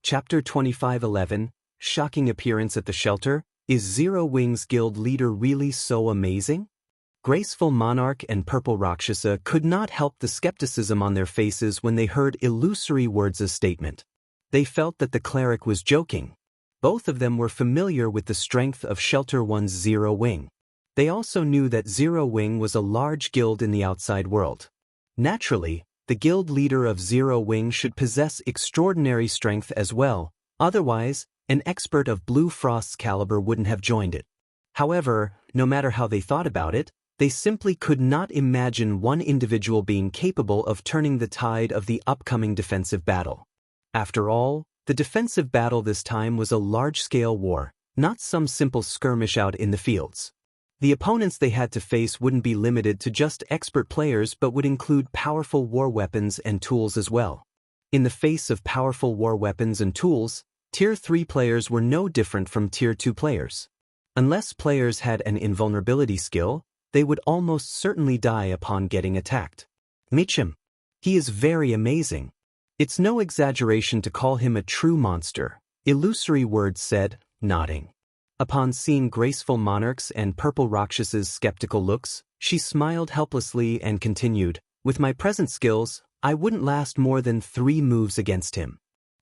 Chapter 2511, Shocking Appearance at the Shelter. Is Zero Wings Guild leader really so amazing? Graceful Monarch and Purple Rakshasa could not help the skepticism on their faces when they heard Illusory Words' statement. They felt that the cleric was joking. Both of them were familiar with the strength of Shelter One's Zero Wing. They also knew that Zero Wing was a large guild in the outside world. Naturally, the guild leader of Zero Wing should possess extraordinary strength as well, otherwise, an expert of Blue Frost's caliber wouldn't have joined it. However, no matter how they thought about it, they simply could not imagine one individual being capable of turning the tide of the upcoming defensive battle. After all, the defensive battle this time was a large-scale war, not some simple skirmish out in the fields. The opponents they had to face wouldn't be limited to just expert players but would include powerful war weapons and tools as well. In the face of powerful war weapons and tools, Tier 3 players were no different from Tier 2 players. Unless players had an invulnerability skill, they would almost certainly die upon getting attacked. Meet him. He is very amazing. It's no exaggeration to call him a true monster, Illusory Words said, nodding. Upon seeing Graceful Monarch's and Purple Rakshasa's skeptical looks, she smiled helplessly and continued, "With my present skills, I wouldn't last more than 3 moves against him."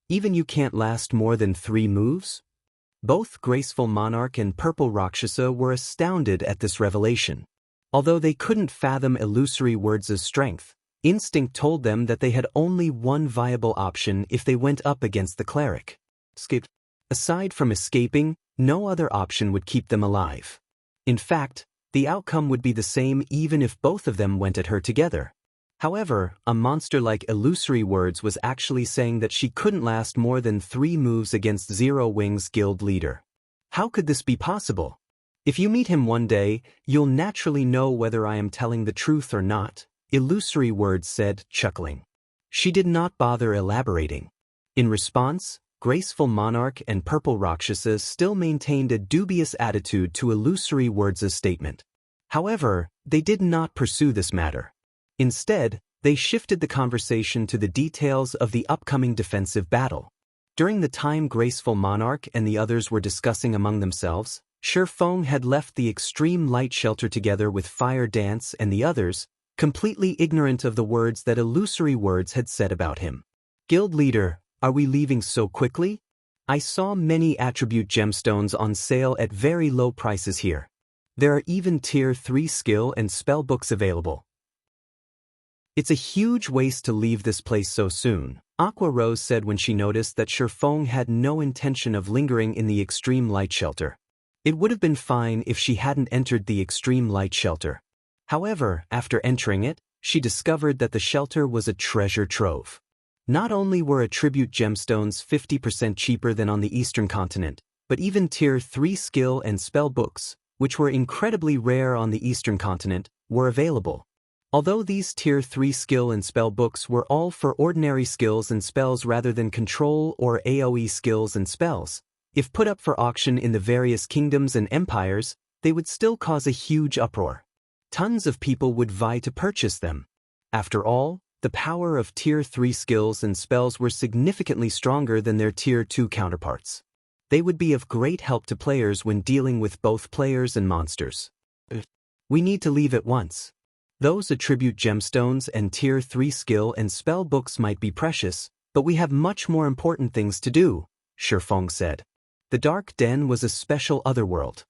"Even you can't last more than 3 moves?" Both Graceful Monarch and Purple Rakshasa were astounded at this revelation. Although they couldn't fathom Illusory Words' strength, instinct told them that they had only one viable option if they went up against the cleric. Skip. Aside from escaping, no other option would keep them alive. In fact, the outcome would be the same even if both of them went at her together. However, a monster like Illusory Words was actually saying that she couldn't last more than 3 moves against Zero Wings Guild leader. How could this be possible? If you meet him one day, you'll naturally know whether I am telling the truth or not, Illusory Words said, chuckling. She did not bother elaborating. In response, Graceful Monarch and Purple Rakshasa still maintained a dubious attitude to Illusory Words' statement. However, they did not pursue this matter. Instead, they shifted the conversation to the details of the upcoming defensive battle. During the time Graceful Monarch and the others were discussing among themselves, Shifeng had left the extreme light shelter together with Fire Dance and the others, completely ignorant of the words that Illusory Words had said about him. "Guild leader, are we leaving so quickly? I saw many attribute gemstones on sale at very low prices here. There are even Tier 3 skill and spell books available. It's a huge waste to leave this place so soon," Aqua Rose said when she noticed that Shifeng had no intention of lingering in the extreme light shelter. It would have been fine if she hadn't entered the extreme light shelter. However, after entering it, she discovered that the shelter was a treasure trove. Not only were attribute gemstones 50% cheaper than on the eastern continent, but even Tier 3 skill and spell books, which were incredibly rare on the eastern continent, were available. Although these Tier 3 skill and spell books were all for ordinary skills and spells rather than control or AoE skills and spells, if put up for auction in the various kingdoms and empires, they would still cause a huge uproar. Tons of people would vie to purchase them. After all, the power of Tier 3 skills and spells were significantly stronger than their Tier 2 counterparts. They would be of great help to players when dealing with both players and monsters. "We need to leave at once. Those attribute gemstones and Tier 3 skill and spell books might be precious, but we have much more important things to do," Shifeng said. The Dark Den was a special otherworld.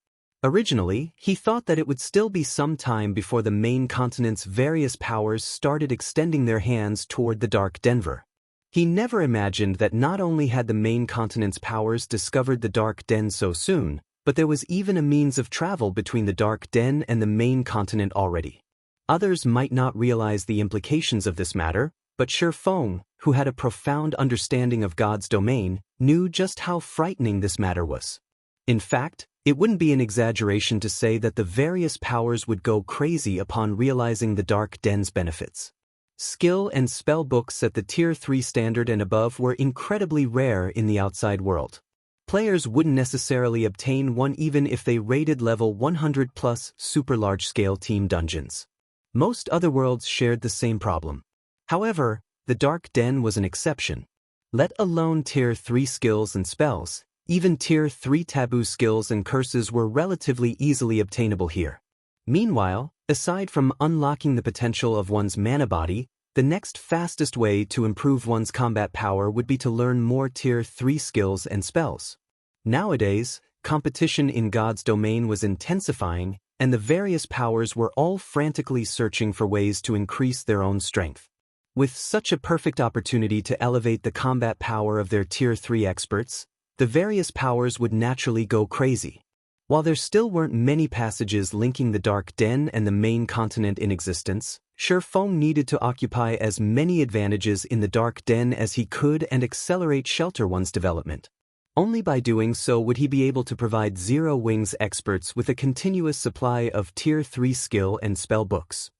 Originally, he thought that it would still be some time before the main continent's various powers started extending their hands toward the Dark Denver. He never imagined that not only had the main continent's powers discovered the Dark Den so soon, but there was even a means of travel between the Dark Den and the main continent already. Others might not realize the implications of this matter, but Shifeng, who had a profound understanding of God's domain, knew just how frightening this matter was. In fact, it wouldn't be an exaggeration to say that the various powers would go crazy upon realizing the Dark Den's benefits. Skill and spell books at the Tier 3 standard and above were incredibly rare in the outside world. Players wouldn't necessarily obtain one even if they raided level 100 plus super large-scale team dungeons. Most other worlds shared the same problem. However, the Dark Den was an exception. Let alone Tier 3 skills and spells, even Tier 3 taboo skills and curses were relatively easily obtainable here. Meanwhile, aside from unlocking the potential of one's mana body, the next fastest way to improve one's combat power would be to learn more Tier 3 skills and spells. Nowadays, competition in God's domain was intensifying, and the various powers were all frantically searching for ways to increase their own strength. With such a perfect opportunity to elevate the combat power of their Tier 3 experts, the various powers would naturally go crazy. While there still weren't many passages linking the Dark Den and the main continent in existence, Feng needed to occupy as many advantages in the Dark Den as he could and accelerate Shelter One's development. Only by doing so would he be able to provide Zero Wings experts with a continuous supply of Tier 3 skill and spell books.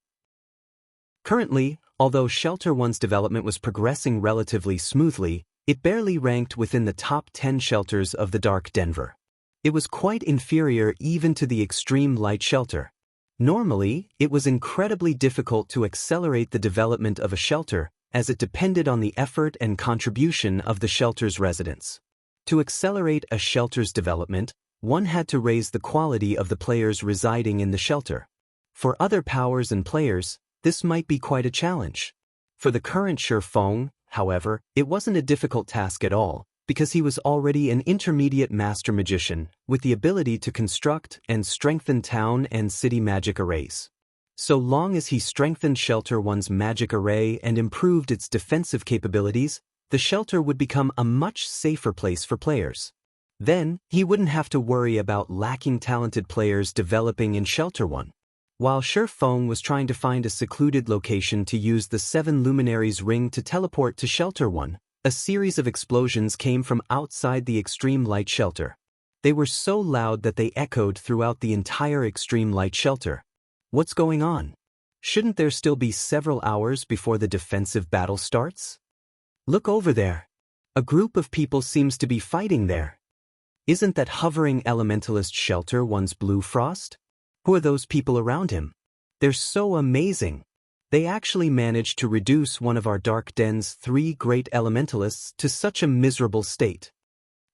Currently, although Shelter One's development was progressing relatively smoothly, it barely ranked within the top 10 shelters of the Dark Denver. It was quite inferior even to the Extreme Light Shelter. Normally, it was incredibly difficult to accelerate the development of a shelter, as it depended on the effort and contribution of the shelter's residents. To accelerate a shelter's development, one had to raise the quality of the players residing in the shelter. For other powers and players, this might be quite a challenge. For the current Feng, however, it wasn't a difficult task at all, because he was already an intermediate master magician, with the ability to construct and strengthen town and city magic arrays. So long as he strengthened Shelter One's magic array and improved its defensive capabilities, the shelter would become a much safer place for players. Then, he wouldn't have to worry about lacking talented players developing in Shelter One. While Feng was trying to find a secluded location to use the 7 Luminaries ring to teleport to Shelter One, a series of explosions came from outside the Extreme Light Shelter. They were so loud that they echoed throughout the entire Extreme Light Shelter. What's going on? Shouldn't there still be several hours before the defensive battle starts? Look over there. A group of people seems to be fighting there. Isn't that hovering elementalist Shelter One's Blue Frost? Who are those people around him? They're so amazing. They actually managed to reduce one of our Dark Den's 3 great elementalists to such a miserable state.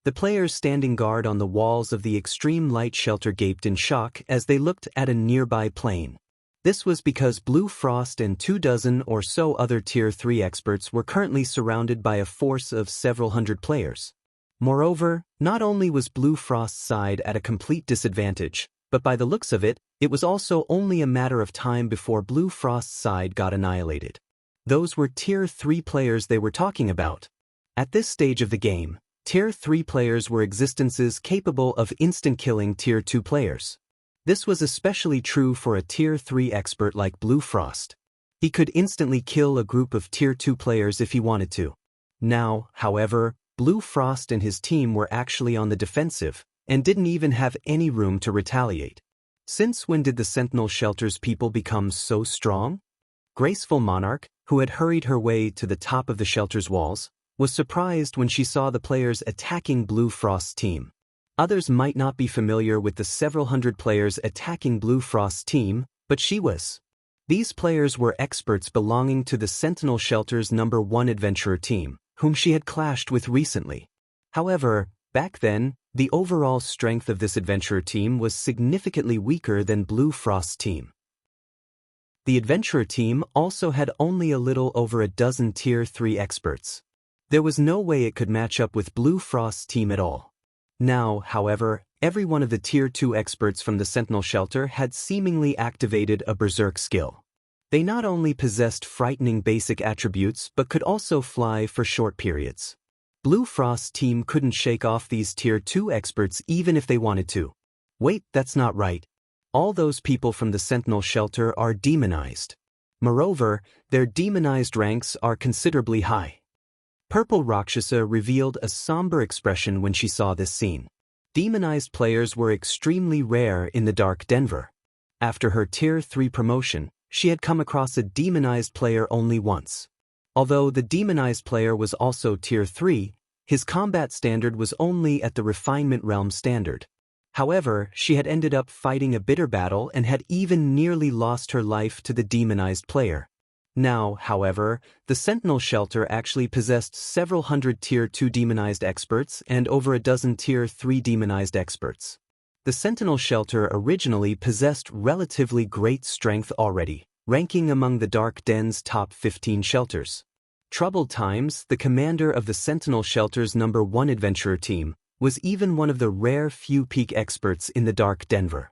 The players standing guard on the walls of the Extreme Light Shelter gaped in shock as they looked at a nearby plane. This was because Blue Frost and 24 or so other Tier 3 experts were currently surrounded by a force of several hundred players. Moreover, not only was Blue Frost's side at a complete disadvantage, but by the looks of it, it was also only a matter of time before Blue Frost's side got annihilated. Those were Tier 3 players they were talking about. At this stage of the game, Tier 3 players were existences capable of instant-killing Tier 2 players. This was especially true for a Tier 3 expert like Blue Frost. He could instantly kill a group of Tier 2 players if he wanted to. Now, however, Blue Frost and his team were actually on the defensive, and didn't even have any room to retaliate. Since when did the Sentinel Shelter's people become so strong? Graceful Monarch, who had hurried her way to the top of the shelter's walls, was surprised when she saw the players attacking Blue Frost's team. Others might not be familiar with the several hundred players attacking Blue Frost's team, but she was. These players were experts belonging to the Sentinel Shelter's #1 adventurer team, whom she had clashed with recently. However, back then, the overall strength of this adventurer team was significantly weaker than Blue Frost's team. The adventurer team also had only a little over a dozen Tier 3 experts. There was no way it could match up with Blue Frost's team at all. Now, however, every one of the Tier 2 experts from the Sentinel Shelter had seemingly activated a Berserk skill. They not only possessed frightening basic attributes but could also fly for short periods. Blue Frost's team couldn't shake off these Tier 2 experts even if they wanted to. Wait, that's not right. All those people from the Sentinel Shelter are demonized. Moreover, their demonized ranks are considerably high. Purple Rakshasa revealed a somber expression when she saw this scene. Demonized players were extremely rare in the Dark Denver. After her Tier 3 promotion, she had come across a demonized player only once. Although the demonized player was also Tier 3, his combat standard was only at the Refinement Realm standard. However, she had ended up fighting a bitter battle and had even nearly lost her life to the demonized player. Now, however, the Sentinel Shelter actually possessed several hundred Tier 2 demonized experts and over a dozen Tier 3 demonized experts. The Sentinel Shelter originally possessed relatively great strength already, ranking among the Dark Den's top 15 shelters. Troubled Times, the commander of the Sentinel Shelter's #1 adventurer team, was even one of the rare few peak experts in the Dark Denver.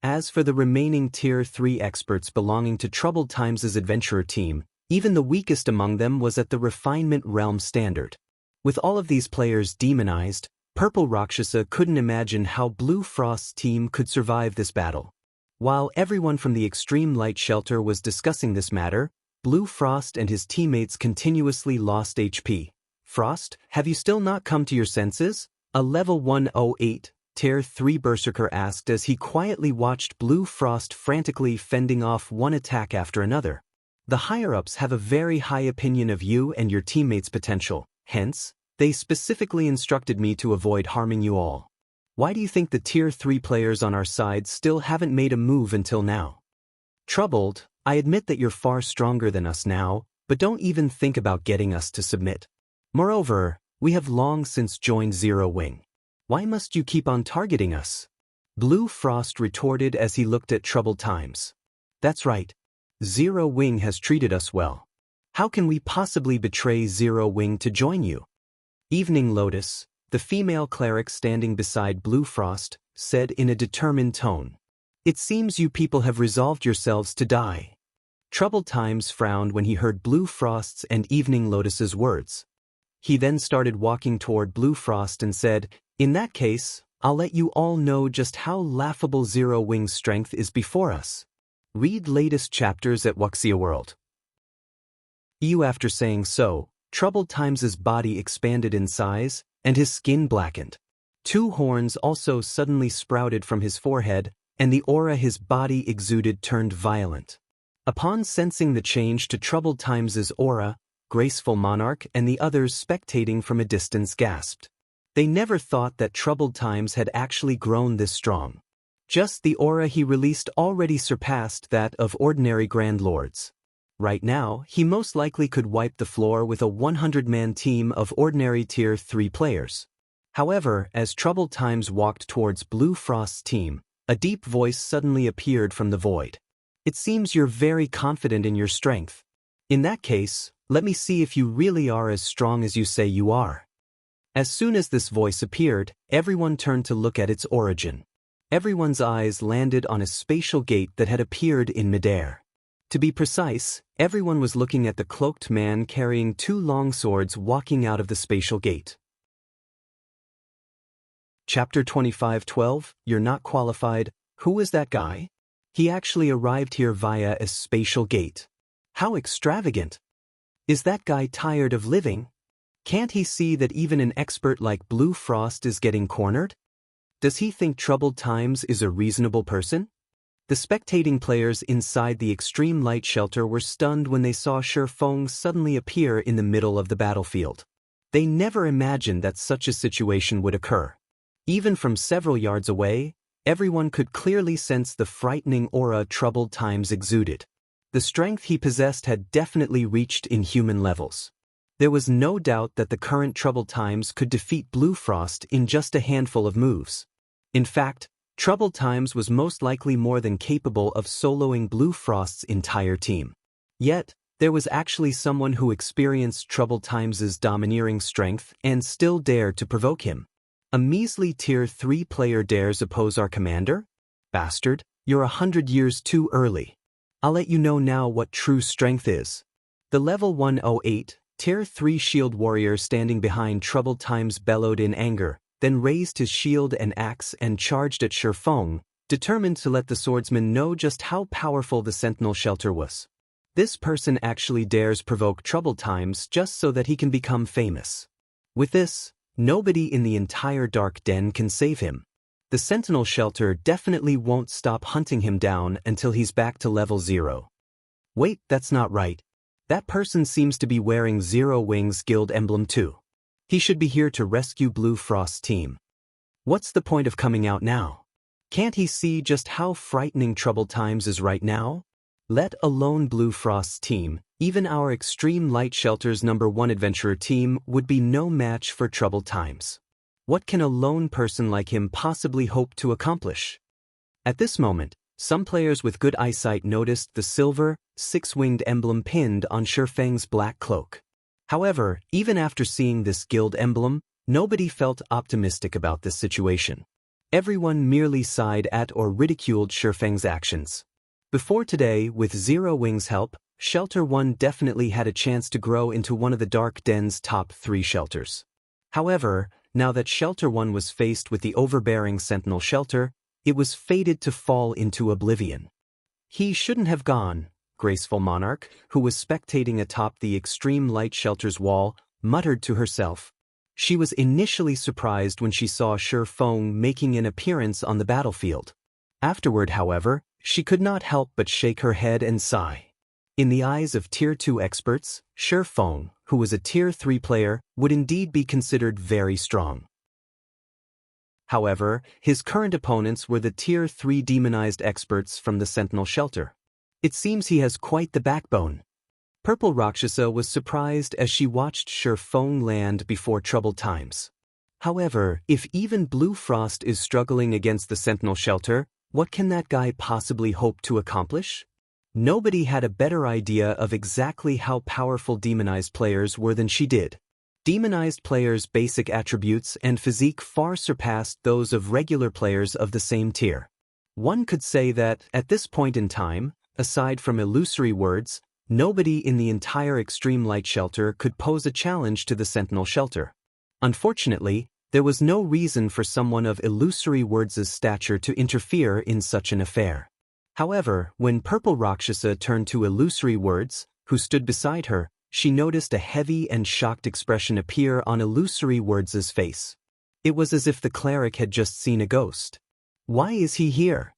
As for the remaining Tier 3 experts belonging to Troubled Times' adventurer team, even the weakest among them was at the Refinement Realm standard. With all of these players demonized, Purple Rakshasa couldn't imagine how Blue Frost's team could survive this battle. While everyone from the Extreme Light Shelter was discussing this matter, Blue Frost and his teammates continuously lost HP. "Frost, have you still not come to your senses?" A level 108, Tier 3 Berserker asked as he quietly watched Blue Frost frantically fending off one attack after another. "The higher-ups have a very high opinion of you and your teammates' potential, hence, they specifically instructed me to avoid harming you all. Why do you think the Tier 3 players on our side still haven't made a move until now?" "Troubled, I admit that you're far stronger than us now, but don't even think about getting us to submit. Moreover, we have long since joined Zero Wing. Why must you keep on targeting us?" Blue Frost retorted as he looked at Troubled Times. "That's right. Zero Wing has treated us well. How can we possibly betray Zero Wing to join you?" Evening Lotus, the female cleric standing beside Blue Frost, said in a determined tone. "It seems you people have resolved yourselves to die." Troubled Times frowned when he heard Blue Frost's and Evening Lotus's words. He then started walking toward Blue Frost and said, "In that case, I'll let you all know just how laughable Zero Wing's strength is before us. Read latest chapters at Wuxia World." After saying so, Troubled Times' body expanded in size, and his skin blackened. 2 horns also suddenly sprouted from his forehead, and the aura his body exuded turned violent. Upon sensing the change to Troubled Times' aura, Graceful Monarch and the others spectating from a distance gasped. They never thought that Troubled Times had actually grown this strong. Just the aura he released already surpassed that of ordinary Grand Lords. Right now, he most likely could wipe the floor with a 100-man team of ordinary Tier 3 players. However, as Troubled Times walked towards Blue Frost's team, a deep voice suddenly appeared from the void. "It seems you're very confident in your strength. In that case, let me see if you really are as strong as you say you are." As soon as this voice appeared, everyone turned to look at its origin. Everyone's eyes landed on a spatial gate that had appeared in midair. To be precise, everyone was looking at the cloaked man carrying 2 longswords walking out of the spatial gate. Chapter 25:12, You're Not Qualified. Who is that guy? He actually arrived here via a spatial gate. How extravagant! Is that guy tired of living? Can't he see that even an expert like Blue Frost is getting cornered? Does he think Troubled Times is a reasonable person? The spectating players inside the Extreme Light Shelter were stunned when they saw Shifeng suddenly appear in the middle of the battlefield. They never imagined that such a situation would occur. Even from several yards away, everyone could clearly sense the frightening aura Troubled Times exuded. The strength he possessed had definitely reached inhuman levels. There was no doubt that the current Troubled Times could defeat Blue Frost in just a handful of moves. In fact, Troubled Times was most likely more than capable of soloing Blue Frost's entire team. Yet, there was actually someone who experienced Troubled Times' domineering strength and still dared to provoke him. A measly Tier 3 player dares oppose our commander? Bastard, you're 100 years too early. I'll let you know now what true strength is. The level 108, Tier 3 shield warrior standing behind Troubled Times bellowed in anger, then raised his shield and axe and charged at Shifeng, determined to let the swordsman know just how powerful the Sentinel Shelter was. This person actually dares provoke Troubled Times just so that he can become famous. With this, nobody in the entire Dark Den can save him. The Sentinel Shelter definitely won't stop hunting him down until he's back to level 0. Wait, that's not right. That person seems to be wearing Zero Wing's guild emblem too. He should be here to rescue Blue Frost's team. What's the point of coming out now? Can't he see just how frightening Troubled Times is right now? Let alone Blue Frost's team, even our Extreme Light Shelter's #1 adventurer team would be no match for troubled times. What can a lone person like him possibly hope to accomplish? At this moment, some players with good eyesight noticed the silver, six-winged emblem pinned on Shifeng's black cloak. However, even after seeing this guild emblem, nobody felt optimistic about this situation. Everyone merely sighed at or ridiculed Shifeng's actions. Before today, with Zero Wing's help, Shelter 1 definitely had a chance to grow into one of the Dark Den's top 3 shelters. However, now that Shelter 1 was faced with the overbearing Sentinel Shelter, it was fated to fall into oblivion. He shouldn't have gone, Graceful Monarch, who was spectating atop the Extreme Light Shelter's wall, muttered to herself. She was initially surprised when she saw Shifeng making an appearance on the battlefield. Afterward, however, she could not help but shake her head and sigh. In the eyes of Tier 2 experts, Shifeng, who was a Tier 3 player, would indeed be considered very strong. However, his current opponents were the Tier 3 demonized experts from the Sentinel Shelter. It seems he has quite the backbone. Purple Rakshasa was surprised as she watched Shifeng land before troubled times. However, if even Blue Frost is struggling against the Sentinel Shelter, what can that guy possibly hope to accomplish? Nobody had a better idea of exactly how powerful demonized players were than she did. Demonized players' basic attributes and physique far surpassed those of regular players of the same tier. One could say that, at this point in time, aside from illusory words, nobody in the entire Extreme Light Shelter could pose a challenge to the Sentinel Shelter. Unfortunately, there was no reason for someone of illusory words' stature to interfere in such an affair. However, when Purple Rakshasa turned to illusory words, who stood beside her, she noticed a heavy and shocked expression appear on illusory words' face. It was as if the cleric had just seen a ghost. Why is he here?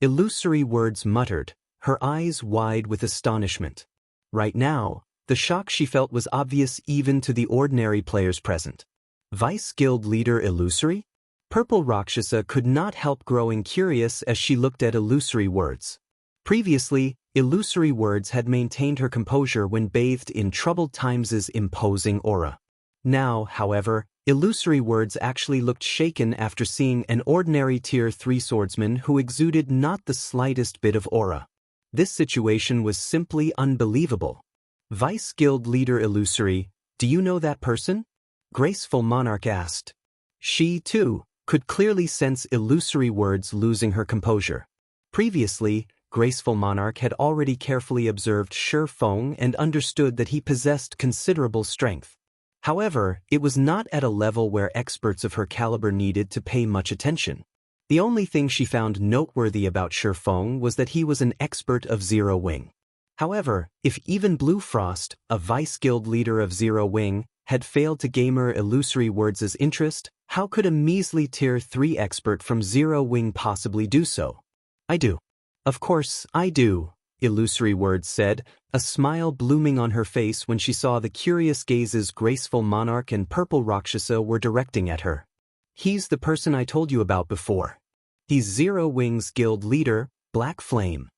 Illusory words muttered, her eyes wide with astonishment. Right now, the shock she felt was obvious even to the ordinary players present. Vice Guild Leader Illusory? Purple Rakshasa could not help growing curious as she looked at illusory words. Previously, illusory words had maintained her composure when bathed in troubled times' imposing aura. Now, however, illusory words actually looked shaken after seeing an ordinary Tier 3 swordsman who exuded not the slightest bit of aura. This situation was simply unbelievable. Vice Guild Leader Illusory, do you know that person? Graceful Monarch asked. She, too, could clearly sense illusory words losing her composure. Previously, Graceful Monarch had already carefully observed Shifeng and understood that he possessed considerable strength. However, it was not at a level where experts of her caliber needed to pay much attention. The only thing she found noteworthy about Shifeng was that he was an expert of Zero Wing. However, if even Blue Frost, a Vice Guild leader of Zero Wing, had failed to gamer illusory words' interest, how could a measly Tier 3 expert from Zero Wing possibly do so? I do. Of course, I do, Illusory Words said, a smile blooming on her face when she saw the curious gazes Graceful Monarch and Purple Rakshasa were directing at her. He's the person I told you about before. He's Zero Wing's guild leader, Black Flame.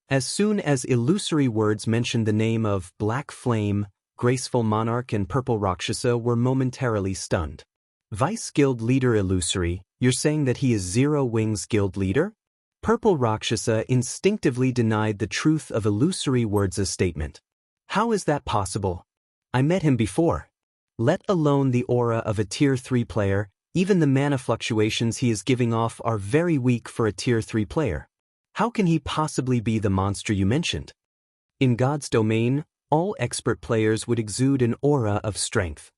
As soon as Illusory Words mentioned the name of Black Flame, Graceful Monarch and Purple Rakshasa were momentarily stunned. Vice Guild Leader Illusory, you're saying that he is Zero Wing's guild leader? Purple Rakshasa instinctively denied the truth of Illusory Words' statement. How is that possible? I met him before. Let alone the aura of a Tier 3 player, even the mana fluctuations he is giving off are very weak for a Tier 3 player. How can he possibly be the monster you mentioned? In God's domain, all expert players would exude an aura of strength.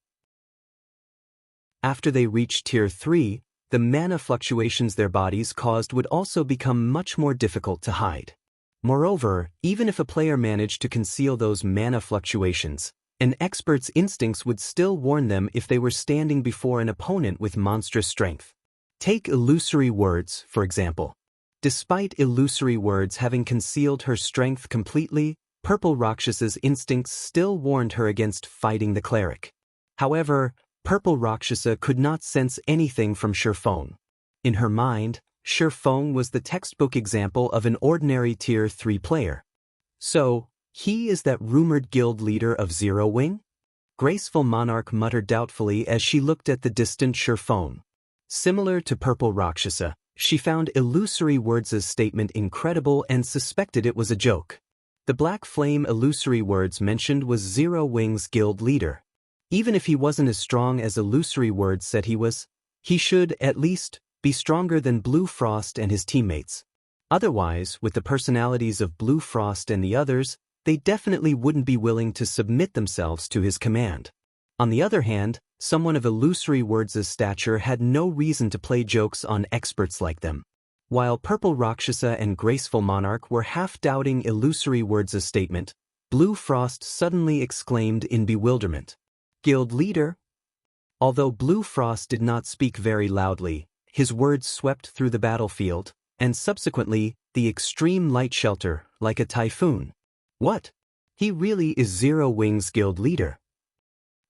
After they reached Tier 3, the mana fluctuations their bodies caused would also become much more difficult to hide. Moreover, even if a player managed to conceal those mana fluctuations, an expert's instincts would still warn them if they were standing before an opponent with monstrous strength. Take Illusory Words, for example. Despite Illusory Words having concealed her strength completely, Purple Rakshasa's instincts still warned her against fighting the cleric. However, Purple Rakshasa could not sense anything from Shifeng. In her mind, Shifeng was the textbook example of an ordinary Tier 3 player. So, he is that rumored guild leader of Zero Wing? Graceful Monarch muttered doubtfully as she looked at the distant Shurfong. Similar to Purple Rakshasa, she found Illusory Words' statement incredible and suspected it was a joke. The Black Flame Illusory Words mentioned was Zero Wing's guild leader. Even if he wasn't as strong as Illusory Words said he was, he should, at least, be stronger than Blue Frost and his teammates. Otherwise, with the personalities of Blue Frost and the others, they definitely wouldn't be willing to submit themselves to his command. On the other hand, someone of Illusory Words' stature had no reason to play jokes on experts like them. While Purple Rakshasa and Graceful Monarch were half-doubting Illusory Words' statement, Blue Frost suddenly exclaimed in bewilderment. Guild leader? Although Blue Frost did not speak very loudly, his words swept through the battlefield, and subsequently, the extreme light shelter, like a typhoon. What? He really is Zero Wing's guild leader.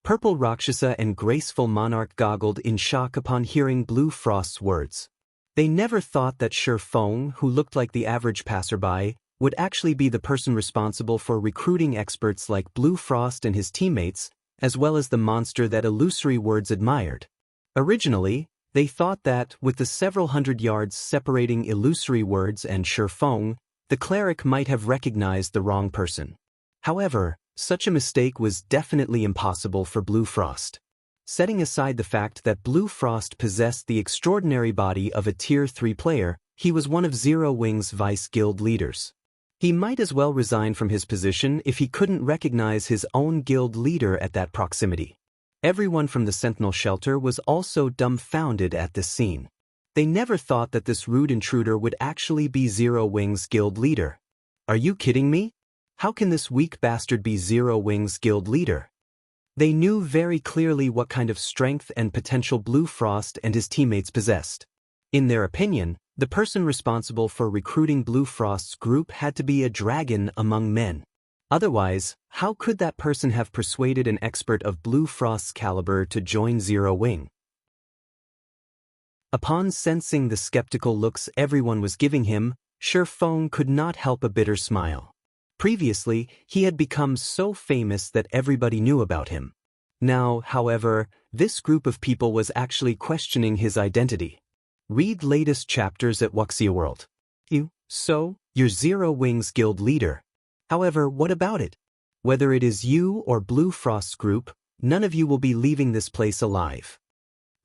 Purple Rakshasa and Graceful Monarch goggled in shock upon hearing Blue Frost's words. They never thought that Shurfong, who looked like the average passerby, would actually be the person responsible for recruiting experts like Blue Frost and his teammates, as well as the monster that Illusory Words admired. Originally, they thought that, with the several hundred yards separating Illusory Words and Shurfong, the cleric might have recognized the wrong person. However, such a mistake was definitely impossible for Blue Frost. Setting aside the fact that Blue Frost possessed the extraordinary body of a Tier 3 player, he was one of Zero Wing's vice guild leaders. He might as well resign from his position if he couldn't recognize his own guild leader at that proximity. Everyone from the Sentinel Shelter was also dumbfounded at this scene. They never thought that this rude intruder would actually be Zero Wing's guild leader. Are you kidding me? How can this weak bastard be Zero Wing's guild leader? They knew very clearly what kind of strength and potential Blue Frost and his teammates possessed. In their opinion, the person responsible for recruiting Blue Frost's group had to be a dragon among men. Otherwise, how could that person have persuaded an expert of Blue Frost's caliber to join Zero Wing? Upon sensing the skeptical looks everyone was giving him, Shurfong could not help a bitter smile. Previously, he had become so famous that everybody knew about him. Now, however, this group of people was actually questioning his identity. Read latest chapters at Wuxia World. You're Zero Wing's guild leader. However, what about it? Whether it is you or Blue Frost's group, none of you will be leaving this place alive.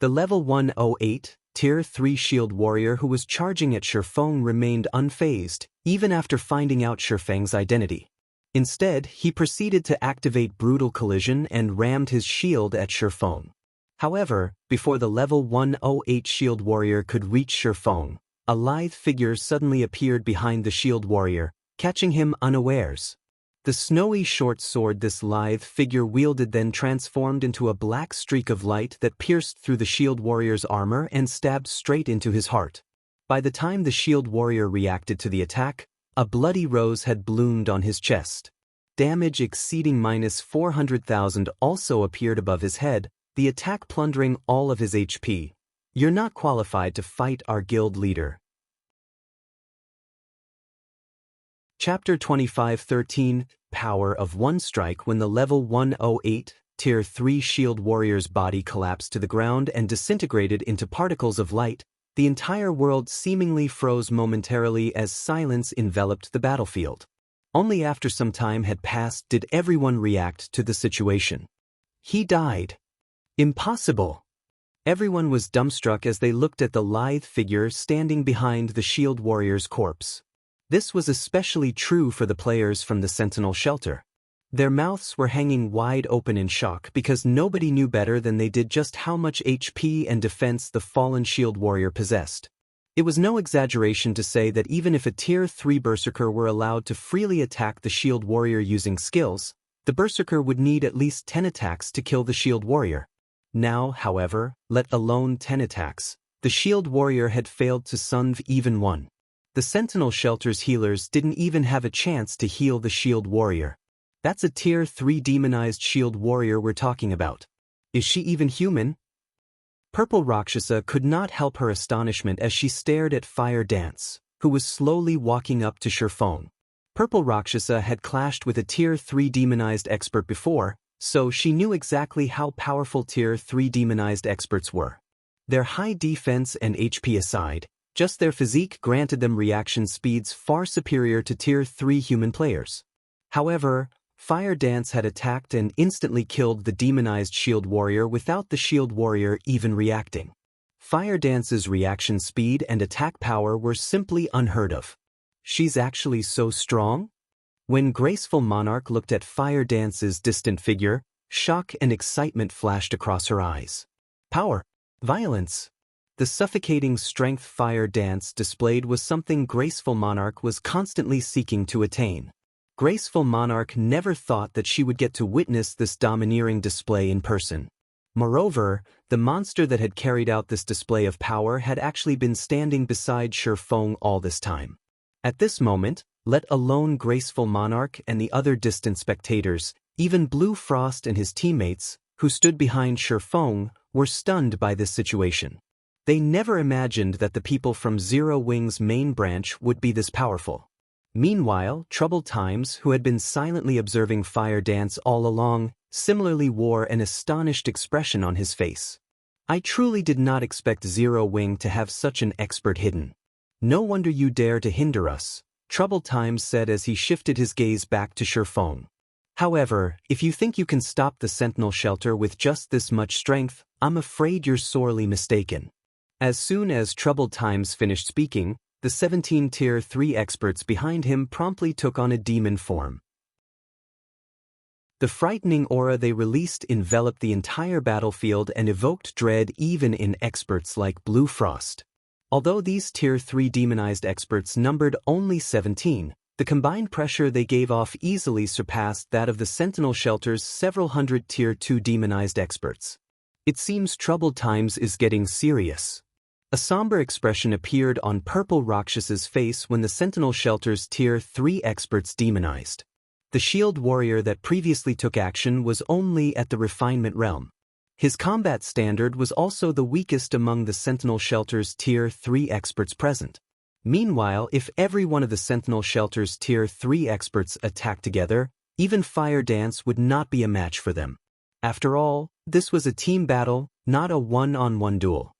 The level 108, Tier 3 shield warrior who was charging at Shurfong remained unfazed, even after finding out Shurfang's identity. Instead, he proceeded to activate Brutal Collision and rammed his shield at Shurfong. However, before the level 108 shield warrior could reach Shurfong, a lithe figure suddenly appeared behind the shield warrior, catching him unawares. The snowy short sword this lithe figure wielded then transformed into a black streak of light that pierced through the shield warrior's armor and stabbed straight into his heart. By the time the shield warrior reacted to the attack, a bloody rose had bloomed on his chest. Damage exceeding -400,000 also appeared above his head, the attack plundering all of his HP. You're not qualified to fight our guild leader. Chapter 25-13, Power of One Strike. When the level 108, Tier 3 shield warrior's body collapsed to the ground and disintegrated into particles of light, the entire world seemingly froze momentarily as silence enveloped the battlefield. Only after some time had passed did everyone react to the situation. He died. Impossible! Everyone was dumbstruck as they looked at the lithe figure standing behind the shield warrior's corpse. This was especially true for the players from the Sentinel Shelter. Their mouths were hanging wide open in shock because nobody knew better than they did just how much HP and defense the fallen shield warrior possessed. It was no exaggeration to say that even if a Tier 3 Berserker were allowed to freely attack the shield warrior using skills, the Berserker would need at least 10 attacks to kill the shield warrior. Now, however, let alone 10 attacks, the shield warrior had failed to sunv even one. The Sentinel Shelter's healers didn't even have a chance to heal the shield warrior. That's a Tier 3 demonized shield warrior we're talking about. Is she even human? Purple Rakshasa could not help her astonishment as she stared at Fire Dance, who was slowly walking up to Shurfong. Purple Rakshasa had clashed with a Tier 3 demonized expert before, so she knew exactly how powerful Tier 3 demonized experts were. Their high defense and HP aside, just their physique granted them reaction speeds far superior to Tier 3 human players. However, Fire Dance had attacked and instantly killed the demonized Shield Warrior without the Shield Warrior even reacting. Fire Dance's reaction speed and attack power were simply unheard of. She's actually so strong? When Graceful Monarch looked at Fire Dance's distant figure, shock and excitement flashed across her eyes. Power. Violence. The suffocating strength Fire Dance displayed was something Graceful Monarch was constantly seeking to attain. Graceful Monarch never thought that she would get to witness this domineering display in person. Moreover, the monster that had carried out this display of power had actually been standing beside Shi Feng all this time. At this moment, let alone Graceful Monarch and the other distant spectators, even Blue Frost and his teammates, who stood behind Shi Feng, were stunned by this situation. They never imagined that the people from Zero Wing's main branch would be this powerful. Meanwhile, Troubled Times, who had been silently observing Fire Dance all along, similarly wore an astonished expression on his face. I truly did not expect Zero Wing to have such an expert hidden. No wonder you dare to hinder us, Troubled Times said as he shifted his gaze back to Shi Feng. However, if you think you can stop the Sentinel Shelter with just this much strength, I'm afraid you're sorely mistaken. As soon as Troubled Times finished speaking, the 17 Tier 3 experts behind him promptly took on a demon form. The frightening aura they released enveloped the entire battlefield and evoked dread even in experts like Blue Frost. Although these Tier 3 demonized experts numbered only 17, the combined pressure they gave off easily surpassed that of the Sentinel Shelter's several hundred Tier 2 demonized experts. It seems Troubled Times is getting serious. A somber expression appeared on Purple Rakshas's face when the Sentinel Shelter's Tier 3 experts demonized. The Shield Warrior that previously took action was only at the refinement realm. His combat standard was also the weakest among the Sentinel Shelter's Tier 3 experts present. Meanwhile, if every one of the Sentinel Shelter's Tier 3 experts attacked together, even Fire Dance would not be a match for them. After all, this was a team battle, not a one-on-one duel.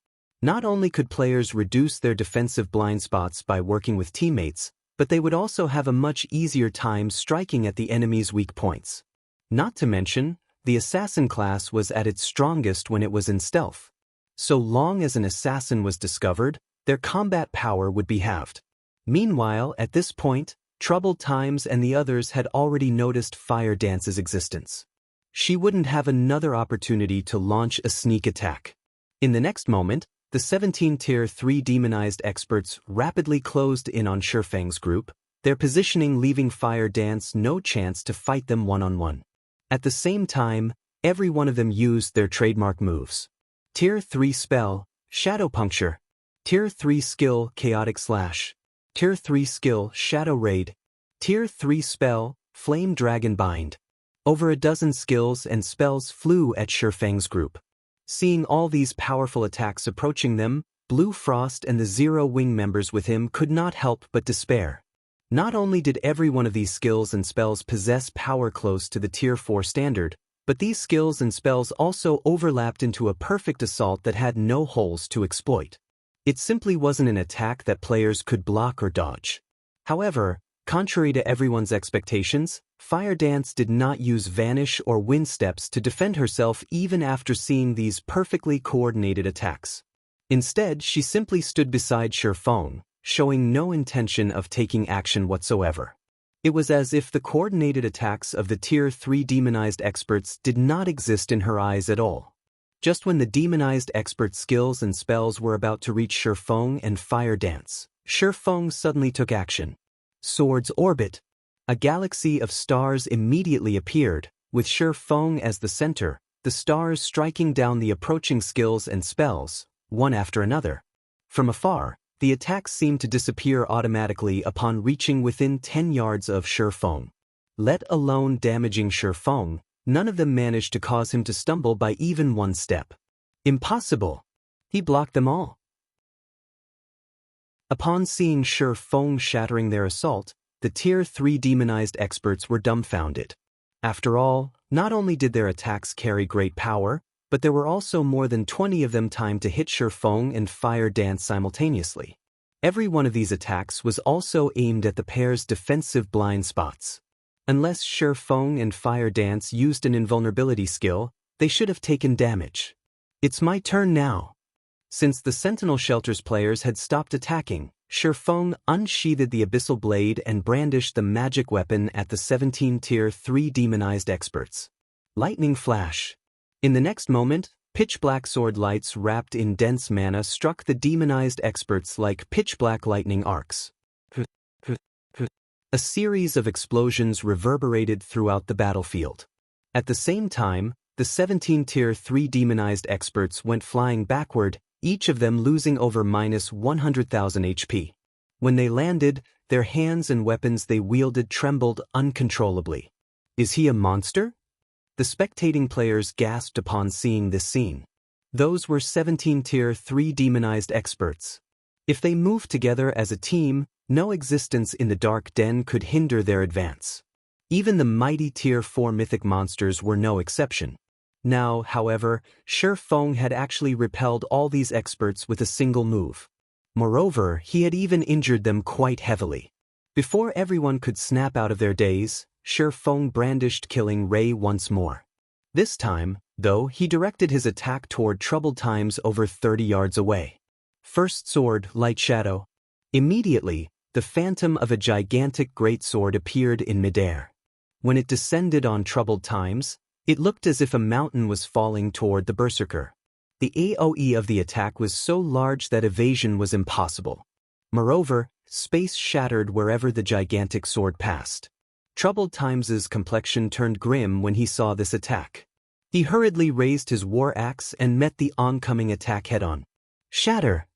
Not only could players reduce their defensive blind spots by working with teammates, but they would also have a much easier time striking at the enemy's weak points. Not to mention, the assassin class was at its strongest when it was in stealth. So long as an assassin was discovered, their combat power would be halved. Meanwhile, at this point, Troubled Times and the others had already noticed Fire Dance's existence. She wouldn't have another opportunity to launch a sneak attack. In the next moment, the 17 Tier 3 demonized experts rapidly closed in on Shi Feng's group, their positioning leaving Fire Dance no chance to fight them one-on-one. At the same time, every one of them used their trademark moves. Tier 3 spell, Shadow Puncture. Tier 3 skill, Chaotic Slash. Tier 3 skill, Shadow Raid. Tier 3 spell, Flame Dragon Bind. Over a dozen skills and spells flew at Shi Feng's group. Seeing all these powerful attacks approaching them, Blue Frost and the Zero Wing members with him could not help but despair. Not only did every one of these skills and spells possess power close to the Tier 4 standard, but these skills and spells also overlapped into a perfect assault that had no holes to exploit. It simply wasn't an attack that players could block or dodge. However, contrary to everyone's expectations, Fire Dance did not use Vanish or Wind Steps to defend herself even after seeing these perfectly coordinated attacks. Instead, she simply stood beside Shi Feng, showing no intention of taking action whatsoever. It was as if the coordinated attacks of the Tier 3 demonized experts did not exist in her eyes at all. Just when the demonized expert skills and spells were about to reach Shi Feng and Fire Dance, Shi Feng suddenly took action. Sword's Orbit. A galaxy of stars immediately appeared, with Shi Feng as the center, the stars striking down the approaching skills and spells, one after another. From afar, the attacks seemed to disappear automatically upon reaching within 10 yards of Shi Feng. Let alone damaging Shi Feng, none of them managed to cause him to stumble by even one step. Impossible! He blocked them all. Upon seeing Shi Feng shattering their assault, the Tier 3 demonized experts were dumbfounded. After all, not only did their attacks carry great power, but there were also more than 20 of them timed to hit Shifeng and Fire Dance simultaneously. Every one of these attacks was also aimed at the pair's defensive blind spots. Unless Shifeng and Fire Dance used an invulnerability skill, they should have taken damage. It's my turn now. Since the Sentinel Shelter's players had stopped attacking, Shifeng unsheathed the Abyssal Blade and brandished the magic weapon at the 17 Tier 3 demonized experts. Lightning Flash. In the next moment, pitch-black sword lights wrapped in dense mana struck the demonized experts like pitch-black lightning arcs. A series of explosions reverberated throughout the battlefield. At the same time, the 17 Tier 3 demonized experts went flying backward, each of them losing over -100,000 HP. When they landed, their hands and weapons they wielded trembled uncontrollably. Is he a monster? The spectating players gasped upon seeing this scene. Those were 17 Tier 3 demonized experts. If they moved together as a team, no existence in the Dark Den could hinder their advance. Even the mighty Tier 4 mythic monsters were no exception. Now, however, Shifeng had actually repelled all these experts with a single move. Moreover, he had even injured them quite heavily. Before everyone could snap out of their daze, Shifeng brandished Killing Ray once more. This time, though, he directed his attack toward Troubled Times over 30 yards away. First sword, Light Shadow. Immediately, the phantom of a gigantic greatsword appeared in midair. When it descended on Troubled Times, it looked as if a mountain was falling toward the berserker. The AoE of the attack was so large that evasion was impossible. Moreover, space shattered wherever the gigantic sword passed. Troubled Times's complexion turned grim when he saw this attack. He hurriedly raised his war axe and met the oncoming attack head-on. Shatter.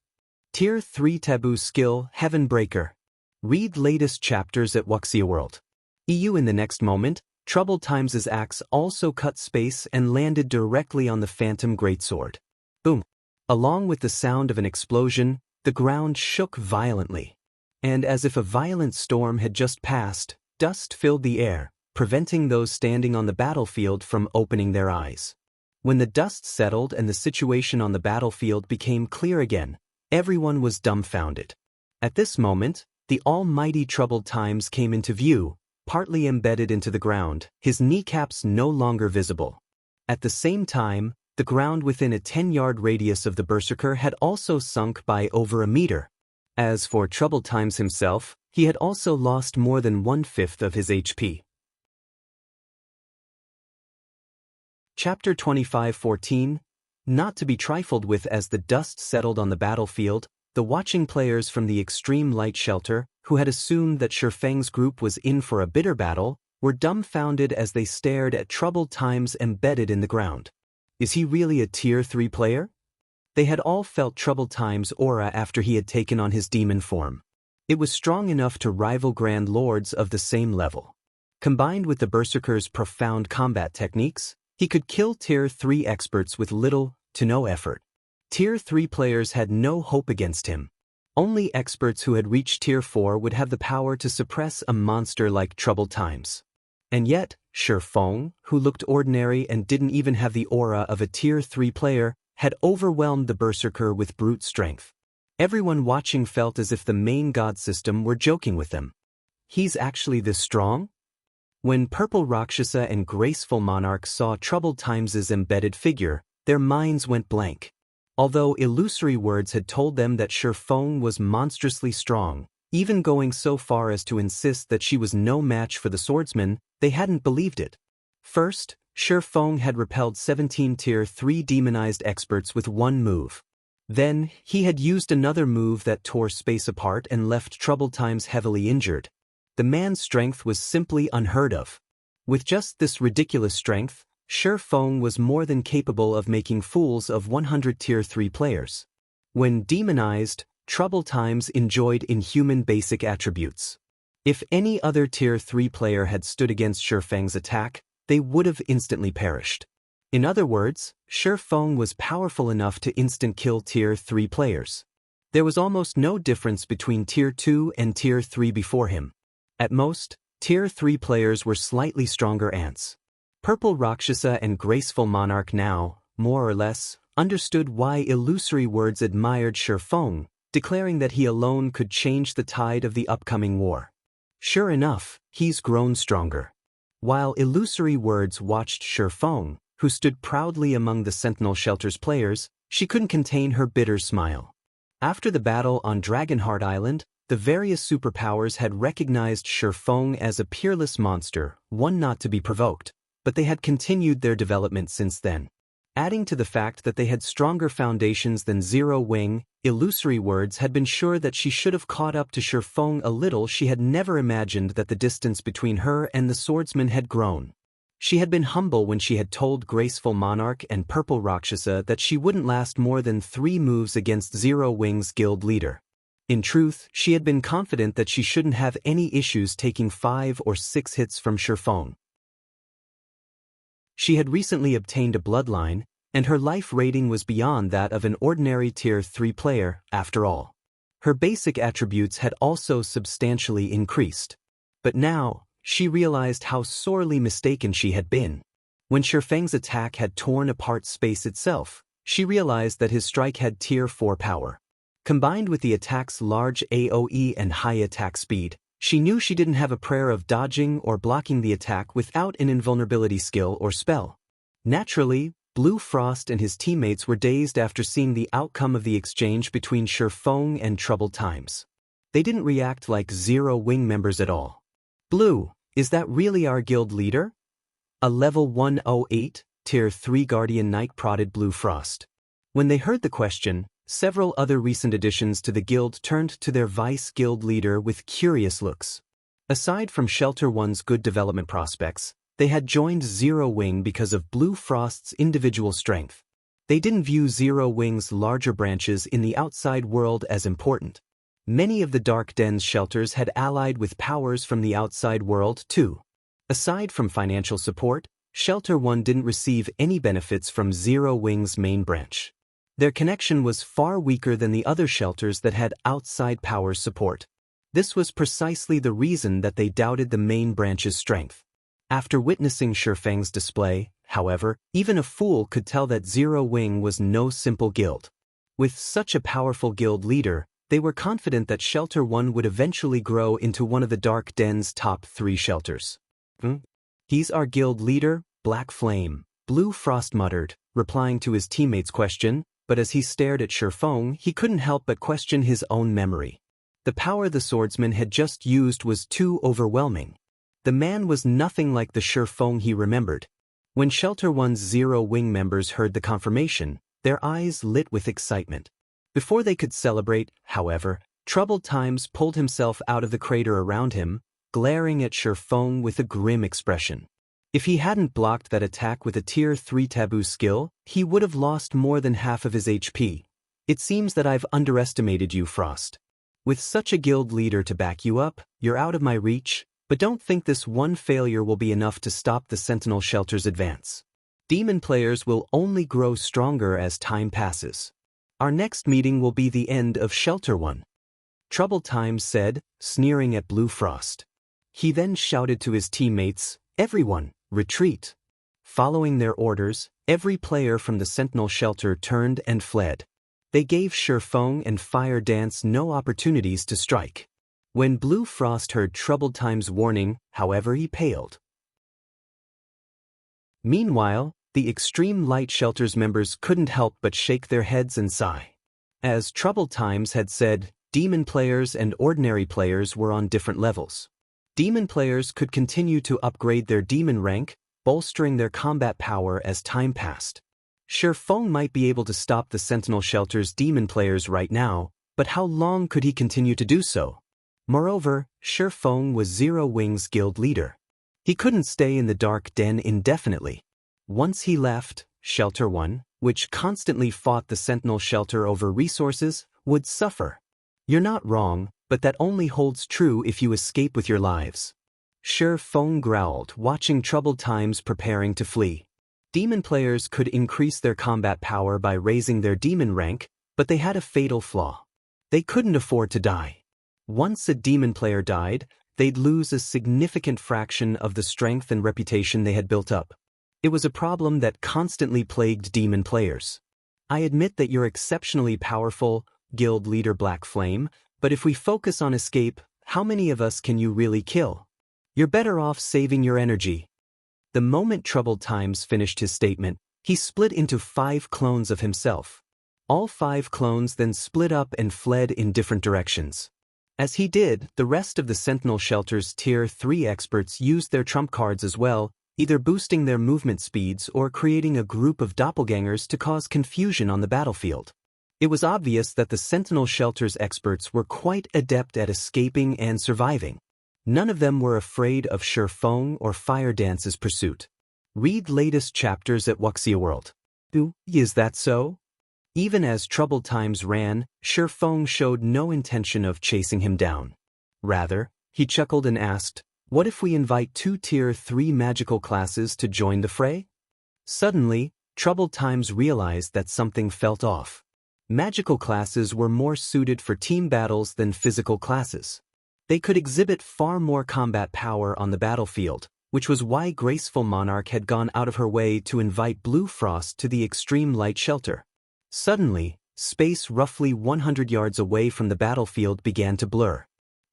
Tier 3 Taboo skill, Heaven Breaker. Read latest chapters at Wuxia World. EU. In the next moment, Troubled Times's axe also cut space and landed directly on the phantom greatsword. Boom. Along with the sound of an explosion, the ground shook violently. And as if a violent storm had just passed, dust filled the air, preventing those standing on the battlefield from opening their eyes. When the dust settled and the situation on the battlefield became clear again, everyone was dumbfounded. At this moment, the almighty Troubled Times came into view, partly embedded into the ground, his kneecaps no longer visible. At the same time, the ground within a 10-yard radius of the berserker had also sunk by over a meter. As for Troubled Times himself, he had also lost more than 1/5 of his HP. Chapter 25:14. Not to be trifled with. As the dust settled on the battlefield, the watching players from the Extreme Light Shelter, who had assumed that Shifeng's group was in for a bitter battle, were dumbfounded as they stared at Troubled Times embedded in the ground. Is he really a Tier 3 player? They had all felt Troubled Times' aura after he had taken on his demon form. It was strong enough to rival Grand Lords of the same level. Combined with the Berserker's profound combat techniques, he could kill Tier 3 experts with little to no effort. Tier 3 players had no hope against him. Only experts who had reached Tier 4 would have the power to suppress a monster like Troubled Times. And yet, Shifeng, who looked ordinary and didn't even have the aura of a Tier 3 player, had overwhelmed the Berserker with brute strength. Everyone watching felt as if the main god system were joking with them. He's actually this strong? When Purple Rakshasa and Graceful Monarch saw Troubled Times's embedded figure, their minds went blank. Although illusory words had told them that Shifeng was monstrously strong, even going so far as to insist that she was no match for the swordsman, they hadn't believed it. First, Shifeng had repelled 17 Tier 3 demonized experts with one move. Then, he had used another move that tore space apart and left Troubled Times heavily injured. The man's strength was simply unheard of. With just this ridiculous strength, Shifeng was more than capable of making fools of 100 Tier 3 players. When demonized, Troubled Times enjoyed inhuman basic attributes. If any other Tier 3 player had stood against Shifeng's attack, they would have instantly perished. In other words, Shifeng was powerful enough to instant-kill Tier 3 players. There was almost no difference between Tier 2 and Tier 3 before him. At most, Tier 3 players were slightly stronger ants. Purple Rakshasa and Graceful Monarch now, more or less, understood why Illusory Words admired Shifeng, declaring that he alone could change the tide of the upcoming war. Sure enough, he's grown stronger. While Illusory Words watched Shifeng, who stood proudly among the Sentinel Shelter's players, she couldn't contain her bitter smile. After the battle on Dragonheart Island, the various superpowers had recognized Shifeng as a peerless monster, one not to be provoked, but they had continued their development since then. Adding to the fact that they had stronger foundations than Zero Wing, Illusory Words had been sure that she should have caught up to Shifeng a little. She had never imagined that the distance between her and the swordsman had grown. She had been humble when she had told Graceful Monarch and Purple Rakshasa that she wouldn't last more than 3 moves against Zero Wing's guild leader. In truth, she had been confident that she shouldn't have any issues taking 5 or 6 hits from Shifeng. She had recently obtained a bloodline, and her life rating was beyond that of an ordinary Tier 3 player, after all. Her basic attributes had also substantially increased. But now, she realized how sorely mistaken she had been. When Shifeng's attack had torn apart space itself, she realized that his strike had Tier 4 power. Combined with the attack's large AoE and high attack speed, she knew she didn't have a prayer of dodging or blocking the attack without an invulnerability skill or spell. Naturally, Blue Frost and his teammates were dazed after seeing the outcome of the exchange between Shifeng and Troubled Times. They didn't react like Zero Wing members at all. "Blue, is that really our guild leader?" A level 108, Tier 3 Guardian Knight prodded Blue Frost. When they heard the question, several other recent additions to the guild turned to their vice-guild leader with curious looks. Aside from Shelter One's good development prospects, they had joined Zero Wing because of Blue Frost's individual strength. They didn't view Zero Wing's larger branches in the outside world as important. Many of the Dark Den's shelters had allied with powers from the outside world too. Aside from financial support, Shelter One didn't receive any benefits from Zero Wing's main branch. Their connection was far weaker than the other shelters that had outside power support. This was precisely the reason that they doubted the main branch's strength. After witnessing Shifeng's display, however, even a fool could tell that Zero Wing was no simple guild. With such a powerful guild leader, they were confident that Shelter One would eventually grow into one of the Dark Den's top 3 shelters. "He's our guild leader, Black Flame," Blue Frost muttered, replying to his teammate's question. But as he stared at Shifeng, he couldn't help but question his own memory. The power the swordsman had just used was too overwhelming. The man was nothing like the Shifeng he remembered. When Shelter One's Zero Wing members heard the confirmation, their eyes lit with excitement. Before they could celebrate, however, Troubled Times pulled himself out of the crater around him, glaring at Shifeng with a grim expression. If he hadn't blocked that attack with a Tier 3 taboo skill, he would have lost more than half of his HP. "It seems that I've underestimated you, Frost. With such a guild leader to back you up, you're out of my reach, but don't think this one failure will be enough to stop the Sentinel Shelter's advance. Demon players will only grow stronger as time passes. Our next meeting will be the end of Shelter One," Troubled Times said, sneering at Blue Frost. He then shouted to his teammates, "Everyone, retreat." Following their orders, every player from the Sentinel Shelter turned and fled. They gave Shifeng and Fire Dance no opportunities to strike. When Blue Frost heard Troubled Times' warning, however, he paled. Meanwhile, the Extreme Light Shelter's members couldn't help but shake their heads and sigh. As Troubled Times had said, demon players and ordinary players were on different levels. Demon players could continue to upgrade their demon rank, bolstering their combat power as time passed. Shifeng might be able to stop the Sentinel Shelter's demon players right now, but how long could he continue to do so? Moreover, Shifeng was Zero Wing's guild leader. He couldn't stay in the Dark Den indefinitely. Once he left, Shelter One, which constantly fought the Sentinel Shelter over resources, would suffer. "You're not wrong, but that only holds true if you escape with your lives," Shifeng growled, watching Troubled Times preparing to flee. Demon players could increase their combat power by raising their demon rank, but they had a fatal flaw. They couldn't afford to die. Once a demon player died, they'd lose a significant fraction of the strength and reputation they had built up. It was a problem that constantly plagued demon players. I admit that you're exceptionally powerful, guild leader Black Flame, but if we focus on escape, how many of us can you really kill? You're better off saving your energy. The moment Troubled Times finished his statement, he split into 5 clones of himself. All 5 clones then split up and fled in different directions. As he did, the rest of the Sentinel Shelter's Tier 3 experts used their trump cards as well, either boosting their movement speeds or creating a group of doppelgangers to cause confusion on the battlefield. It was obvious that the Sentinel Shelter's experts were quite adept at escaping and surviving. None of them were afraid of Shurfeng or Fire Dance's pursuit. Read latest chapters at Wuxia World. Is that so? Even as Troubled Times ran, Shurfeng showed no intention of chasing him down. Rather, he chuckled and asked, "What if we invite 2 Tier 3 magical classes to join the fray?" Suddenly, Troubled Times realized that something felt off. Magical classes were more suited for team battles than physical classes. They could exhibit far more combat power on the battlefield, which was why Graceful Monarch had gone out of her way to invite Blue Frost to the Extreme Light Shelter. Suddenly, space roughly 100 yards away from the battlefield began to blur.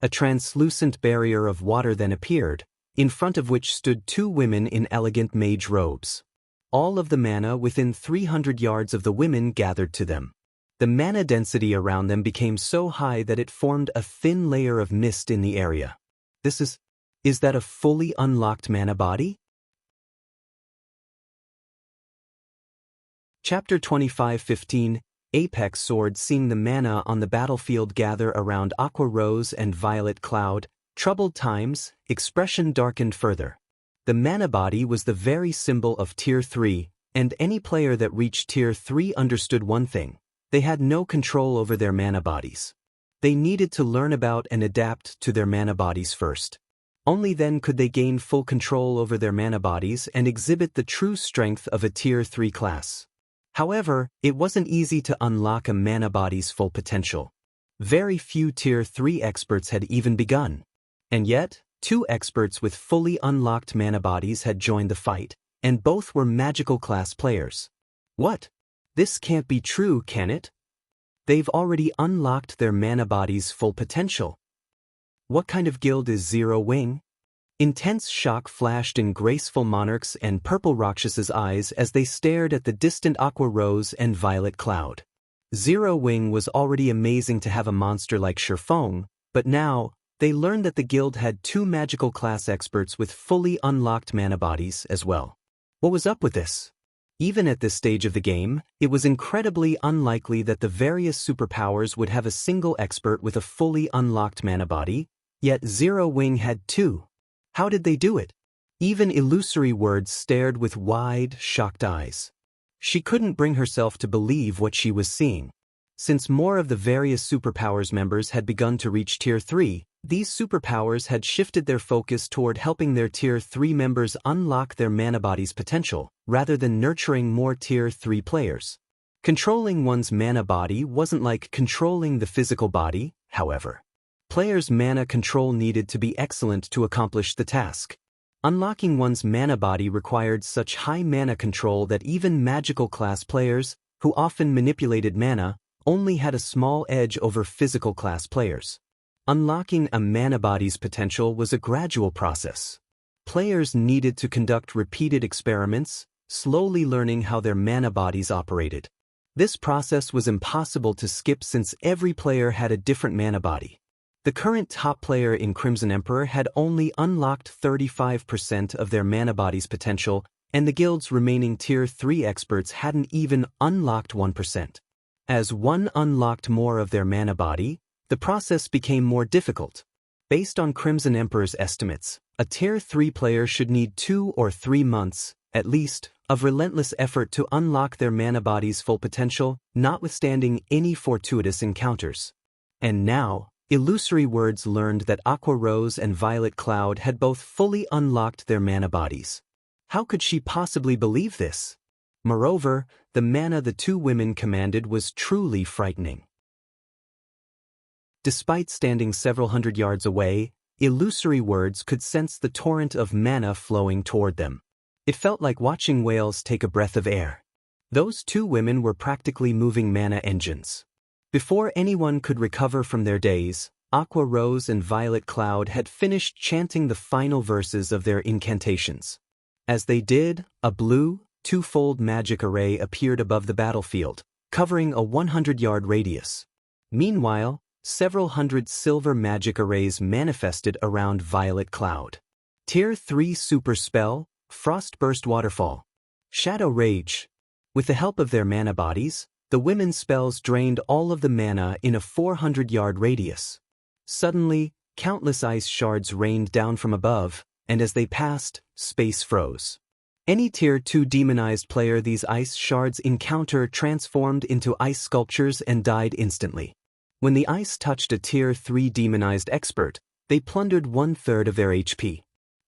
A translucent barrier of water then appeared, in front of which stood 2 women in elegant mage robes. All of the mana within 300 yards of the women gathered to them. The mana density around them became so high that it formed a thin layer of mist in the area. Is that a fully unlocked mana body? Chapter 25:15 Apex Sword. Seeing the mana on the battlefield gather around Aqua Rose and Violet Cloud, Troubled Times' expression darkened further. The mana body was the very symbol of Tier 3, and any player that reached Tier 3 understood one thing: they had no control over their mana bodies. They needed to learn about and adapt to their mana bodies first. Only then could they gain full control over their mana bodies and exhibit the true strength of a Tier 3 class. However, it wasn't easy to unlock a mana body's full potential. Very few Tier 3 experts had even begun. And yet, 2 experts with fully unlocked mana bodies had joined the fight, and both were magical class players. What? This can't be true, can it? They've already unlocked their mana body's full potential. What kind of guild is Zero Wing? Intense shock flashed in Graceful Monarch's and Purple Rakshas's eyes as they stared at the distant Aqua Rose and Violet Cloud. Zero Wing was already amazing to have a monster like Shurfeng, but now, they learned that the guild had 2 magical class experts with fully unlocked mana bodies as well. What was up with this? Even at this stage of the game, it was incredibly unlikely that the various superpowers would have a single expert with a fully unlocked mana body, yet Zero Wing had 2. How did they do it? Even Illusory Words stared with wide, shocked eyes. She couldn't bring herself to believe what she was seeing. Since more of the various superpowers members had begun to reach Tier 3, these superpowers had shifted their focus toward helping their Tier 3 members unlock their mana body's potential, rather than nurturing more Tier 3 players. Controlling one's mana body wasn't like controlling the physical body, however. Players' mana control needed to be excellent to accomplish the task. Unlocking one's mana body required such high mana control that even magical class players, who often manipulated mana, only had a small edge over physical class players. Unlocking a mana body's potential was a gradual process. Players needed to conduct repeated experiments, slowly learning how their mana bodies operated. This process was impossible to skip since every player had a different mana body. The current top player in Crimson Emperor had only unlocked 35% of their mana body's potential, and the guild's remaining Tier 3 experts hadn't even unlocked 1%. As one unlocked more of their mana body, the process became more difficult. Based on Crimson Emperor's estimates, a Tier 3 player should need 2 or 3 months, at least, of relentless effort to unlock their mana body's full potential, notwithstanding any fortuitous encounters. And now, Illusory Words learned that Aqua Rose and Violet Cloud had both fully unlocked their mana bodies. How could she possibly believe this? Moreover, the mana the 2 women commanded was truly frightening. Despite standing several hundred yards away, illusory words could sense the torrent of mana flowing toward them. It felt like watching whales take a breath of air. Those two women were practically moving mana engines. Before anyone could recover from their daze, Aqua Rose and Violet Cloud had finished chanting the final verses of their incantations. As they did, a blue, two-fold magic array appeared above the battlefield, covering a 100-yard radius. Meanwhile, several hundred silver magic arrays manifested around Violet Cloud. Tier 3 Super Spell, Frostburst Waterfall. Shadow Rage. With the help of their mana bodies, the women's spells drained all of the mana in a 400-yard radius. Suddenly, countless ice shards rained down from above, and as they passed, space froze. Any Tier 2 demonized player these ice shards encounter transformed into ice sculptures and died instantly. When the ice touched a Tier 3 demonized expert, they plundered 1/3 of their HP.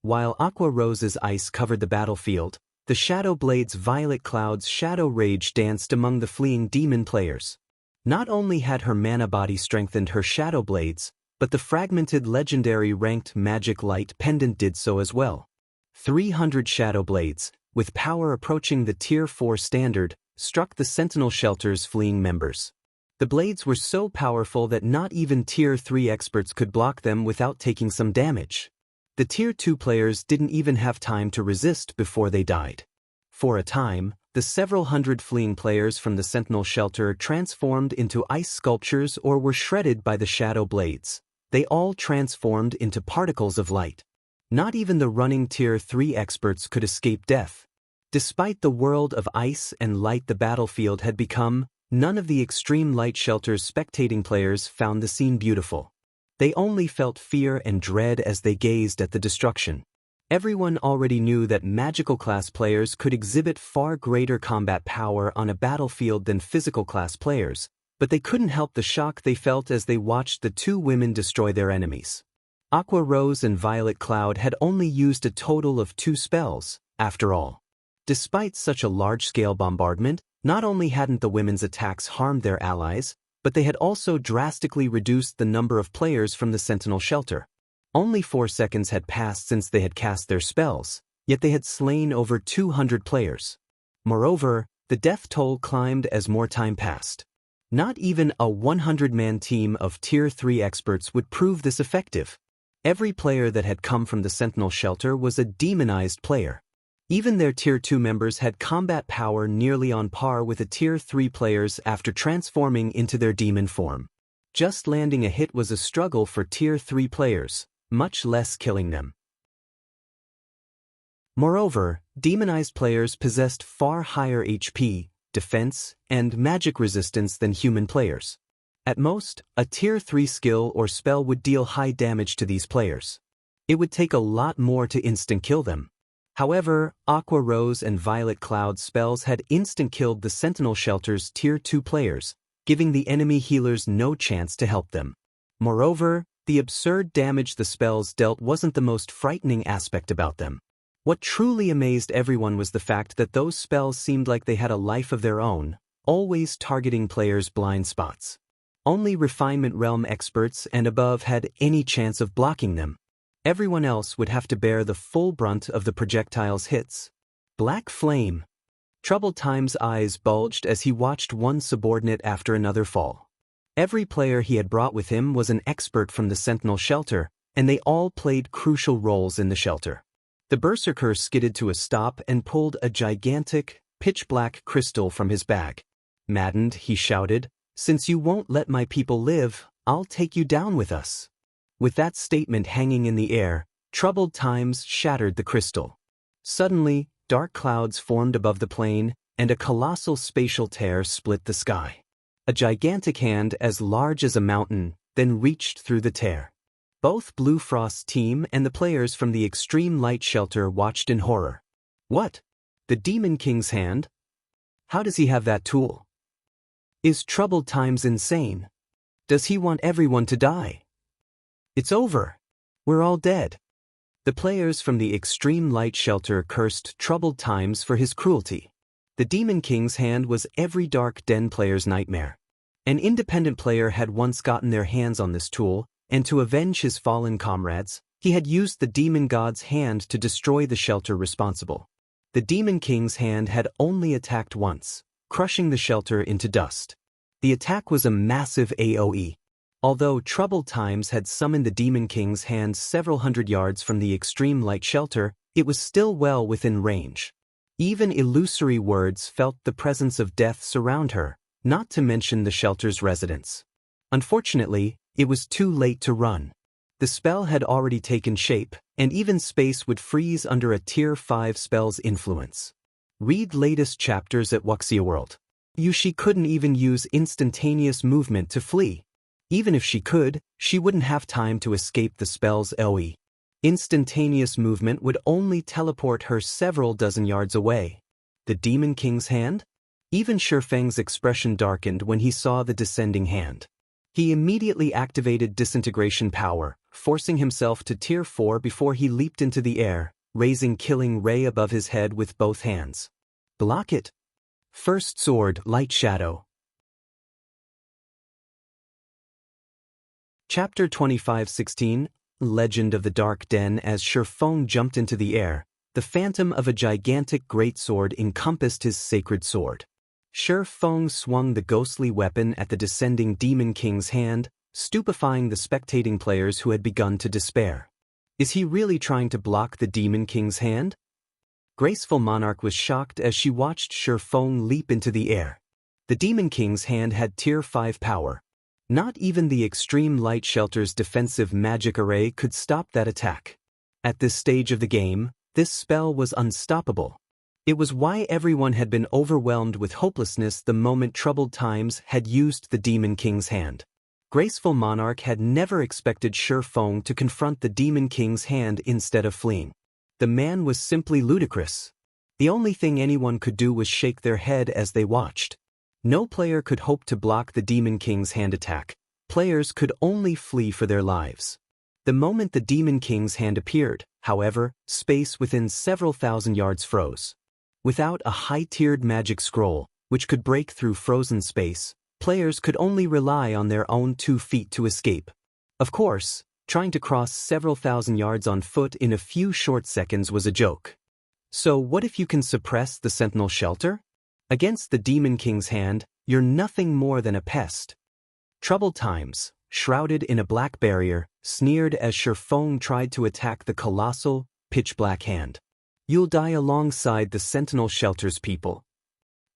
While Aqua Rose's ice covered the battlefield, the Shadow Blade's Violet Cloud's Shadow Rage danced among the fleeing demon players. Not only had her mana body strengthened her Shadow Blades, but the fragmented legendary ranked Magic Light pendant did so as well. 300 Shadow Blades, with power approaching the Tier 4 standard, struck the Sentinel Shelter's fleeing members. The blades were so powerful that not even Tier 3 experts could block them without taking some damage. The Tier 2 players didn't even have time to resist before they died. For a time, the several hundred fleeing players from the Sentinel Shelter transformed into ice sculptures or were shredded by the Shadow Blades. They all transformed into particles of light. Not even the running Tier 3 experts could escape death. Despite the world of ice and light the battlefield had become, none of the Extreme Light Shelter's spectating players found the scene beautiful. They only felt fear and dread as they gazed at the destruction. Everyone already knew that magical class players could exhibit far greater combat power on a battlefield than physical class players, but they couldn't help the shock they felt as they watched the two women destroy their enemies. Aqua Rose and Violet Cloud had only used a total of 2 spells, after all. Despite such a large-scale bombardment, not only hadn't the women's attacks harmed their allies, but they had also drastically reduced the number of players from the Sentinel Shelter. Only 4 seconds had passed since they had cast their spells, yet they had slain over 200 players. Moreover, the death toll climbed as more time passed. Not even a 100-man team of Tier 3 experts would prove this effective. Every player that had come from the Sentinel Shelter was a demonized player. Even their Tier 2 members had combat power nearly on par with the Tier 3 players after transforming into their demon form. Just landing a hit was a struggle for Tier 3 players, much less killing them. Moreover, demonized players possessed far higher HP, defense, and magic resistance than human players. At most, a Tier 3 skill or spell would deal high damage to these players. It would take a lot more to instant-kill them. However, Aqua Rose and Violet Cloud spells had instant-killed the Sentinel Shelter's Tier 2 players, giving the enemy healers no chance to help them. Moreover, the absurd damage the spells dealt wasn't the most frightening aspect about them. What truly amazed everyone was the fact that those spells seemed like they had a life of their own, always targeting players' blind spots. Only Refinement Realm experts and above had any chance of blocking them. Everyone else would have to bear the full brunt of the projectile's hits. Black Flame. Troubled Time's eyes bulged as he watched one subordinate after another fall. Every player he had brought with him was an expert from the Sentinel Shelter, and they all played crucial roles in the shelter. The Berserker skidded to a stop and pulled a gigantic, pitch-black crystal from his bag. Maddened, he shouted, "Since you won't let my people live, I'll take you down with us." With that statement hanging in the air, Troubled Times shattered the crystal. Suddenly, dark clouds formed above the plain, and a colossal spatial tear split the sky. A gigantic hand as large as a mountain then reached through the tear. Both Blue Frost's team and the players from the Extreme Light Shelter watched in horror. What? The Demon King's hand? How does he have that tool? Is Troubled Times insane? Does he want everyone to die? It's over. We're all dead. The players from the Extreme Light Shelter cursed Troubled Times for his cruelty. The Demon King's hand was every Dark Den player's nightmare. An independent player had once gotten their hands on this tool, and to avenge his fallen comrades, he had used the demon god's hand to destroy the shelter responsible. The demon king's hand had only attacked once, crushing the shelter into dust. The attack was a massive AoE. Although Troubled Times had summoned the demon king's hand several hundred yards from the extreme light shelter, it was still well within range. Even illusory words felt the presence of death surround her, not to mention the shelter's residents. Unfortunately, it was too late to run. The spell had already taken shape, and even space would freeze under a Tier 5 spell's influence. Read latest chapters at Wuxia World. Yushi couldn't even use instantaneous movement to flee. Even if she could, she wouldn't have time to escape the spell's AoE. Instantaneous movement would only teleport her several dozen yards away. The Demon King's hand? Even Shifeng's expression darkened when he saw the descending hand. He immediately activated disintegration power, forcing himself to Tier 4 before he leaped into the air, raising Killing Ray above his head with both hands. Block it. First Sword, Light Shadow. Chapter 25:16, Legend of the Dark Den. As Shifeng jumped into the air, the phantom of a gigantic greatsword encompassed his sacred sword. Shifeng swung the ghostly weapon at the descending Demon King's hand, stupefying the spectating players who had begun to despair. Is he really trying to block the Demon King's hand? Graceful Monarch was shocked as she watched Shifeng leap into the air. The Demon King's hand had Tier 5 power. Not even the Extreme Light Shelter's defensive magic array could stop that attack. At this stage of the game, this spell was unstoppable. It was why everyone had been overwhelmed with hopelessness the moment Troubled Times had used the Demon King's hand. Graceful Monarch had never expected Shifeng to confront the Demon King's hand instead of fleeing. The man was simply ludicrous. The only thing anyone could do was shake their head as they watched. No player could hope to block the Demon King's hand attack. Players could only flee for their lives. The moment the Demon King's hand appeared, however, space within several thousand yards froze. Without a high-tiered magic scroll, which could break through frozen space, players could only rely on their own 2 feet to escape. Of course, trying to cross several thousand yards on foot in a few short seconds was a joke. So what if you can suppress the Sentinel Shelter? Against the Demon King's hand, you're nothing more than a pest. Troubled Times, shrouded in a black barrier, sneered as Shifeng tried to attack the colossal, pitch-black hand. You'll die alongside the Sentinel Shelter's people.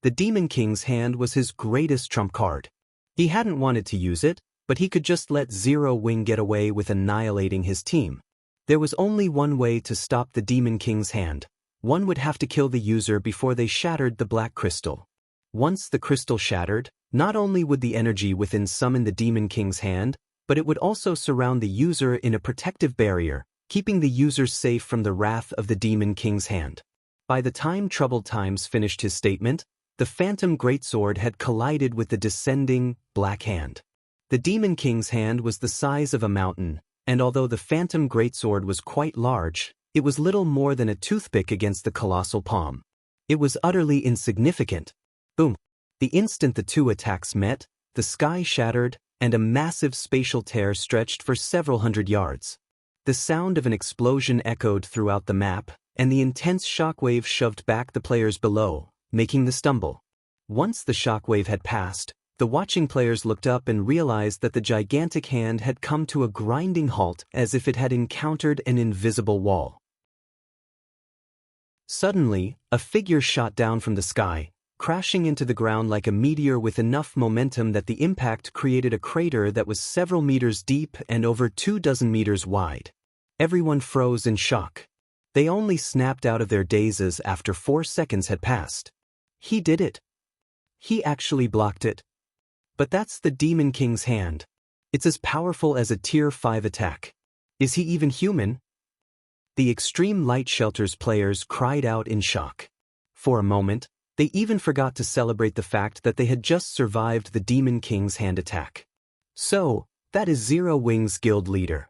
The Demon King's hand was his greatest trump card. He hadn't wanted to use it, but he could just let Zero Wing get away with annihilating his team. There was only one way to stop the Demon King's hand. One would have to kill the user before they shattered the black crystal. Once the crystal shattered, not only would the energy within summon the Demon King's hand, but it would also surround the user in a protective barrier, keeping the user safe from the wrath of the Demon King's hand. By the time Troubled Times finished his statement, the Phantom Greatsword had collided with the descending, black hand. The Demon King's hand was the size of a mountain, and although the Phantom Greatsword was quite large, it was little more than a toothpick against the colossal palm. It was utterly insignificant. Boom! The instant the two attacks met, the sky shattered, and a massive spatial tear stretched for several hundred yards. The sound of an explosion echoed throughout the map, and the intense shockwave shoved back the players below, making them stumble. Once the shockwave had passed, the watching players looked up and realized that the gigantic hand had come to a grinding halt as if it had encountered an invisible wall. Suddenly, a figure shot down from the sky, crashing into the ground like a meteor with enough momentum that the impact created a crater that was several meters deep and over 24 meters wide. Everyone froze in shock. They only snapped out of their dazes after 4 seconds had passed. He did it. He actually blocked it. But that's the Demon King's hand. It's as powerful as a Tier 5 attack. Is he even human? The Extreme Light Shelter's players cried out in shock. For a moment, they even forgot to celebrate the fact that they had just survived the Demon King's hand attack. So, that is Zero Wing's guild leader.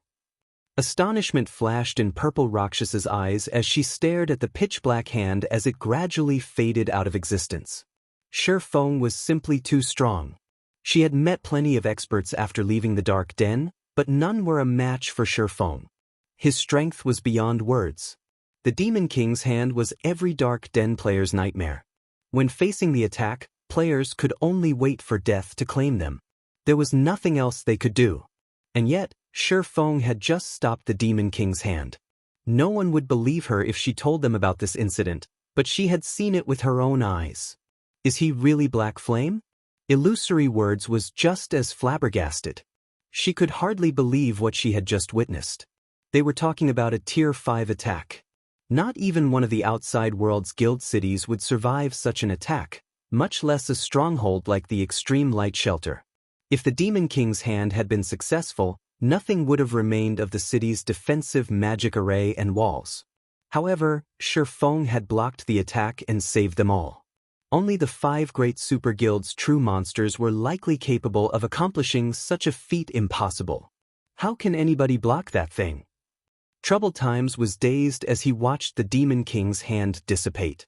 Astonishment flashed in Purple Rakshas's eyes as she stared at the pitch-black hand as it gradually faded out of existence. Shifeng was simply too strong. She had met plenty of experts after leaving the Dark Den, but none were a match for Shifeng. His strength was beyond words. The Demon King's hand was every Dark Den player's nightmare. When facing the attack, players could only wait for death to claim them. There was nothing else they could do. And yet, Shifeng had just stopped the Demon King's hand. No one would believe her if she told them about this incident, but she had seen it with her own eyes. Is he really Black Flame? Illusory Words was just as flabbergasted. She could hardly believe what she had just witnessed. They were talking about a Tier 5 attack. Not even one of the outside world's guild cities would survive such an attack, much less a stronghold like the Extreme Light Shelter. If the Demon King's hand had been successful, nothing would have remained of the city's defensive magic array and walls. However, Shifeng had blocked the attack and saved them all. Only the 5 great super guild's true monsters were likely capable of accomplishing such a feat impossible. How can anybody block that thing? Troubled Times was dazed as he watched the Demon King's hand dissipate.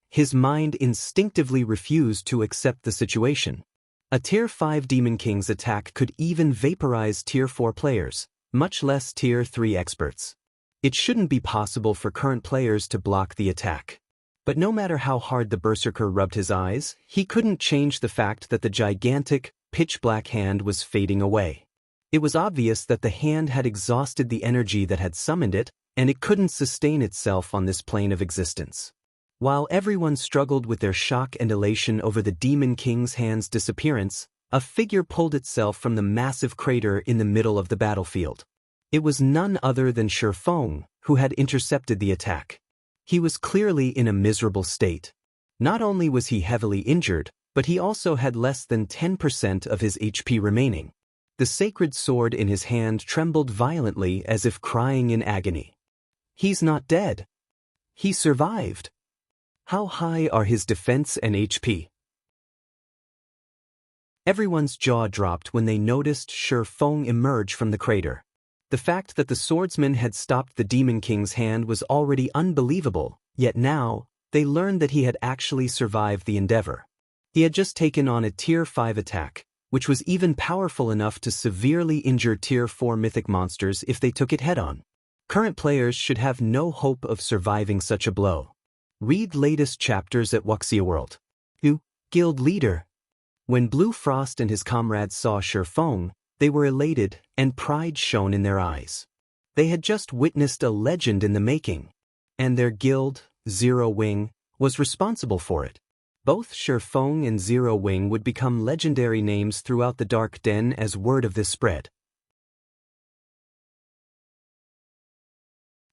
His mind instinctively refused to accept the situation. A Tier 5 Demon King's attack could even vaporize Tier 4 players, much less Tier 3 experts. It shouldn't be possible for current players to block the attack. But no matter how hard the Berserker rubbed his eyes, he couldn't change the fact that the gigantic, pitch-black hand was fading away. It was obvious that the hand had exhausted the energy that had summoned it, and it couldn't sustain itself on this plane of existence. While everyone struggled with their shock and elation over the Demon King's hand's disappearance, a figure pulled itself from the massive crater in the middle of the battlefield. It was none other than Shifeng, who had intercepted the attack. He was clearly in a miserable state. Not only was he heavily injured, but he also had less than 10% of his HP remaining. The sacred sword in his hand trembled violently as if crying in agony. He's not dead. He survived. How high are his defense and HP? Everyone's jaw dropped when they noticed Shifeng emerge from the crater. The fact that the swordsman had stopped the Demon King's hand was already unbelievable, yet now, they learned that he had actually survived the endeavor. He had just taken on a Tier 5 attack, which was even powerful enough to severely injure Tier 4 mythic monsters if they took it head-on. Current players should have no hope of surviving such a blow. Read latest chapters at Wuxia World. Guild Leader. When Blue Frost and his comrades saw Shifeng, they were elated, and pride shone in their eyes. They had just witnessed a legend in the making. And their guild, Zero Wing, was responsible for it. Both Shifeng and Zero Wing would become legendary names throughout the Dark Den as word of this spread.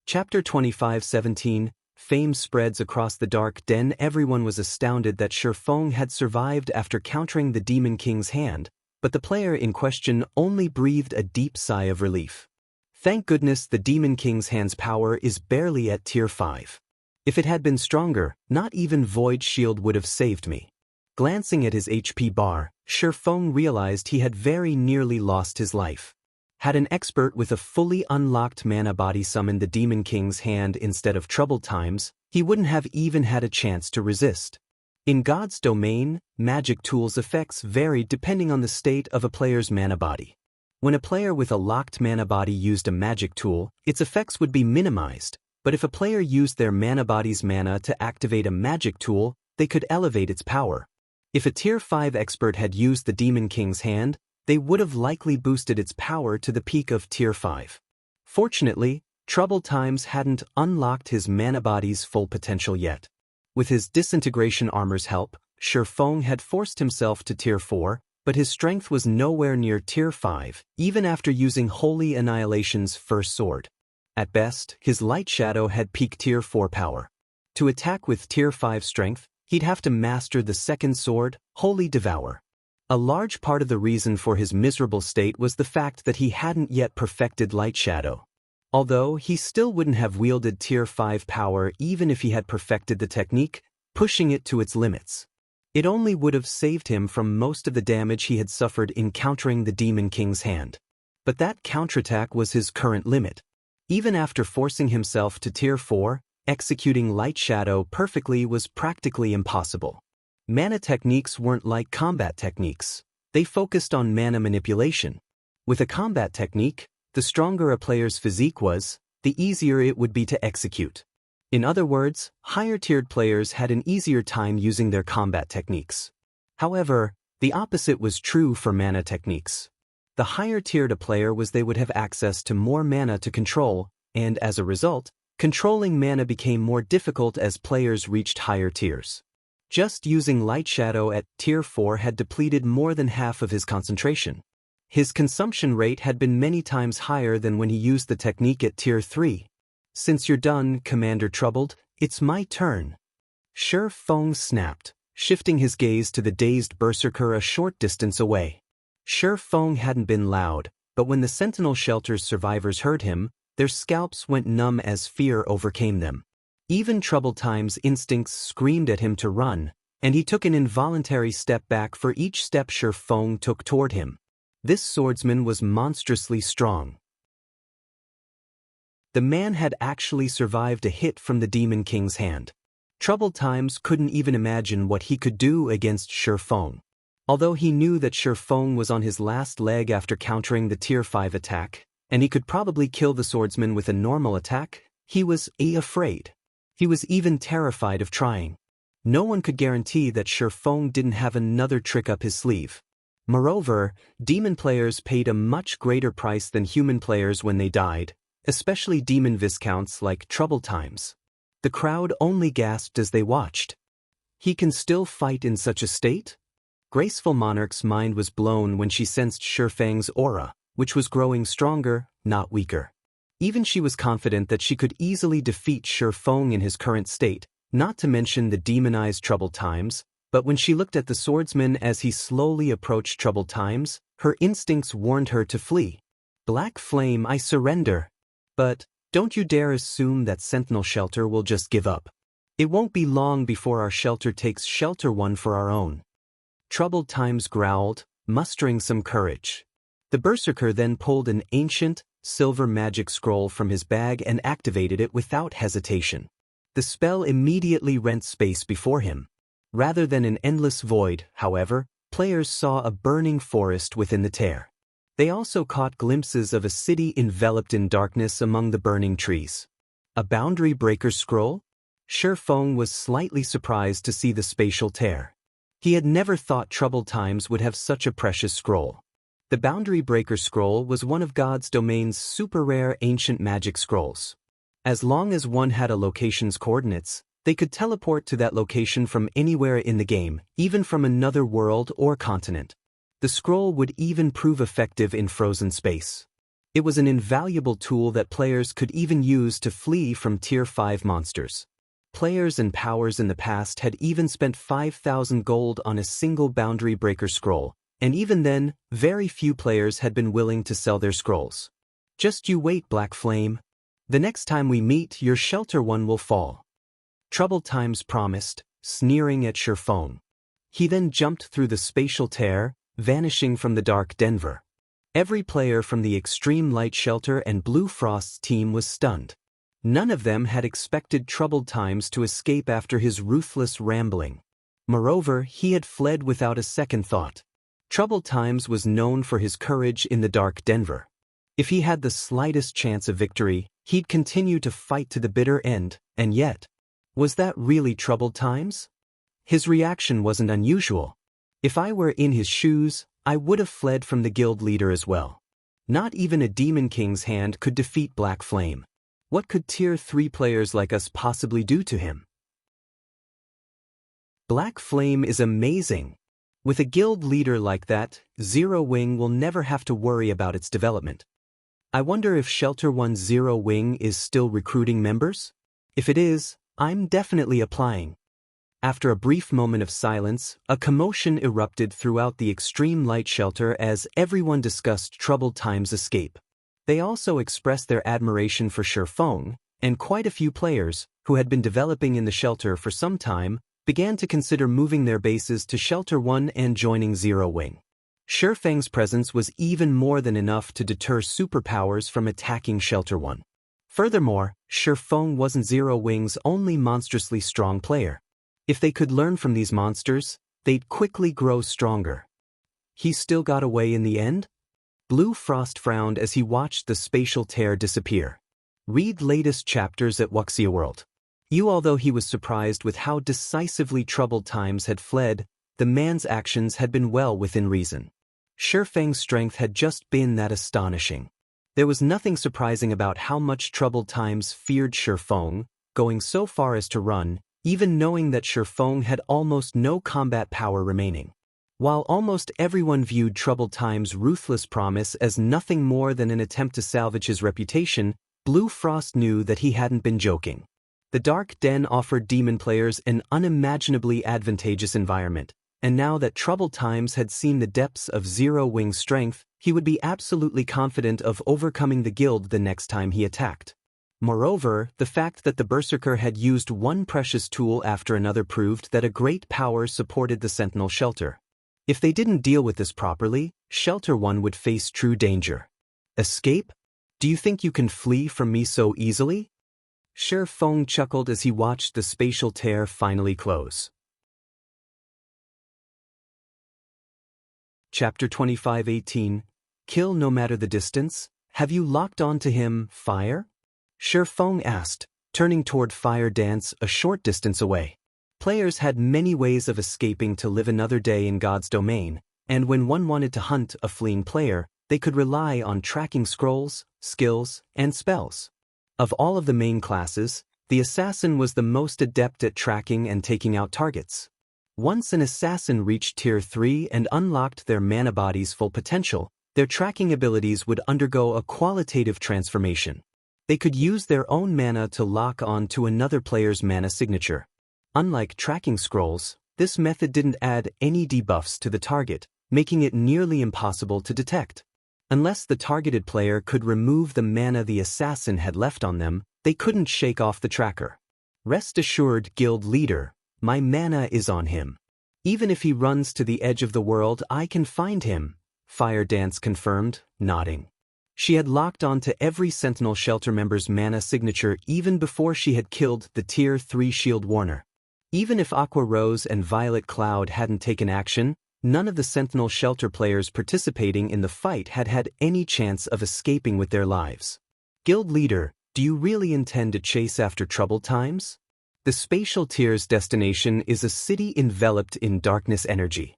Chapter 25:17. Fame spreads across the Dark Den. Everyone was astounded that Shifeng had survived after countering the Demon King's hand, but the player in question only breathed a deep sigh of relief. Thank goodness the Demon King's hand's power is barely at Tier 5. If it had been stronger, not even Void Shield would have saved me. Glancing at his HP bar, Shifeng realized he had very nearly lost his life. Had an expert with a fully unlocked mana body summoned the Demon King's hand instead of Troubled Times, he wouldn't have even had a chance to resist. In God's domain, magic tools' effects varied depending on the state of a player's mana body. When a player with a locked mana body used a magic tool, its effects would be minimized, but if a player used their mana body's mana to activate a magic tool, they could elevate its power. If a Tier 5 expert had used the Demon King's hand, they would have likely boosted its power to the peak of Tier 5. Fortunately, Troubled Times hadn't unlocked his mana body's full potential yet. With his disintegration armor's help, Shifeng had forced himself to Tier 4, but his strength was nowhere near Tier 5, even after using Holy Annihilation's first sword. At best, his Light Shadow had peak Tier 4 power. To attack with Tier 5 strength, he'd have to master the second sword, Holy Devour. A large part of the reason for his miserable state was the fact that he hadn't yet perfected Light Shadow. Although he still wouldn't have wielded Tier 5 power even if he had perfected the technique, pushing it to its limits. It only would have saved him from most of the damage he had suffered in countering the Demon King's hand. But that counterattack was his current limit. Even after forcing himself to Tier 4, executing Light Shadow perfectly was practically impossible. Mana techniques weren't like combat techniques. They focused on mana manipulation. With a combat technique, the stronger a player's physique was, the easier it would be to execute. In other words, higher-tiered players had an easier time using their combat techniques. However, the opposite was true for mana techniques. The higher-tiered a player was, they would have access to more mana to control, and as a result, controlling mana became more difficult as players reached higher tiers. Just using Light Shadow at Tier 4 had depleted more than half of his concentration. His consumption rate had been many times higher than when he used the technique at Tier 3. "Since you're done, Commander Troubled, it's my turn." Shi Feng snapped, shifting his gaze to the dazed berserker a short distance away. Shi Feng hadn't been loud, but when the Sentinel Shelter's survivors heard him, their scalps went numb as fear overcame them. Even Troubled Time's instincts screamed at him to run, and he took an involuntary step back for each step Shi Feng took toward him. This swordsman was monstrously strong. The man had actually survived a hit from the Demon King's hand. Troubled Times couldn't even imagine what he could do against Shi Feng. Although he knew that Shi Feng was on his last leg after countering the Tier 5 attack, and he could probably kill the swordsman with a normal attack, he was afraid. He was even terrified of trying. No one could guarantee that Shi Feng didn't have another trick up his sleeve. Moreover, demon players paid a much greater price than human players when they died, especially demon viscounts like Troubled Times. The crowd only gasped as they watched. He can still fight in such a state? Graceful Monarch's mind was blown when she sensed Shi Feng's aura, which was growing stronger, not weaker. Even she was confident that she could easily defeat Shi Feng in his current state, not to mention the demonized Troubled Times, but when she looked at the swordsman as he slowly approached Troubled Times, her instincts warned her to flee. "Black Flame, I surrender. But don't you dare assume that Sentinel Shelter will just give up. It won't be long before our shelter takes Shelter 1 for our own." Troubled Times growled, mustering some courage. The berserker then pulled an ancient, silver magic scroll from his bag and activated it without hesitation. The spell immediately rent space before him. Rather than an endless void, however, players saw a burning forest within the tear. They also caught glimpses of a city enveloped in darkness among the burning trees. A boundary breaker scroll? Shi Feng was slightly surprised to see the spatial tear. He had never thought Troubled Times would have such a precious scroll. The Boundary Breaker Scroll was one of God's domain's super-rare ancient magic scrolls. As long as one had a location's coordinates, they could teleport to that location from anywhere in the game, even from another world or continent. The scroll would even prove effective in frozen space. It was an invaluable tool that players could even use to flee from Tier 5 monsters. Players and powers in the past had even spent 5,000 gold on a single Boundary Breaker scroll, and even then, very few players had been willing to sell their scrolls. "Just you wait, Black Flame. The next time we meet, your Shelter 1 will fall," Troubled Times promised, sneering at Shi Feng. He then jumped through the spatial tear, vanishing from the Dark Denver. Every player from the Extreme Light Shelter and Blue Frost's team was stunned. None of them had expected Troubled Times to escape after his ruthless rambling. Moreover, he had fled without a second thought. Troubled Times was known for his courage in the Dark Denver. If he had the slightest chance of victory, he'd continue to fight to the bitter end, and yet, was that really Troubled Times? His reaction wasn't unusual. If I were in his shoes, I would have fled from the guild leader as well. Not even a Demon King's hand could defeat Black Flame. What could Tier 3 players like us possibly do to him? Black Flame is amazing. With a guild leader like that, Zero Wing will never have to worry about its development. I wonder if Shelter 1's Zero Wing is still recruiting members? If it is, I'm definitely applying. After a brief moment of silence, a commotion erupted throughout the Extreme Light Shelter as everyone discussed Troubled Times' escape. They also expressed their admiration for Shi Feng, and quite a few players, who had been developing in the shelter for some time, began to consider moving their bases to Shelter 1 and joining Zero Wing. Shi Feng's presence was even more than enough to deter superpowers from attacking Shelter 1. Furthermore, Shi Feng wasn't Zero Wing's only monstrously strong player. If they could learn from these monsters, they'd quickly grow stronger. He still got away in the end? Blue Frost frowned as he watched the spatial tear disappear. Read latest chapters at Wuxia World. Although he was surprised with how decisively Troubled Times had fled, the man's actions had been well within reason. Shifeng's strength had just been that astonishing. There was nothing surprising about how much Troubled Times feared Shifeng, going so far as to run, even knowing that Shifeng had almost no combat power remaining. While almost everyone viewed Troubled Times' ruthless promise as nothing more than an attempt to salvage his reputation, Blue Frost knew that he hadn't been joking. The Dark Den offered demon players an unimaginably advantageous environment, and now that Troubled Times had seen the depths of Zero Wing's strength, he would be absolutely confident of overcoming the guild the next time he attacked. Moreover, the fact that the Berserker had used one precious tool after another proved that a great power supported the Sentinel Shelter. If they didn't deal with this properly, Shelter 1 would face true danger. Escape? Do you think you can flee from me so easily? Shifeng chuckled as he watched the spatial tear finally close. Chapter 25:18. Kill no matter the distance? Have you locked on to him, Fire? Shifeng asked, turning toward Fire Dance a short distance away. Players had many ways of escaping to live another day in God's domain, and when one wanted to hunt a fleeing player, they could rely on tracking scrolls, skills, and spells. Of all of the main classes, the assassin was the most adept at tracking and taking out targets. Once an assassin reached Tier 3 and unlocked their mana body's full potential, their tracking abilities would undergo a qualitative transformation. They could use their own mana to lock on to another player's mana signature. Unlike tracking scrolls, this method didn't add any debuffs to the target, making it nearly impossible to detect. Unless the targeted player could remove the mana the assassin had left on them, they couldn't shake off the tracker. Rest assured, guild leader, my mana is on him. Even if he runs to the edge of the world, I can find him, Fire Dance confirmed, nodding. She had locked on to every Sentinel Shelter member's mana signature even before she had killed the Tier 3 Shield Warner. Even if Aqua Rose and Violet Cloud hadn't taken action, none of the Sentinel Shelter players participating in the fight had had any chance of escaping with their lives. Guild leader, do you really intend to chase after Troubled Times? The Spatial Tier's destination is a city enveloped in darkness energy.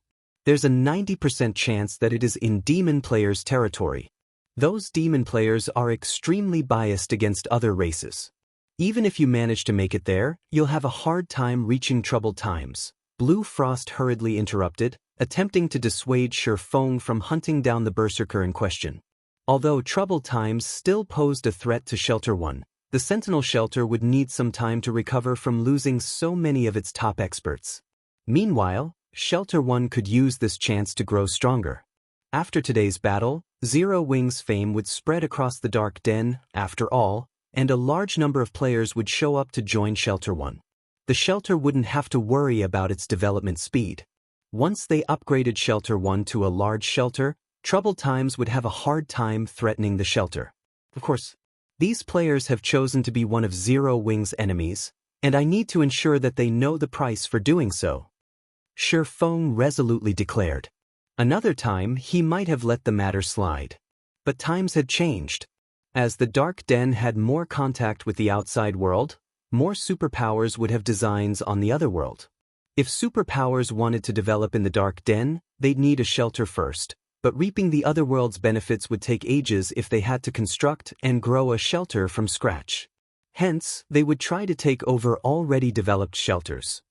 There's a 90% chance that it is in demon players' territory. Those demon players are extremely biased against other races. Even if you manage to make it there, you'll have a hard time reaching Troubled Times, Blue Frost hurriedly interrupted, attempting to dissuade Shifeng from hunting down the Berserker in question. Although Troubled Times still posed a threat to Shelter 1, the Sentinel Shelter would need some time to recover from losing so many of its top experts. Meanwhile, Shelter 1 could use this chance to grow stronger. After today's battle, Zero Wing's fame would spread across the Dark Den, after all, and a large number of players would show up to join Shelter 1. The shelter wouldn't have to worry about its development speed. Once they upgraded Shelter 1 to a large shelter, Troubled Times would have a hard time threatening the shelter. Of course, these players have chosen to be one of Zero Wing's enemies, and I need to ensure that they know the price for doing so, Shifeng resolutely declared. Another time, he might have let the matter slide. But times had changed. As the Dark Den had more contact with the outside world, more superpowers would have designs on the other world. If superpowers wanted to develop in the Dark Den, they'd need a shelter first, but reaping the other world's benefits would take ages if they had to construct and grow a shelter from scratch. Hence, they would try to take over already developed shelters.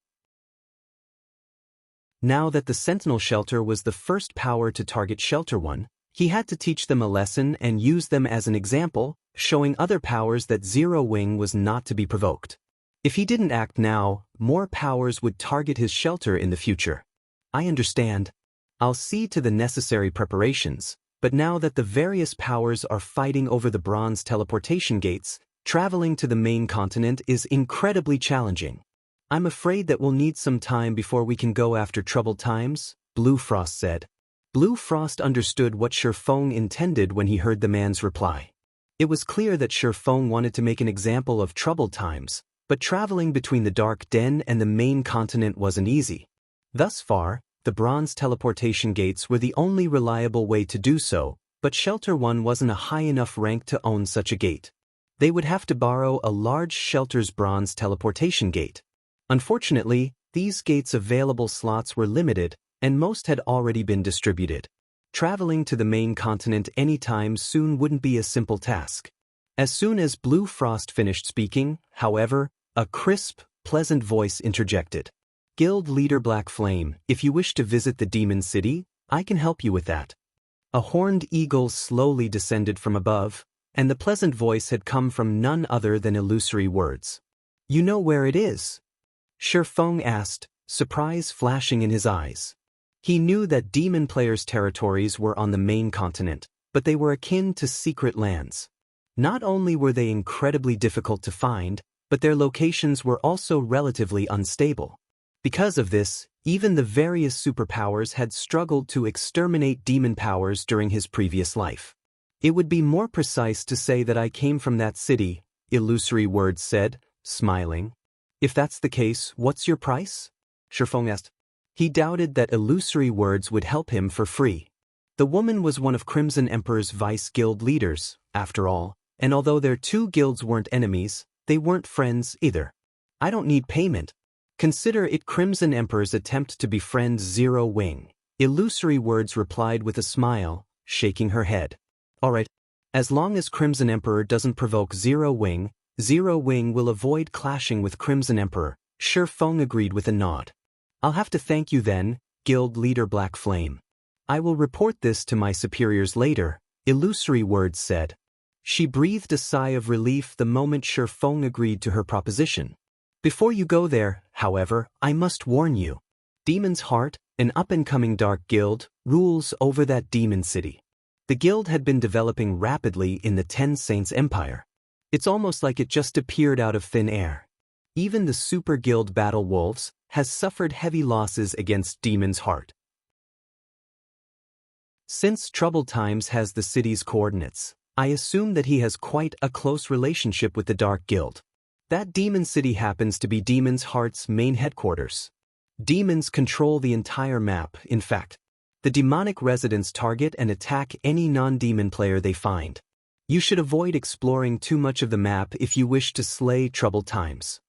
Now that the Sentinel Shelter was the first power to target Shelter 1, he had to teach them a lesson and use them as an example, showing other powers that Zero Wing was not to be provoked. If he didn't act now, more powers would target his shelter in the future. I understand. I'll see to the necessary preparations, but now that the various powers are fighting over the bronze teleportation gates, traveling to the main continent is incredibly challenging. I'm afraid that we'll need some time before we can go after Troubled Times, Blue Frost said. Blue Frost understood what Shifeng intended when he heard the man's reply. It was clear that Shifeng wanted to make an example of Troubled Times, but traveling between the Dark Den and the main continent wasn't easy. Thus far, the bronze teleportation gates were the only reliable way to do so, But Shelter 1 wasn't a high enough rank to own such a gate. They would have to borrow a large Shelter's bronze teleportation gate. Unfortunately, these gates' available slots were limited, and most had already been distributed. Traveling to the main continent anytime soon wouldn't be a simple task. As soon as Blue Frost finished speaking, however, a crisp, pleasant voice interjected. Guild Leader Black Flame, if you wish to visit the Demon City, I can help you with that. A horned eagle slowly descended from above, and the pleasant voice had come from none other than Illusory Words. You know where it is? Shifeng asked, surprise flashing in his eyes. He knew that demon players' territories were on the main continent, but they were akin to secret lands. Not only were they incredibly difficult to find, but their locations were also relatively unstable. Because of this, even the various superpowers had struggled to exterminate demon powers during his previous life. It would be more precise to say that I came from that city, Illusory Words said, smiling. If that's the case, what's your price? Shifeng asked. He doubted that Illusory Words would help him for free. The woman was one of Crimson Emperor's vice guild leaders, after all, and although their two guilds weren't enemies, they weren't friends either. I don't need payment. Consider it Crimson Emperor's attempt to befriend Zero Wing. Illusory Words replied with a smile, shaking her head. Alright, as long as Crimson Emperor doesn't provoke Zero Wing will avoid clashing with Crimson Emperor, Shifeng agreed with a nod. I'll have to thank you then, Guild Leader Black Flame. I will report this to my superiors later, Illusory Words said. She breathed a sigh of relief the moment Shifeng agreed to her proposition. Before you go there, however, I must warn you. Demon's Heart, an up-and-coming dark guild, rules over that demon city. The guild had been developing rapidly in the Ten Saints Empire. It's almost like it just appeared out of thin air. Even the super guild Battle Wolves has suffered heavy losses against Demon's Heart. Since Troubled Times has the city's coordinates, I assume that he has quite a close relationship with the Dark Guild. That demon city happens to be Demon's Heart's main headquarters. Demons control the entire map, in fact. The demonic residents target and attack any non-demon player they find. You should avoid exploring too much of the map if you wish to slay Troubled Times.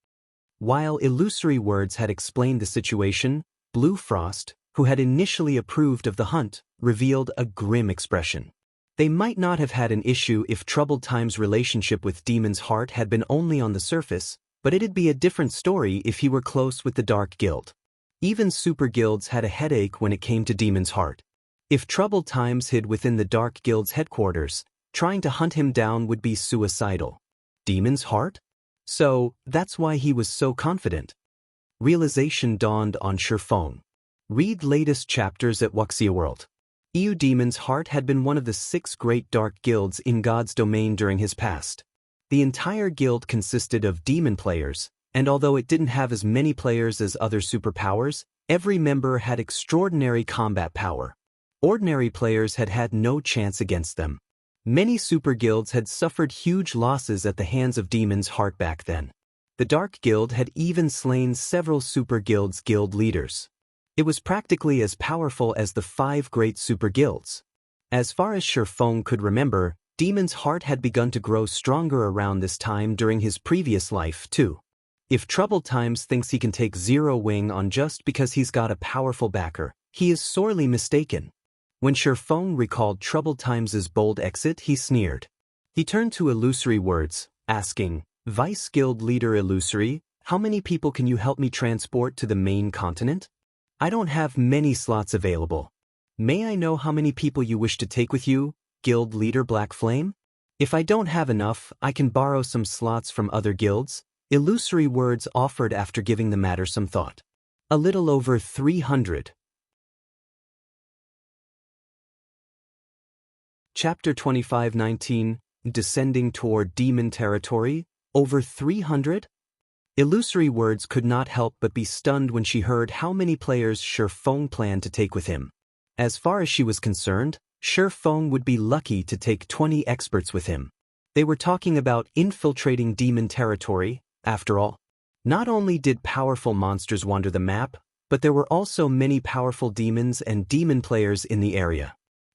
While Illusory Words had explained the situation, Blue Frost, who had initially approved of the hunt, revealed a grim expression. They might not have had an issue if Troubled Times' relationship with Demon's Heart had been only on the surface, but it'd be a different story if he were close with the Dark Guild. Even super guilds had a headache when it came to Demon's Heart. If Troubled Times hid within the Dark Guild's headquarters, trying to hunt him down would be suicidal. Demon's Heart? So, that's why he was so confident. Realization dawned on Shifeng. Read latest chapters at Wuxia World. Demon's Heart had been one of the 6 great dark guilds in God's domain during his past. The entire guild consisted of demon players, and although it didn't have as many players as other superpowers, every member had extraordinary combat power. Ordinary players had had no chance against them. Many super guilds had suffered huge losses at the hands of Demon's Heart back then. The Dark Guild had even slain several super guilds' guild leaders. It was practically as powerful as the 5 great super guilds. As far as Shifeng could remember, Demon's Heart had begun to grow stronger around this time during his previous life, too. If Troubled Times thinks he can take Zero Wing on just because he's got a powerful backer, he is sorely mistaken. When Shifeng recalled Troubled Times' bold exit, he sneered. He turned to Illusory Words, asking, Vice Guild Leader Illusory, how many people can you help me transport to the main continent? I don't have many slots available. May I know how many people you wish to take with you, Guild Leader Black Flame? If I don't have enough, I can borrow some slots from other guilds, Illusory Words offered after giving the matter some thought. A little over 300. Chapter 25:19, Descending Toward Demon Territory, over 300? Illusory Words could not help but be stunned when she heard how many players Shifeng planned to take with him. As far as she was concerned, Shifeng would be lucky to take 20 experts with him. They were talking about infiltrating demon territory, after all. Not only did powerful monsters wander the map, but there were also many powerful demons and demon players in the area.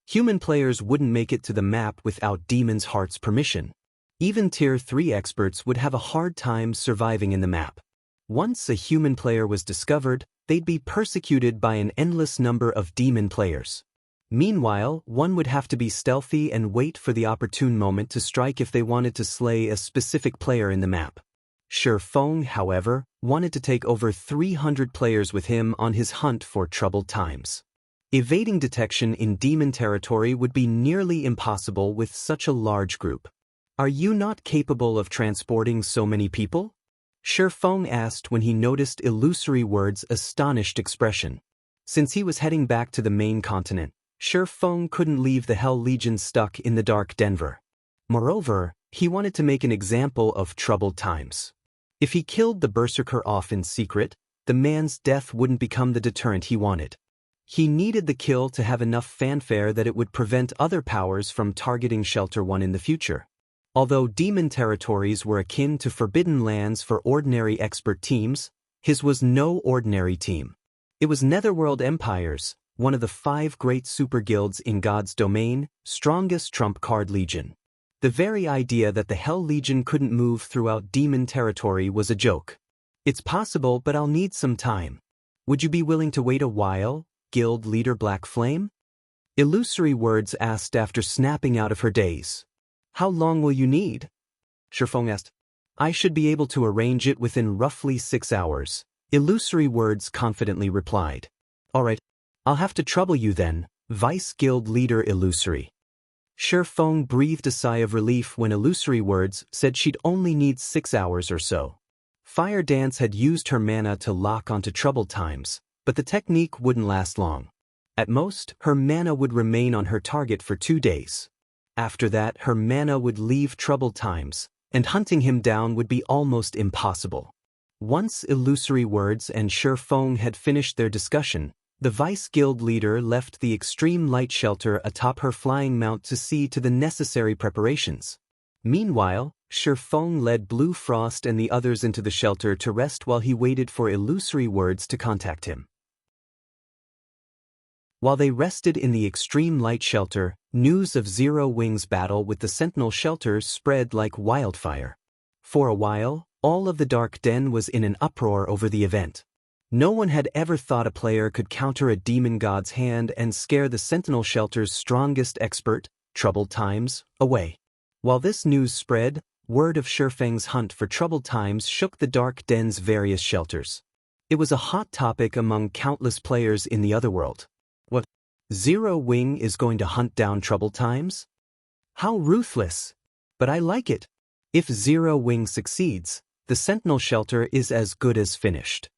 Human players wouldn't make it to the map without Demon's Heart's permission. Even Tier 3 experts would have a hard time surviving in the map. Once a human player was discovered, they'd be persecuted by an endless number of demon players. Meanwhile, one would have to be stealthy and wait for the opportune moment to strike if they wanted to slay a specific player in the map. Shifeng, however, wanted to take over 300 players with him on his hunt for troubled times. Evading detection in demon territory would be nearly impossible with such a large group. Are you not capable of transporting so many people? Shifeng asked when he noticed Illusory Word's astonished expression. Since he was heading back to the main continent, Shifeng couldn't leave the Hell Legion stuck in the Dark Denver. Moreover, he wanted to make an example of troubled times. If he killed the Berserker off in secret, the man's death wouldn't become the deterrent he wanted. He needed the kill to have enough fanfare that it would prevent other powers from targeting Shelter 1 in the future. Although demon territories were akin to forbidden lands for ordinary expert teams, his was no ordinary team. It was Netherworld Empires, one of the 5 great super guilds in God's domain, strongest trump card legion. The very idea that the Hell Legion couldn't move throughout demon territory was a joke. It's possible, but I'll need some time. Would you be willing to wait a while, Guild Leader Black Flame? Illusory Words asked after snapping out of her daze. How long will you need? Shifeng asked. I should be able to arrange it within roughly 6 hours, Illusory Words confidently replied. Alright, I'll have to trouble you then, Vice Guild Leader Illusory. Shifeng breathed a sigh of relief when Illusory Words said she'd only need 6 hours or so. Fire Dance had used her mana to lock onto troubled times, but the technique wouldn't last long. At most, her mana would remain on her target for 2 days. After that, her mana would leave troubled times, and hunting him down would be almost impossible. Once Illusory Words and Shifeng had finished their discussion, the Vice Guild Leader left the extreme light shelter atop her flying mount to see to the necessary preparations. Meanwhile, Shifeng led Blue Frost and the others into the shelter to rest while he waited for Illusory Words to contact him. While they rested in the extreme light shelter, news of Zero Wing's battle with the Sentinel shelters spread like wildfire. For a while, all of the Dark Den was in an uproar over the event. No one had ever thought a player could counter a demon god's hand and scare the Sentinel shelter's strongest expert, Troubled Times, away. While this news spread, word of Shifeng's hunt for Troubled Times shook the Dark Den's various shelters. It was a hot topic among countless players in the otherworld. What? Zero Wing is going to hunt down Troubled Times? How ruthless! But I like it. If Zero Wing succeeds, the Sentinel shelter is as good as finished.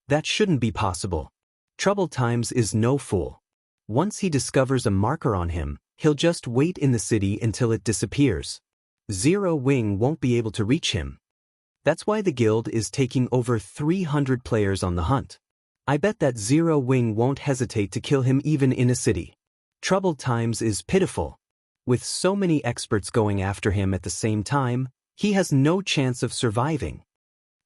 That shouldn't be possible. Troubled Times is no fool. Once he discovers a marker on him, he'll just wait in the city until it disappears. Zero Wing won't be able to reach him. That's why the guild is taking over 300 players on the hunt. I bet that Zero Wing won't hesitate to kill him even in a city. Troubled Times is pitiful. With so many experts going after him at the same time, he has no chance of surviving.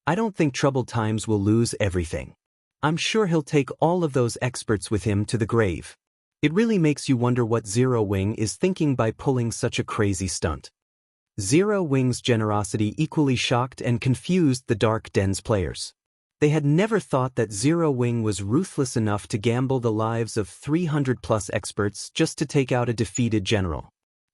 I don't think Troubled Times will lose everything. I'm sure he'll take all of those experts with him to the grave. It really makes you wonder what Zero Wing is thinking by pulling such a crazy stunt. Zero Wing's generosity equally shocked and confused the Dark Den's players. They had never thought that Zero Wing was ruthless enough to gamble the lives of 300+ experts just to take out a defeated general.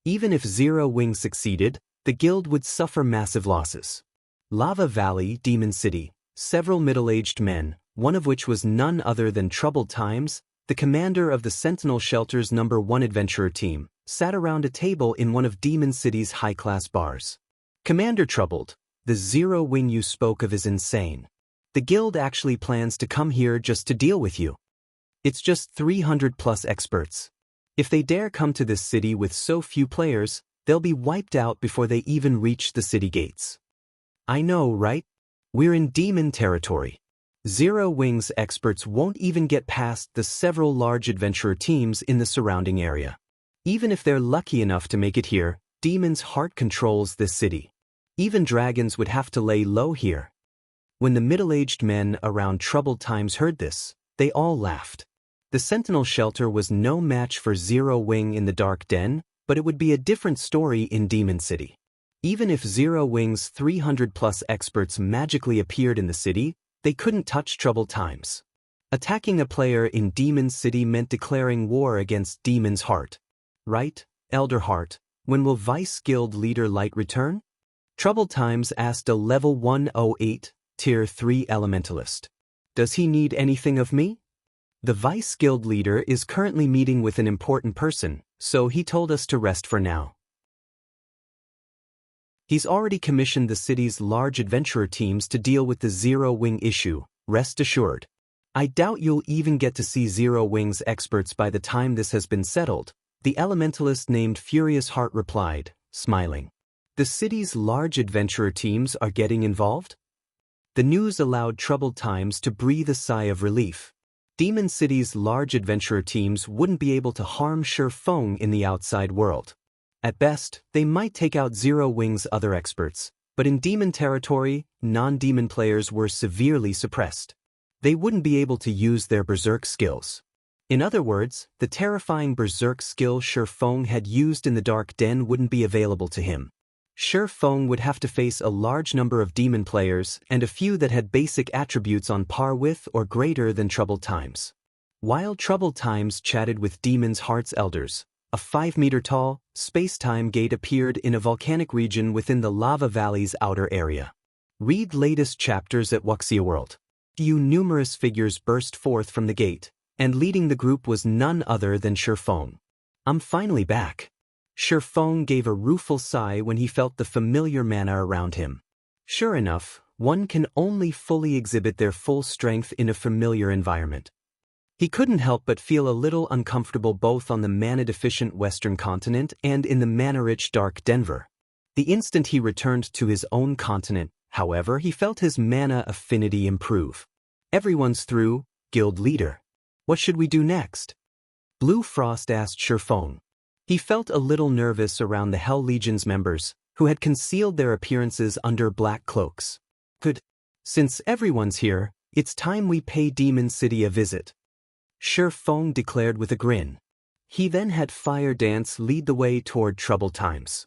Even if Zero Wing succeeded, the guild would suffer massive losses. Lava Valley, Demon City, several middle-aged men, one of which was none other than Troubled Times, the commander of the Sentinel Shelter's #1 adventurer team, sat around a table in one of Demon City's high-class bars. Commander Troubled, the Zero Wing you spoke of is insane. The guild actually plans to come here just to deal with you. It's just 300+ experts. If they dare come to this city with so few players, they'll be wiped out before they even reach the city gates. I know, right? We're in demon territory. Zero Wing's experts won't even get past the several large adventurer teams in the surrounding area. Even if they're lucky enough to make it here, Demon's Heart controls this city. Even dragons would have to lay low here. When the middle-aged men around Troubled Times heard this, they all laughed. The Sentinel shelter was no match for Zero Wing in the Dark Den, but it would be a different story in Demon City. Even if Zero Wing's 300+ experts magically appeared in the city, they couldn't touch Troubled Times. Attacking a player in Demon City meant declaring war against Demon's Heart. Right, Elder Heart, when will Vice Guild Leader Light return? Troubled Times asked a level 108, Tier 3 Elementalist. Does he need anything of me? The Vice Guild Leader is currently meeting with an important person, so he told us to rest for now. He's already commissioned the city's large adventurer teams to deal with the Zero Wing issue, rest assured. I doubt you'll even get to see Zero Wing's experts by the time this has been settled, the elementalist named Furious Heart replied, smiling. The city's large adventurer teams are getting involved? The news allowed Troubled Times to breathe a sigh of relief. Demon City's large adventurer teams wouldn't be able to harm Feng in the outside world. At best, they might take out Zero Wing's other experts, but in demon territory, non-demon players were severely suppressed. They wouldn't be able to use their berserk skills. In other words, the terrifying berserk skill Feng had used in the Dark Den wouldn't be available to him. Feng would have to face a large number of demon players and a few that had basic attributes on par with or greater than Troubled Times. While Troubled Times chatted with Demon's Heart's elders, a 5-meter-tall, space-time gate appeared in a volcanic region within the Lava Valley's outer area. Read latest chapters at Wuxia World. Numerous figures burst forth from the gate, and leading the group was none other than Feng. I'm finally back. Feng gave a rueful sigh when he felt the familiar mana around him. Sure enough, one can only fully exhibit their full strength in a familiar environment. He couldn't help but feel a little uncomfortable both on the mana-deficient Western continent and in the mana-rich Dark Denver. The instant he returned to his own continent, however, he felt his mana affinity improve. Everyone's through, Guild Leader. What should we do next? Blue Frost asked Feng. He felt a little nervous around the Hell Legion's members, who had concealed their appearances under black cloaks. Good. Since everyone's here, it's time we pay Demon City a visit. Feng declared with a grin. He then had Fire Dance lead the way toward Troubled Times.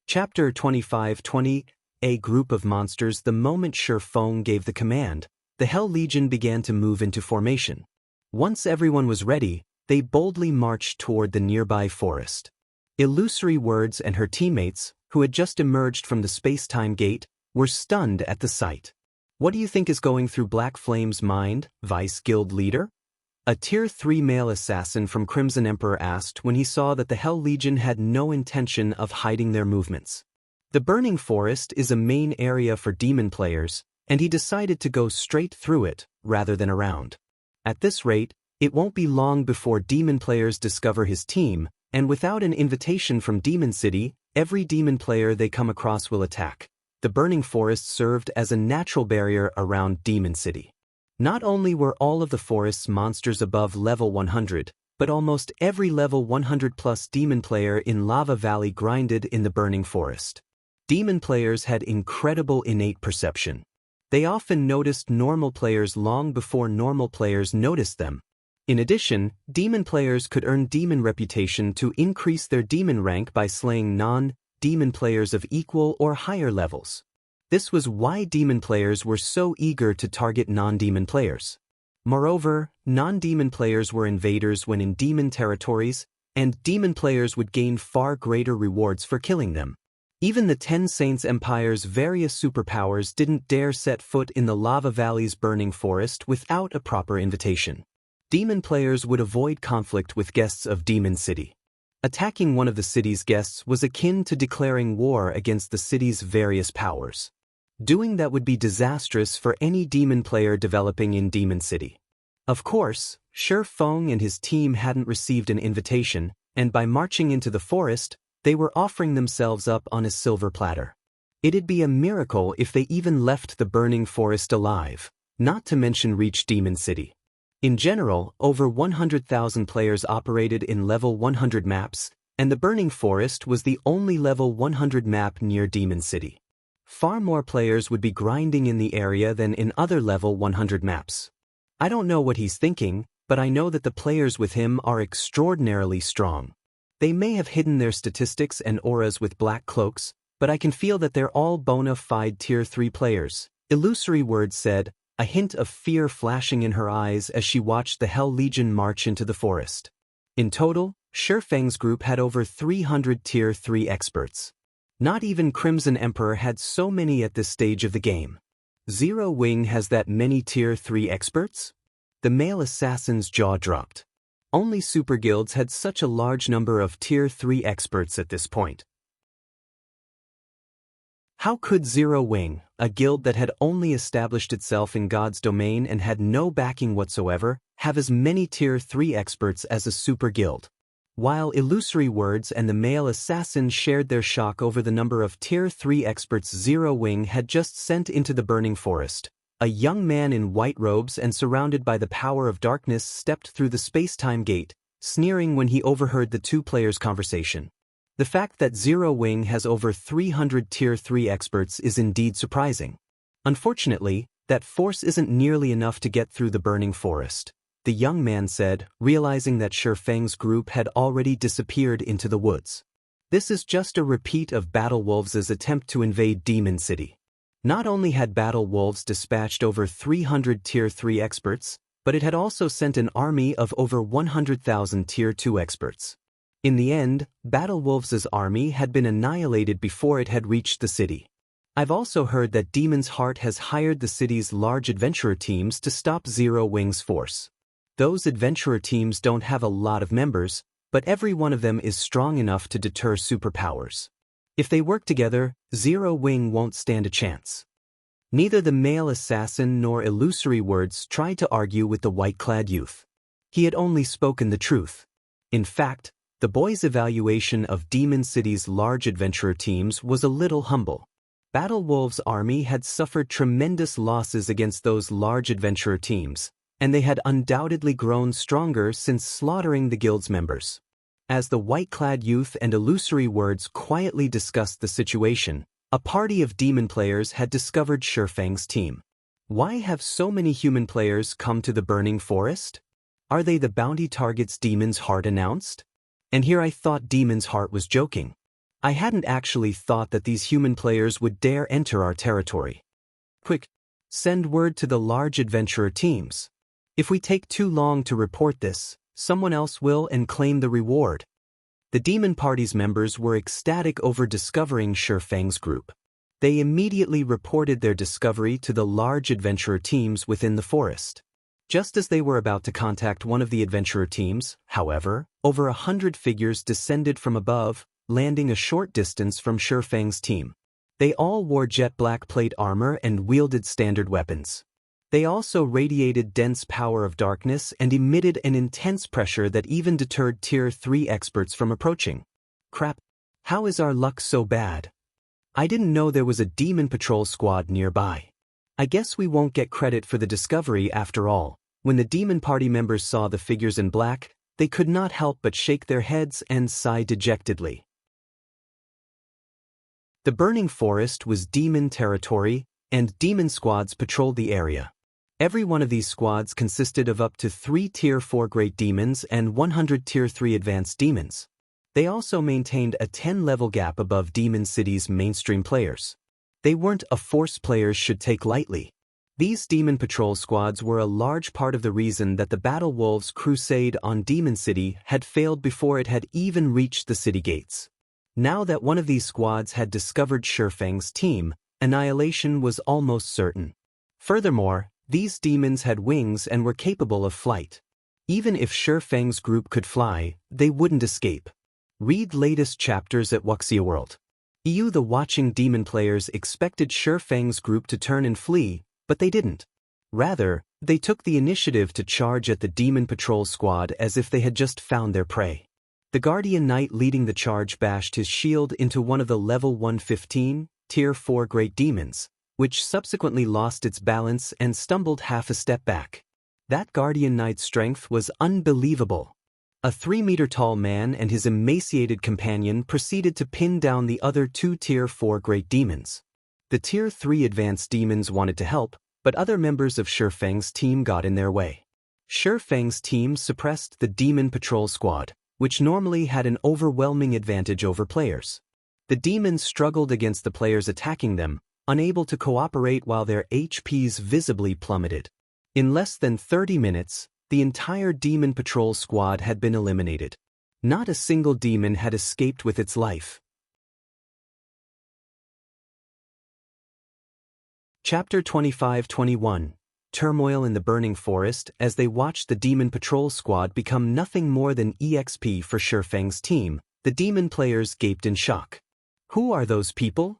Chapter 25-20. A group of monsters. The moment Feng gave the command, the Hell Legion began to move into formation. Once everyone was ready, they boldly marched toward the nearby forest. Illusory Words and her teammates, who had just emerged from the space-time gate, were stunned at the sight. What do you think is going through Black Flame's mind, Vice Guild Leader? A Tier 3 male assassin from Crimson Emperor asked when he saw that the Hell Legion had no intention of hiding their movements. The Burning Forest is a main area for demon players, and he decided to go straight through it, rather than around. At this rate, it won't be long before demon players discover his team, and without an invitation from Demon City, every demon player they come across will attack. The Burning Forest served as a natural barrier around Demon City. Not only were all of the forest's monsters above level 100, but almost every level 100+ demon player in Lava Valley grinded in the Burning Forest. Demon players had incredible innate perception. They often noticed normal players long before normal players noticed them. In addition, demon players could earn demon reputation to increase their demon rank by slaying non-demon players of equal or higher levels. This was why demon players were so eager to target non-demon players. Moreover, non-demon players were invaders when in demon territories, and demon players would gain far greater rewards for killing them. Even the Ten Saints Empire's various superpowers didn't dare set foot in the Lava Valley's Burning Forest without a proper invitation. Demon players would avoid conflict with guests of Demon City. Attacking one of the city's guests was akin to declaring war against the city's various powers. Doing that would be disastrous for any demon player developing in Demon City. Of course, Feng and his team hadn't received an invitation, and by marching into the forest, they were offering themselves up on a silver platter. It'd be a miracle if they even left the Burning Forest alive, not to mention reach Demon City. In general, over 100,000 players operated in level 100 maps, and the Burning Forest was the only level 100 map near Demon City. Far more players would be grinding in the area than in other level 100 maps. I don't know what he's thinking, but I know that the players with him are extraordinarily strong. They may have hidden their statistics and auras with black cloaks, but I can feel that they're all bona fide Tier 3 players. Illusory Words said, a hint of fear flashing in her eyes as she watched the Hell Legion march into the forest. In total, Shifeng's group had over 300 Tier 3 experts. Not even Crimson Emperor had so many at this stage of the game. Zero Wing has that many Tier 3 experts? The male assassin's jaw dropped. Only super guilds had such a large number of Tier 3 experts at this point. How could Zero Wing, a guild that had only established itself in God's domain and had no backing whatsoever, have as many Tier 3 experts as a super guild? While Illusory Words and the male assassin shared their shock over the number of Tier 3 experts Zero Wing had just sent into the burning forest, a young man in white robes and surrounded by the power of darkness stepped through the space-time gate, sneering when he overheard the two players' conversation. The fact that Zero Wing has over 300 Tier 3 experts is indeed surprising. Unfortunately, that force isn't nearly enough to get through the burning forest, the young man said, realizing that Shifeng's group had already disappeared into the woods. This is just a repeat of Battle Wolves' attempt to invade Demon City. Not only had Battle Wolves dispatched over 300 Tier 3 experts, but it had also sent an army of over 100,000 Tier 2 experts. In the end, Battle Wolves' army had been annihilated before it had reached the city. I've also heard that Demon's Heart has hired the city's large adventurer teams to stop Zero Wing's force. Those adventurer teams don't have a lot of members, but every one of them is strong enough to deter superpowers. If they work together, Zero Wing won't stand a chance. Neither the male assassin nor Illusory Words tried to argue with the white-clad youth. He had only spoken the truth. In fact, the boy's evaluation of Demon City's large adventurer teams was a little humble. Battle Wolves' army had suffered tremendous losses against those large adventurer teams, and they had undoubtedly grown stronger since slaughtering the guild's members. As the white-clad youth and Illusory Words quietly discussed the situation, a party of demon players had discovered Shifeng's team. Why have so many human players come to the burning forest? Are they the bounty targets Demon's Heart announced? And here I thought Demon's Heart was joking. I hadn't actually thought that these human players would dare enter our territory. Quick, send word to the large adventurer teams. If we take too long to report this, someone else will and claim the reward. The Demon Party's members were ecstatic over discovering Shifeng's group. They immediately reported their discovery to the large adventurer teams within the forest. Just as they were about to contact one of the adventurer teams, however, over 100 figures descended from above, landing a short distance from Shifeng's team. They all wore jet black plate armor and wielded standard weapons. They also radiated dense power of darkness and emitted an intense pressure that even deterred Tier 3 experts from approaching. Crap, how is our luck so bad? I didn't know there was a demon patrol squad nearby. I guess we won't get credit for the discovery after all. When the Demon Party members saw the figures in black, they could not help but shake their heads and sigh dejectedly. The burning forest was demon territory, and demon squads patrolled the area. Every one of these squads consisted of up to 3 Tier 4 Great Demons and 100 Tier 3 Advanced Demons. They also maintained a 10-level gap above Demon City's mainstream players. They weren't a force players should take lightly. These demon patrol squads were a large part of the reason that the Battle Wolves' crusade on Demon City had failed before it had even reached the city gates. Now that one of these squads had discovered Shifeng's team, annihilation was almost certain. Furthermore, these demons had wings and were capable of flight. Even if Shifeng's group could fly, they wouldn't escape. Read latest chapters at Wuxia World. The watching demon players expected Shifeng's group to turn and flee, but they didn't. Rather, they took the initiative to charge at the demon patrol squad as if they had just found their prey. The Guardian Knight leading the charge bashed his shield into one of the level 115, Tier 4 Great Demons, which subsequently lost its balance and stumbled half a step back. That Guardian Knight's strength was unbelievable. A 3-meter-tall man and his emaciated companion proceeded to pin down the other 2 Tier 4 Great Demons. The Tier 3 advanced demons wanted to help, but other members of Shifeng's team got in their way. Shifeng's team suppressed the Demon Patrol Squad, which normally had an overwhelming advantage over players. The demons struggled against the players attacking them, unable to cooperate while their HPs visibly plummeted. In less than 30 minutes, the entire Demon Patrol Squad had been eliminated. Not a single demon had escaped with its life. Chapter 25-21 Turmoil in the Burning Forest. As they watched the Demon Patrol Squad become nothing more than EXP for Shifeng's team, the demon players gaped in shock. Who are those people?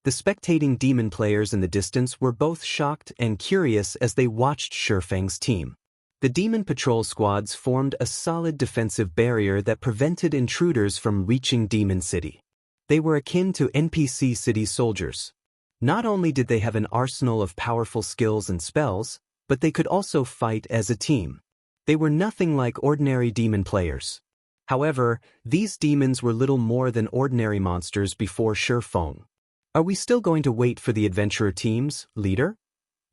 The spectating demon players in the distance were both shocked and curious as they watched Shifeng's team. The Demon Patrol Squads formed a solid defensive barrier that prevented intruders from reaching Demon City. They were akin to NPC city soldiers. Not only did they have an arsenal of powerful skills and spells, but they could also fight as a team. They were nothing like ordinary demon players. However, these demons were little more than ordinary monsters before Shifeng. Are we still going to wait for the adventurer teams, leader?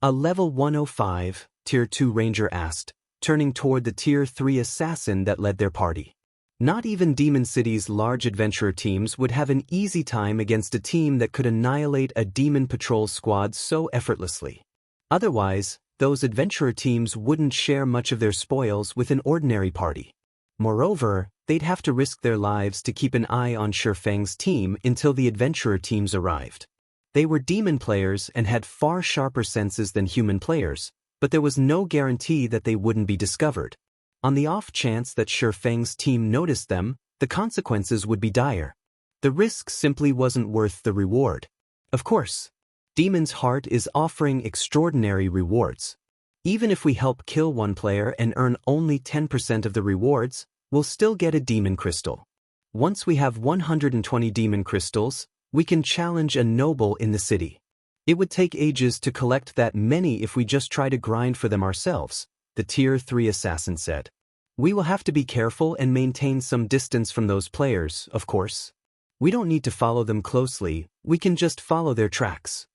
A level 105, Tier 2 ranger asked, turning toward the Tier 3 assassin that led their party. Not even Demon City's large adventurer teams would have an easy time against a team that could annihilate a Demon Patrol Squad so effortlessly. Otherwise, those adventurer teams wouldn't share much of their spoils with an ordinary party. Moreover, they'd have to risk their lives to keep an eye on Shifeng's team until the adventurer teams arrived. They were demon players and had far sharper senses than human players, but there was no guarantee that they wouldn't be discovered. On the off chance that Shifeng's team noticed them, the consequences would be dire. The risk simply wasn't worth the reward. Of course, Demon's Heart is offering extraordinary rewards. Even if we help kill one player and earn only 10% of the rewards, we'll still get a demon crystal. Once we have 120 demon crystals, we can challenge a noble in the city. It would take ages to collect that many if we just try to grind for them ourselves, the Tier 3 assassin said. We will have to be careful and maintain some distance from those players, of course. We don't need to follow them closely, we can just follow their tracks.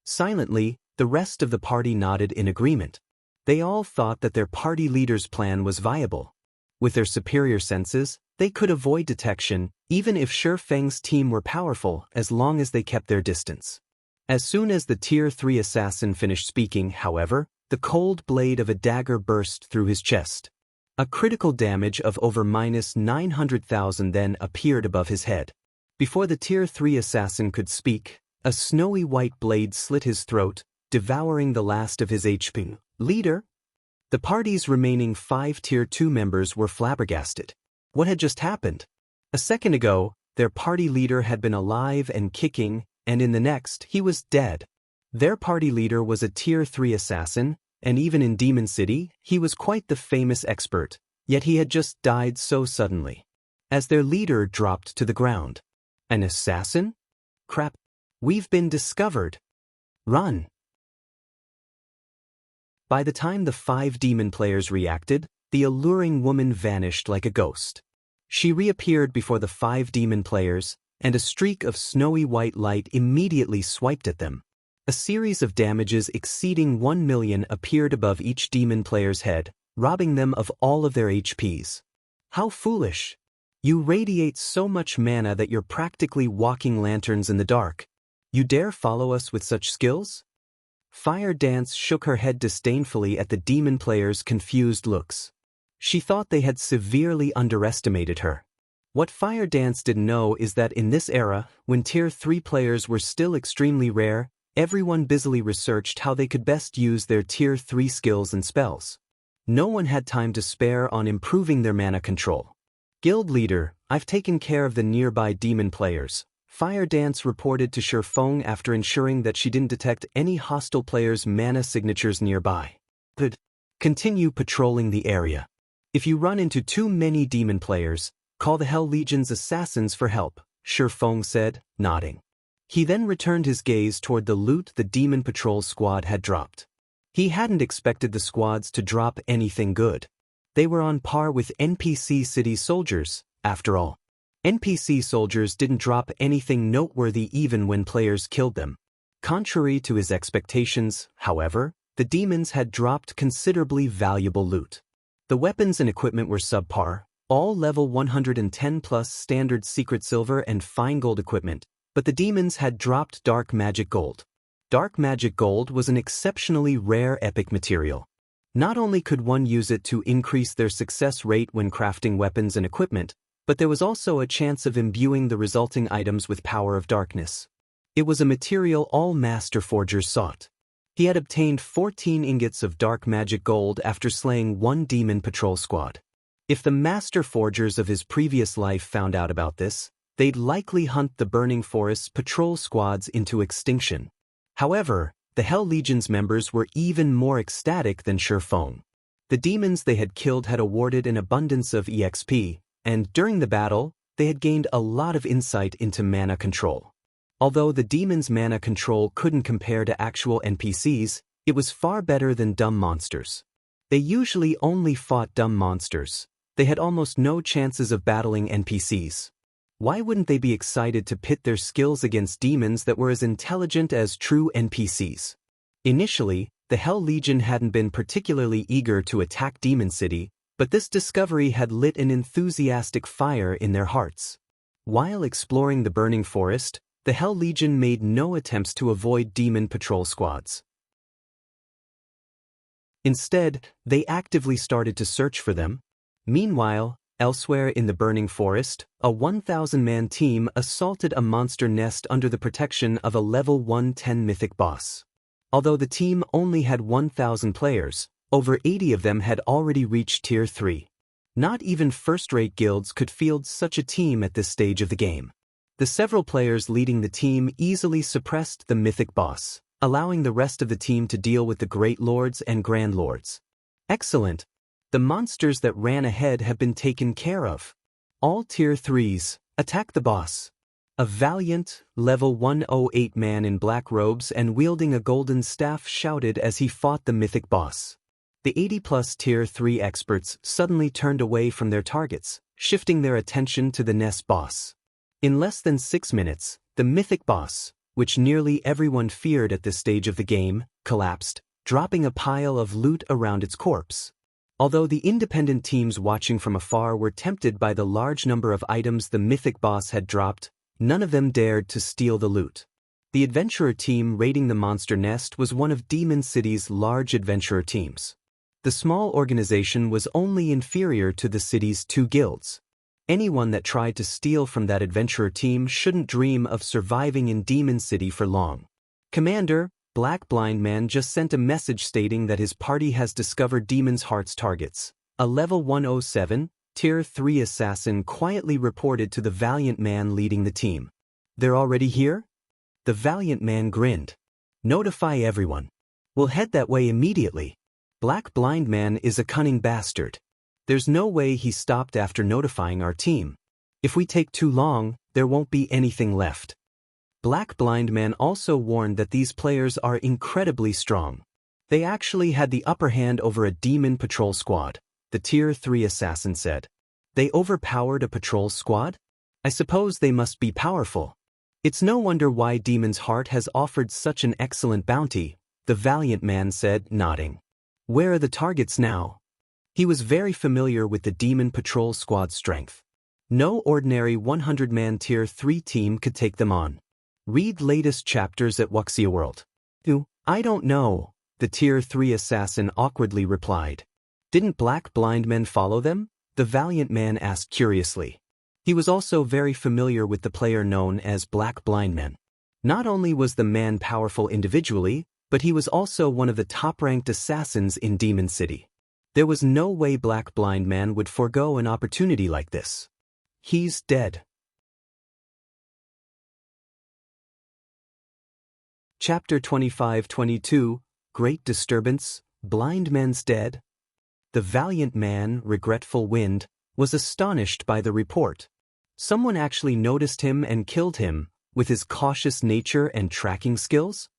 Silently, the rest of the party nodded in agreement. They all thought that their party leader's plan was viable. With their superior senses, they could avoid detection, even if Shifeng's team were powerful, as long as they kept their distance. As soon as the Tier 3 assassin finished speaking, however, the cold blade of a dagger burst through his chest. A critical damage of over -900,000 then appeared above his head. Before the Tier 3 assassin could speak, a snowy white blade slit his throat, devouring the last of his HP. Leader? The party's remaining 5 Tier 2 members were flabbergasted. What had just happened? A second ago, their party leader had been alive and kicking, and in the next, he was dead. Their party leader was a Tier 3 assassin, and even in Demon City, he was quite the famous expert, yet he had just died so suddenly. As their leader dropped to the ground. An assassin? Crap. We've been discovered. Run. By the time the 5 demon players reacted, the alluring woman vanished like a ghost. She reappeared before the 5 demon players, and a streak of snowy white light immediately swiped at them. A series of damages exceeding 1 million appeared above each demon player's head, robbing them of all of their HPs. How foolish! You radiate so much mana that you're practically walking lanterns in the dark. You dare follow us with such skills? Fire Dance shook her head disdainfully at the demon players' confused looks. She thought they had severely underestimated her. What Fire Dance didn't know is that in this era, when Tier 3 players were still extremely rare, everyone busily researched how they could best use their Tier 3 skills and spells. No one had time to spare on improving their mana control. Guild leader, I've taken care of the nearby demon players, Fire Dance reported to Shifeng after ensuring that she didn't detect any hostile players' mana signatures nearby. Good. Continue patrolling the area. If you run into too many demon players, call the Hell Legion's assassins for help, Shifeng said, nodding. He then returned his gaze toward the loot the Demon Patrol Squad had dropped. He hadn't expected the squads to drop anything good. They were on par with NPC city soldiers, after all. NPC soldiers didn't drop anything noteworthy even when players killed them. Contrary to his expectations, however, the demons had dropped considerably valuable loot. The weapons and equipment were subpar, all level 110 plus standard secret silver and fine gold equipment, but the demons had dropped dark magic gold. Dark magic gold was an exceptionally rare epic material. Not only could one use it to increase their success rate when crafting weapons and equipment, but there was also a chance of imbuing the resulting items with power of darkness. It was a material all master forgers sought. He had obtained 14 ingots of dark magic gold after slaying one demon patrol squad. If the master forgers of his previous life found out about this, they'd likely hunt the Burning Forest's patrol squads into extinction. However, the Hell Legion's members were even more ecstatic than Surephone. The demons they had killed had awarded an abundance of EXP, and during the battle, they had gained a lot of insight into mana control. Although the demons' mana control couldn't compare to actual NPCs, it was far better than dumb monsters. They usually only fought dumb monsters. They had almost no chances of battling NPCs. Why wouldn't they be excited to pit their skills against demons that were as intelligent as true NPCs? Initially, the Hell Legion hadn't been particularly eager to attack Demon City, but this discovery had lit an enthusiastic fire in their hearts. While exploring the Burning Forest, the Hell Legion made no attempts to avoid demon patrol squads. Instead, they actively started to search for them. Meanwhile, elsewhere in the Burning Forest, a 1,000-man team assaulted a monster nest under the protection of a level 110 mythic boss. Although the team only had 1,000 players, over 80 of them had already reached Tier 3. Not even first-rate guilds could field such a team at this stage of the game. The several players leading the team easily suppressed the mythic boss, allowing the rest of the team to deal with the Great Lords and Grand Lords. Excellent. The monsters that ran ahead have been taken care of. All Tier 3s, attack the boss. A valiant, level 108 man in black robes and wielding a golden staff shouted as he fought the mythic boss. The 80-plus Tier 3 experts suddenly turned away from their targets, shifting their attention to the nest boss. In less than 6 minutes, the mythic boss, which nearly everyone feared at this stage of the game, collapsed, dropping a pile of loot around its corpse. Although the independent teams watching from afar were tempted by the large number of items the mythic boss had dropped, none of them dared to steal the loot. The adventurer team raiding the monster nest was one of Demon City's large adventurer teams. The small organization was only inferior to the city's 2 guilds. Anyone that tried to steal from that adventurer team shouldn't dream of surviving in Demon City for long. Commander, Black Blind Man just sent a message stating that his party has discovered Demon's Heart's targets. A level 107, Tier 3 assassin quietly reported to the Valiant Man leading the team. They're already here? The Valiant Man grinned. Notify everyone. We'll head that way immediately. Black Blind Man is a cunning bastard. There's no way he stopped after notifying our team. If we take too long, there won't be anything left. Black Blind Man also warned that these players are incredibly strong. They actually had the upper hand over a demon patrol squad, the Tier 3 assassin said. They overpowered a patrol squad? I suppose they must be powerful. It's no wonder why Demon's Heart has offered such an excellent bounty, the Valiant Man said, nodding. Where are the targets now? He was very familiar with the Demon Patrol Squad's strength. No ordinary 100-man Tier 3 team could take them on. Read latest chapters at Wuxia World. I don't know, the Tier 3 assassin awkwardly replied. Didn't Black Blind Men follow them? The Valiant Man asked curiously. He was also very familiar with the player known as Black Blind Man. Not only was the man powerful individually, but he was also one of the top-ranked assassins in Demon City. There was no way Black Blind Man would forego an opportunity like this. He's dead. Chapter 25-22, Great Disturbance, Blind Man's Dead. The Valiant Man, Regretful Wind, was astonished by the report. Someone actually noticed him and killed him, with his cautious nature and tracking skills?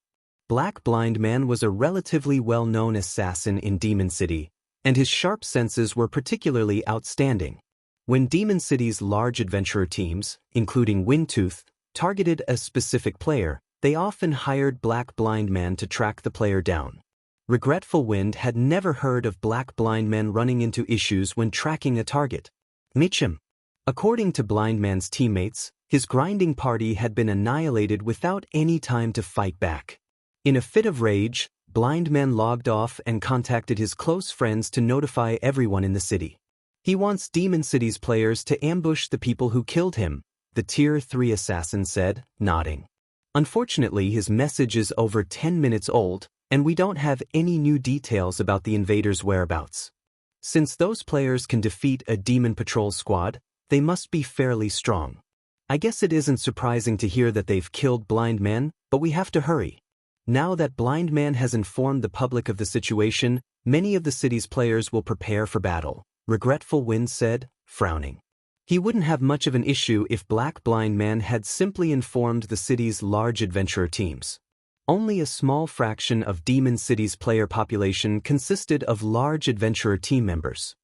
Black Blind Man was a relatively well-known assassin in Demon City, and his sharp senses were particularly outstanding. When Demon City's large adventurer teams, including Windtooth, targeted a specific player, they often hired Black Blind Man to track the player down. Regretful Wind had never heard of Black Blind Men running into issues when tracking a target. Mitchum. According to Blind Man's teammates, his grinding party had been annihilated without any time to fight back. In a fit of rage, Blind Man logged off and contacted his close friends to notify everyone in the city. He wants Demon City's players to ambush the people who killed him, the Tier 3 assassin said, nodding. Unfortunately, his message is over 10 minutes old, and we don't have any new details about the invaders' whereabouts. Since those players can defeat a Demon Patrol squad, they must be fairly strong. I guess it isn't surprising to hear that they've killed Blind Man, but we have to hurry. Now that Blind Man has informed the public of the situation, many of the city's players will prepare for battle, Regretful Wind said, frowning. He wouldn't have much of an issue if Black Blind Man had simply informed the city's large adventurer teams. Only a small fraction of Demon City's player population consisted of large adventurer team members.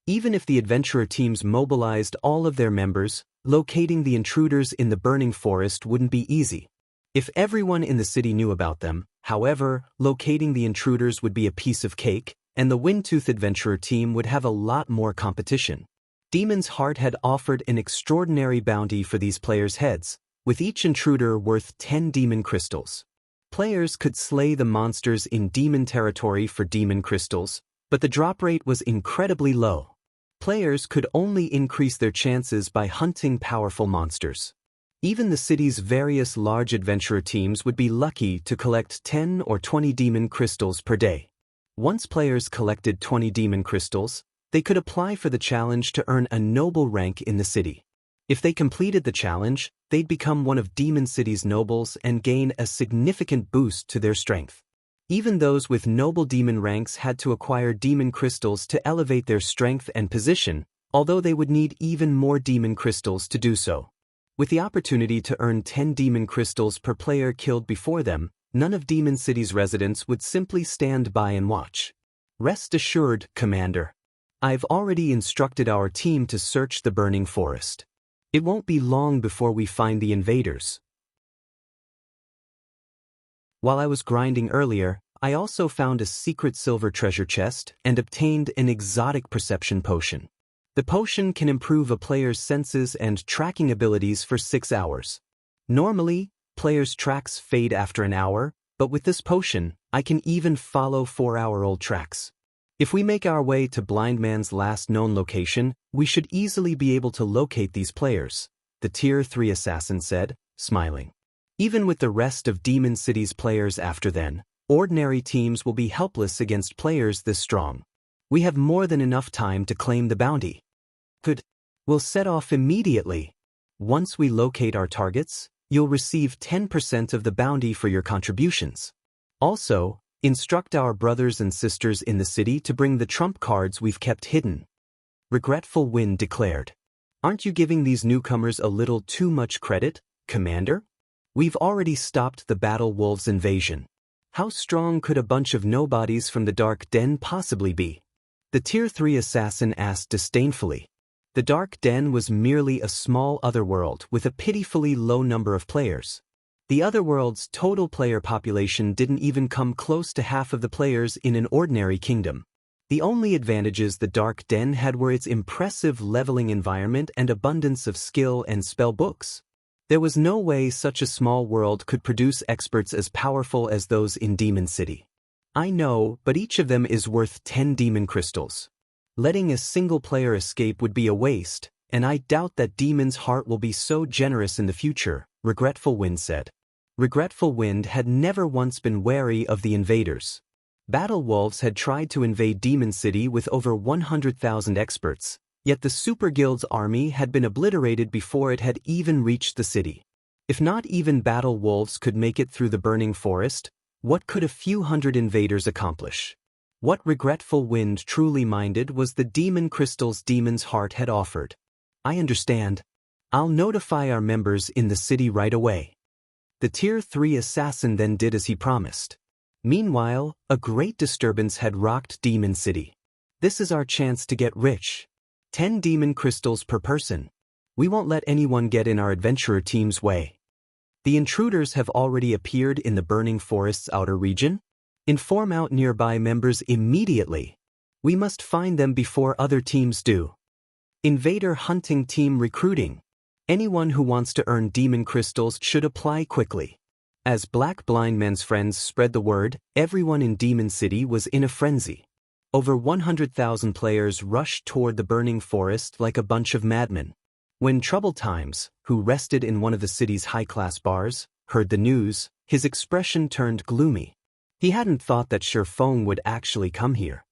Even if the adventurer teams mobilized all of their members, locating the intruders in the burning forest wouldn't be easy. If everyone in the city knew about them, however, locating the intruders would be a piece of cake, and the Windtooth adventurer team would have a lot more competition. Demon's Heart had offered an extraordinary bounty for these players' heads, with each intruder worth 10 demon crystals. Players could slay the monsters in demon territory for demon crystals, but the drop rate was incredibly low. Players could only increase their chances by hunting powerful monsters. Even the city's various large adventurer teams would be lucky to collect 10 or 20 demon crystals per day. Once players collected 20 demon crystals, they could apply for the challenge to earn a noble rank in the city. If they completed the challenge, they'd become one of Demon City's nobles and gain a significant boost to their strength. Even those with noble demon ranks had to acquire demon crystals to elevate their strength and position, although they would need even more demon crystals to do so. With the opportunity to earn 10 demon crystals per player killed before them, none of Demon City's residents would simply stand by and watch. Rest assured, Commander. I've already instructed our team to search the burning forest. It won't be long before we find the invaders. While I was grinding earlier, I also found a secret silver treasure chest and obtained an exotic perception potion. The potion can improve a player's senses and tracking abilities for 6 hours. Normally, players' tracks fade after an hour, but with this potion, I can even follow 4-hour-old tracks. If we make our way to Blind Man's last known location, we should easily be able to locate these players, the Tier 3 assassin said, smiling. Even with the rest of Demon City's players after then, ordinary teams will be helpless against players this strong. We have more than enough time to claim the bounty. Good. We'll set off immediately. Once we locate our targets, you'll receive 10% of the bounty for your contributions. Also, instruct our brothers and sisters in the city to bring the trump cards we've kept hidden. Regretful Wind declared. Aren't you giving these newcomers a little too much credit, Commander? We've already stopped the Battle Wolves invasion. How strong could a bunch of nobodies from the Dark Den possibly be? The Tier 3 assassin asked disdainfully. The Dark Den was merely a small otherworld with a pitifully low number of players. The otherworld's total player population didn't even come close to half of the players in an ordinary kingdom. The only advantages the Dark Den had were its impressive leveling environment and abundance of skill and spell books. There was no way such a small world could produce experts as powerful as those in Demon City. I know, but each of them is worth 10 demon crystals. Letting a single player escape would be a waste, and I doubt that Demon's Heart will be so generous in the future, Regretful Wind said. Regretful Wind had never once been wary of the invaders. Battle Wolves had tried to invade Demon City with over 100,000 experts, yet the Super Guild's army had been obliterated before it had even reached the city. If not even Battle Wolves could make it through the burning forest, what could a few hundred invaders accomplish? What Regretful Wind truly minded was the demon crystals Demon's Heart had offered. I understand. I'll notify our members in the city right away. The Tier 3 assassin then did as he promised. Meanwhile, a great disturbance had rocked Demon City. This is our chance to get rich. 10 demon crystals per person. We won't let anyone get in our adventurer team's way. The intruders have already appeared in the burning forest's outer region. Inform out nearby members immediately. We must find them before other teams do. Invader hunting team recruiting. Anyone who wants to earn demon crystals should apply quickly. As Black Blind Man's friends spread the word, everyone in Demon City was in a frenzy. Over 100,000 players rushed toward the burning forest like a bunch of madmen. When Troubled Times, who rested in one of the city's high-class bars, heard the news, his expression turned gloomy. He hadn't thought that Feng would actually come here.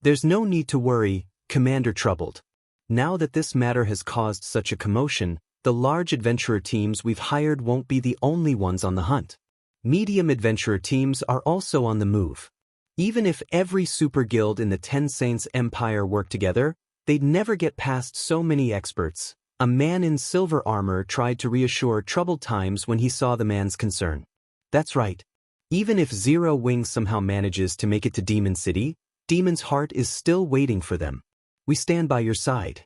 There's no need to worry, Commander Troubled. Now that this matter has caused such a commotion, the large adventurer teams we've hired won't be the only ones on the hunt. Medium adventurer teams are also on the move. Even if every super guild in the Ten Saints Empire worked together, they'd never get past so many experts. A man in silver armor tried to reassure Troubled Times when he saw the man's concern. That's right. Even if Zero Wing somehow manages to make it to Demon City, Demon's Heart is still waiting for them. We stand by your side.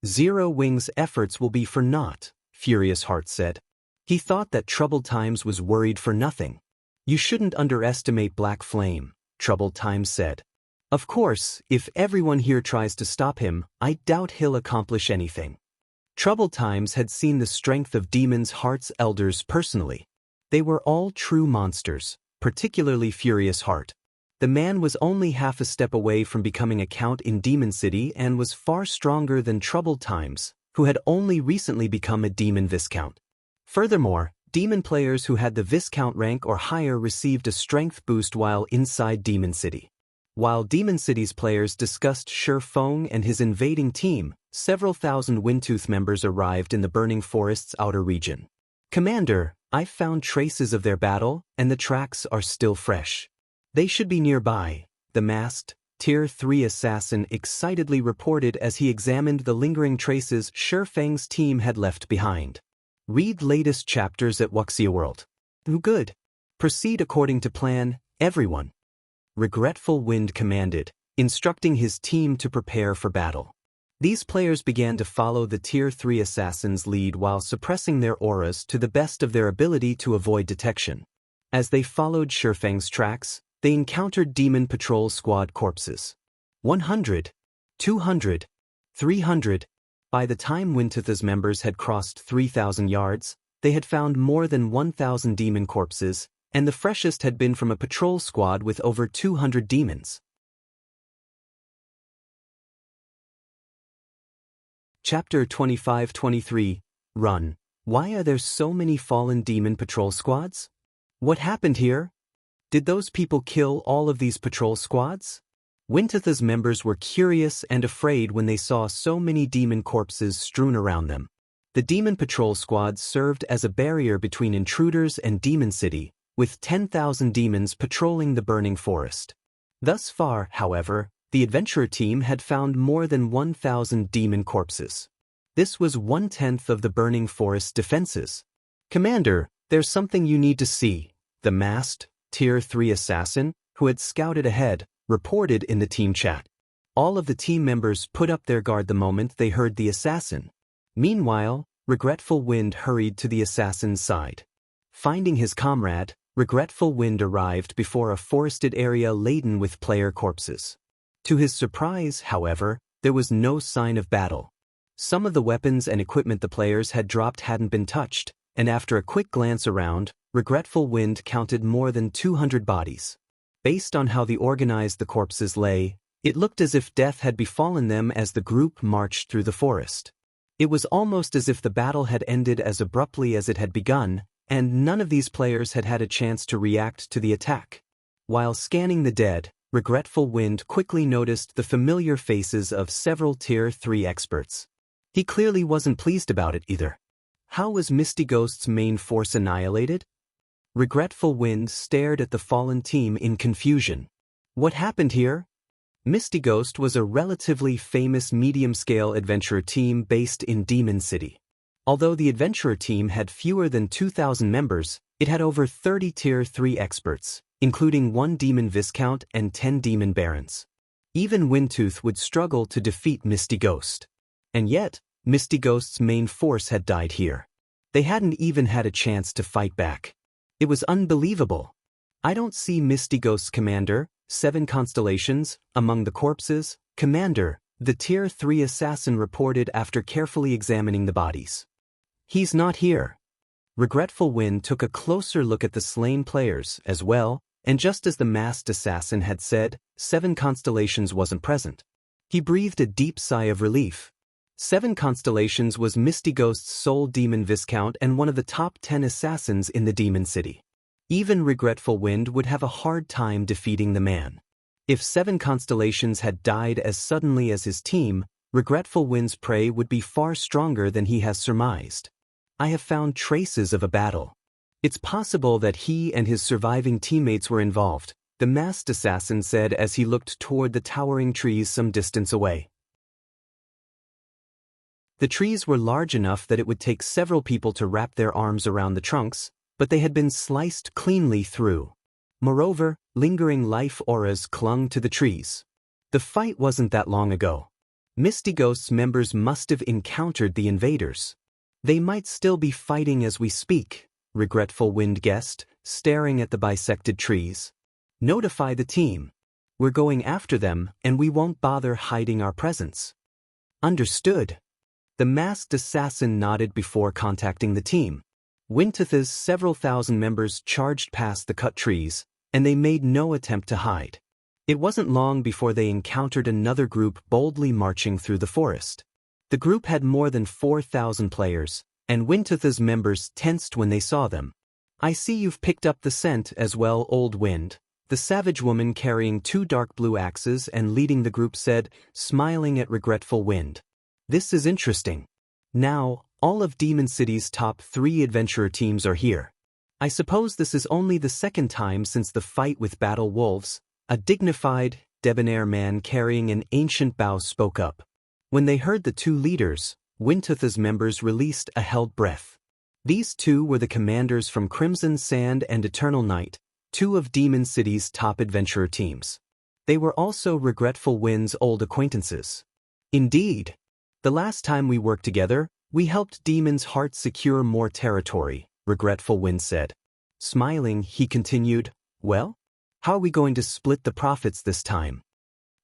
Zero Wing's efforts will be for naught, Furious Heart said. He thought that Troubled Times was worried for nothing. You shouldn't underestimate Black Flame, Troubled Times said. Of course, if everyone here tries to stop him, I doubt he'll accomplish anything. Troubled Times had seen the strength of Demon's Heart's elders personally. They were all true monsters, particularly Furious Heart. The man was only half a step away from becoming a count in Demon City and was far stronger than Troubled Times, who had only recently become a Demon Viscount. Furthermore, Demon players who had the Viscount rank or higher received a strength boost while inside Demon City. While Demon City's players discussed Feng and his invading team, several thousand Windtooth members arrived in the burning forest's outer region. Commander, I've found traces of their battle, and the tracks are still fresh. They should be nearby, the masked, Tier 3 assassin excitedly reported as he examined the lingering traces Feng's team had left behind. Read latest chapters at Wuxia World. Good. Proceed according to plan, everyone. Regretful Wind commanded, instructing his team to prepare for battle. These players began to follow the Tier 3 assassin's lead while suppressing their auras to the best of their ability to avoid detection. As they followed Feng's tracks, they encountered Demon Patrol Squad corpses. 100, 200, 300. By the time Windtooth's members had crossed 3,000 yards, they had found more than 1,000 demon corpses, and the freshest had been from a patrol squad with over 200 demons. Chapter 25-23, Run. Why are there so many fallen demon patrol squads? What happened here? Did those people kill all of these patrol squads? Windtooth's members were curious and afraid when they saw so many demon corpses strewn around them. The demon patrol squads served as a barrier between intruders and Demon City, with 10,000 demons patrolling the burning forest. Thus far, however, the adventurer team had found more than 1,000 demon corpses. This was 1/10 of the burning forest's defenses. Commander, there's something you need to see, the masked, Tier 3 assassin, who had scouted ahead, reported in the team chat. All of the team members put up their guard the moment they heard the assassin. Meanwhile, Regretful Wind hurried to the assassin's side. Finding his comrade, Regretful Wind arrived before a forested area laden with player corpses. To his surprise, however, there was no sign of battle. Some of the weapons and equipment the players had dropped hadn't been touched, and after a quick glance around, Regretful Wind counted more than 200 bodies. Based on how organized the corpses lay, it looked as if death had befallen them as the group marched through the forest. It was almost as if the battle had ended as abruptly as it had begun, and none of these players had had a chance to react to the attack. While scanning the dead, Regretful Wind quickly noticed the familiar faces of several Tier 3 experts. He clearly wasn't pleased about it either. How was Misty Ghost's main force annihilated? Regretful Wind stared at the fallen team in confusion. What happened here? Misty Ghost was a relatively famous medium-scale adventurer team based in Demon City. Although the adventurer team had fewer than 2,000 members, it had over 30 Tier 3 experts, including 1 Demon Viscount and 10 Demon Barons. Even Windtooth would struggle to defeat Misty Ghost. And yet, Misty Ghost's main force had died here. They hadn't even had a chance to fight back. It was unbelievable. I don't see Misty Ghost's commander, 7 constellations, among the corpses. Commander, the Tier 3 assassin reported after carefully examining the bodies. He's not here. Regretful Wind took a closer look at the slain players as well, and just as the masked assassin had said, 7 constellations wasn't present. He breathed a deep sigh of relief. 7 constellations was Misty Ghost's sole demon viscount and one of the top 10 assassins in the Demon City. Even Regretful Wind would have a hard time defeating the man. If 7 constellations had died as suddenly as his team, Regretful Wind's prey would be far stronger than he has surmised. I have found traces of a battle. It's possible that he and his surviving teammates were involved, the masked assassin said as he looked toward the towering trees some distance away. The trees were large enough that it would take several people to wrap their arms around the trunks, but they had been sliced cleanly through. Moreover, lingering life auras clung to the trees. The fight wasn't that long ago. Misty Ghost's members must have encountered the invaders. They might still be fighting as we speak, Regretful Wind guessed, staring at the bisected trees. Notify the team. We're going after them, and we won't bother hiding our presence. Understood. The masked assassin nodded before contacting the team. Winteth's several thousand members charged past the cut trees, and they made no attempt to hide. It wasn't long before they encountered another group boldly marching through the forest. The group had more than 4,000 players, and Winteth's members tensed when they saw them. I see you've picked up the scent as well, Old Wind, the savage woman carrying 2 dark blue axes and leading the group said, smiling at Regretful Wind. This is interesting. Now, all of Demon City's top 3 adventurer teams are here. I suppose this is only the second time since the fight with Battle Wolves. A dignified, debonair man carrying an ancient bow spoke up. When they heard the 2 leaders, Winteth's members released a held breath. These 2 were the commanders from Crimson Sand and Eternal Night, 2 of Demon City's top adventurer teams. They were also Regretful Wind's old acquaintances. Indeed. The last time we worked together, we helped Demon's Heart secure more territory, Regretful Wind said. Smiling, he continued, well, how are we going to split the profits this time?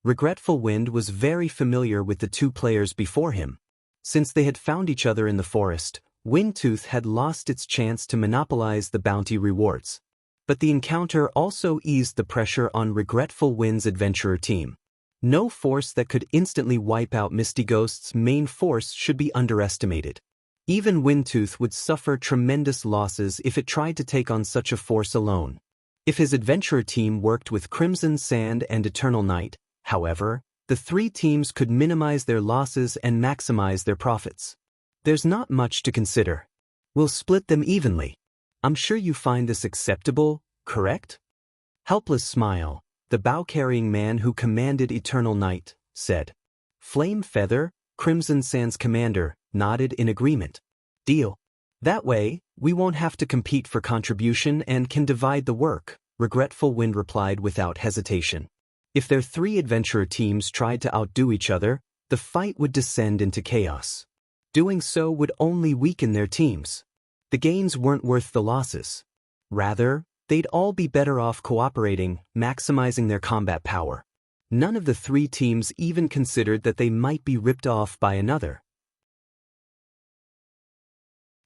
Regretful Wind was very familiar with the 2 players before him. Since they had found each other in the forest, Windtooth had lost its chance to monopolize the bounty rewards. But the encounter also eased the pressure on Regretful Wind's adventurer team. No force that could instantly wipe out Misty Ghost's main force should be underestimated. Even Windtooth would suffer tremendous losses if it tried to take on such a force alone. If his adventurer team worked with Crimson Sand and Eternal Night, however, the 3 teams could minimize their losses and maximize their profits. There's not much to consider. We'll split them evenly. I'm sure you find this acceptable, correct? Helpless Smile, the bow-carrying man who commanded Eternal Night, said. Flame Feather, Crimson Sand's commander, nodded in agreement. Deal. That way, we won't have to compete for contribution and can divide the work, Regretful Wind replied without hesitation. If their 3 adventurer teams tried to outdo each other, the fight would descend into chaos. Doing so would only weaken their teams. The gains weren't worth the losses. Rather, they'd all be better off cooperating, maximizing their combat power. None of the 3 teams even considered that they might be ripped off by another.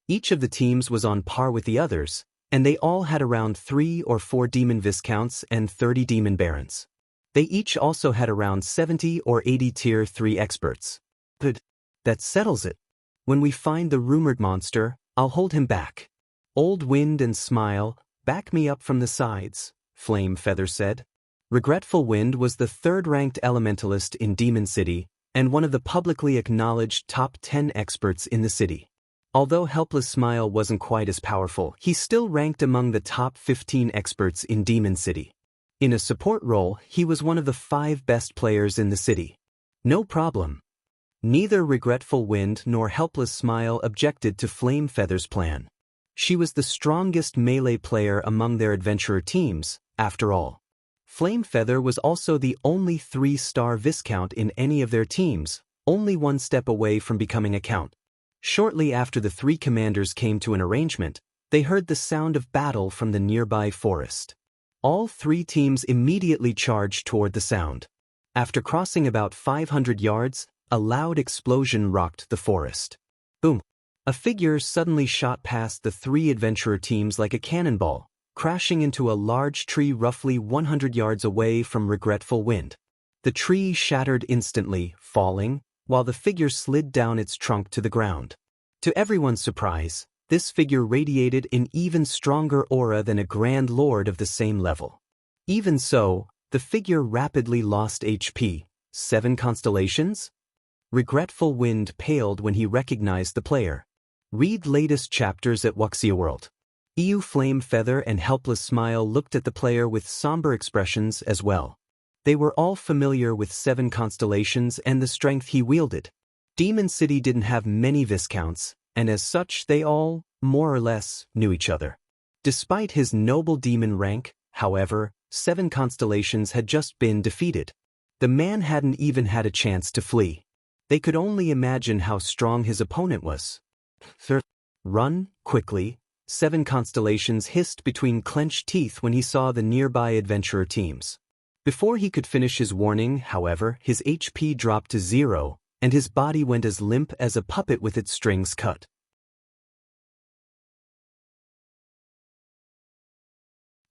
Each of the teams was on par with the others, and they all had around 3 or 4 demon viscounts and 30 demon barons. They each also had around 70 or 80 tier 3 experts. Good. That settles it. When we find the rumored monster, I'll hold him back. Old Wind and Smile, back me up from the sides, Flame Feather said. Regretful Wind was the 3rd-ranked elementalist in Demon City and one of the publicly acknowledged top 10 experts in the city. Although Helpless Smile wasn't quite as powerful, he still ranked among the top 15 experts in Demon City. In a support role, he was one of the 5 best players in the city. No problem. Neither Regretful Wind nor Helpless Smile objected to Flame Feather's plan. She was the strongest melee player among their adventurer teams, after all. Flame Feather was also the only 3-star viscount in any of their teams, only 1 step away from becoming a count. Shortly after the three commanders came to an arrangement, they heard the sound of battle from the nearby forest. All three teams immediately charged toward the sound. After crossing about 500 yards, a loud explosion rocked the forest. Boom! A figure suddenly shot past the three adventurer teams like a cannonball, crashing into a large tree roughly 100 yards away from Regretful Wind. The tree shattered instantly, falling, while the figure slid down its trunk to the ground. To everyone's surprise, this figure radiated an even stronger aura than a grand lord of the same level. Even so, the figure rapidly lost HP. 7 constellations? Regretful Wind paled when he recognized the player. Read latest chapters at Wuxia World. EU Flame Feather and Helpless Smile looked at the player with somber expressions as well. They were all familiar with 7 constellations and the strength he wielded. Demon City didn't have many Viscounts, and as such they all, more or less, knew each other. Despite his noble demon rank, however, 7 constellations had just been defeated. The man hadn't even had a chance to flee. They could only imagine how strong his opponent was. Run, quickly, 7 constellations hissed between clenched teeth when he saw the nearby adventurer teams. Before he could finish his warning, however, his HP dropped to 0, and his body went as limp as a puppet with its strings cut.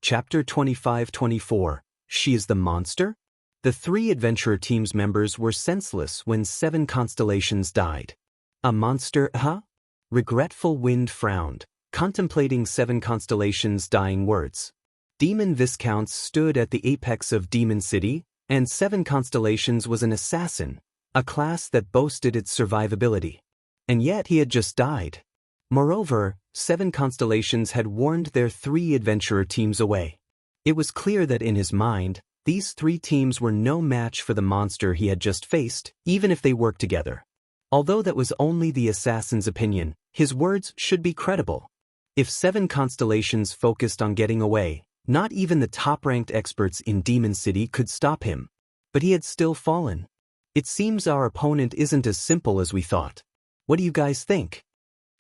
Chapter 25-24. She is the monster? The 3 adventurer team's members were senseless when 7 constellations died. A monster, huh? Regretful Wind frowned, contemplating 7 constellations' dying words. Demon Viscounts stood at the apex of Demon City, and 7 constellations was an assassin, a class that boasted its survivability. And yet he had just died. Moreover, 7 constellations had warned their 3 adventurer teams away. It was clear that in his mind, these 3 teams were no match for the monster he had just faced, even if they worked together. Although that was only the assassin's opinion, his words should be credible. If 7 constellations focused on getting away, not even the top-ranked experts in Demon City could stop him. But he had still fallen. It seems our opponent isn't as simple as we thought. What do you guys think?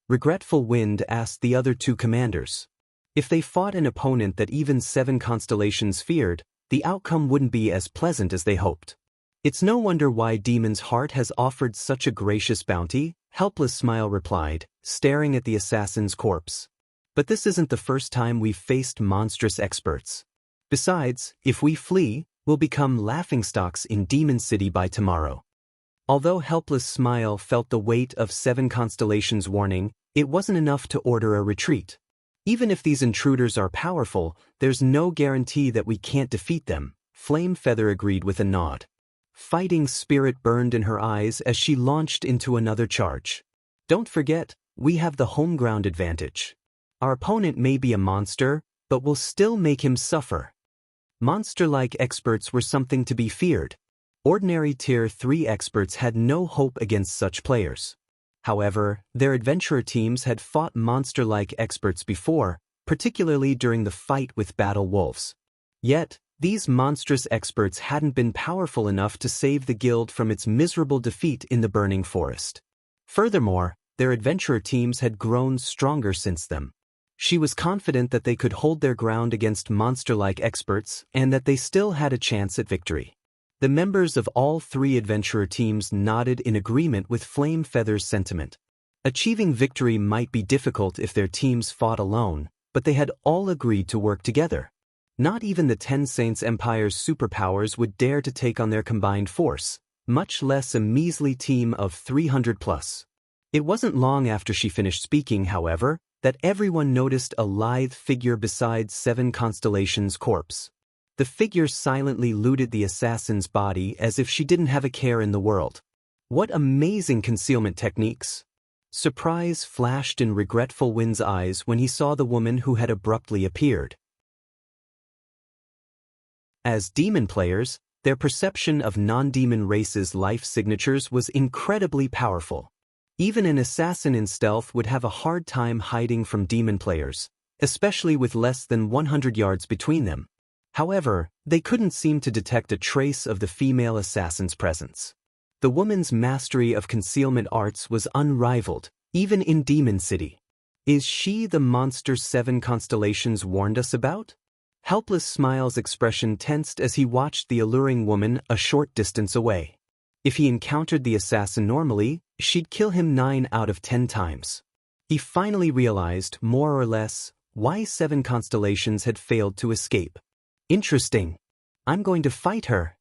Regretful Wind asked the other 2 commanders. If they fought an opponent that even 7 constellations feared, the outcome wouldn't be as pleasant as they hoped. It's no wonder why Demon's Heart has offered such a gracious bounty, Helpless Smile replied, staring at the assassin's corpse. But this isn't the first time we've faced monstrous experts. Besides, if we flee, we'll become laughingstocks in Demon City by tomorrow. Although Helpless Smile felt the weight of 7 constellations' warning, it wasn't enough to order a retreat. Even if these intruders are powerful, there's no guarantee that we can't defeat them, Flame Feather agreed with a nod. Fighting spirit burned in her eyes as she launched into another charge. Don't forget, we have the home ground advantage. Our opponent may be a monster, but we'll still make him suffer. Monster-like experts were something to be feared. Ordinary Tier 3 experts had no hope against such players. However, their adventurer teams had fought monster-like experts before, particularly during the fight with Battle Wolves. Yet, these monstrous experts hadn't been powerful enough to save the guild from its miserable defeat in the Burning Forest. Furthermore, their adventurer teams had grown stronger since then. She was confident that they could hold their ground against monster-like experts and that they still had a chance at victory. The members of all 3 adventurer teams nodded in agreement with Flame Feather's sentiment. Achieving victory might be difficult if their teams fought alone, but they had all agreed to work together. Not even the 10 Saints Empire's superpowers would dare to take on their combined force, much less a measly team of 300 plus. It wasn't long after she finished speaking, however, that everyone noticed a lithe figure beside 7 Constellations' corpse. The figure silently looted the assassin's body as if she didn't have a care in the world. What amazing concealment techniques! Surprise flashed in Regretful Wind's eyes when he saw the woman who had abruptly appeared. As demon players, their perception of non-demon races' life signatures was incredibly powerful. Even an assassin in stealth would have a hard time hiding from demon players, especially with less than 100 yards between them. However, they couldn't seem to detect a trace of the female assassin's presence. The woman's mastery of concealment arts was unrivaled, even in Demon City. Is she the monster 7 constellations warned us about? Helpless Smile's expression tensed as he watched the alluring woman a short distance away. If he encountered the assassin normally, she'd kill him 9 out of 10 times. He finally realized, more or less, why 7 constellations had failed to escape. Interesting. I'm going to fight her,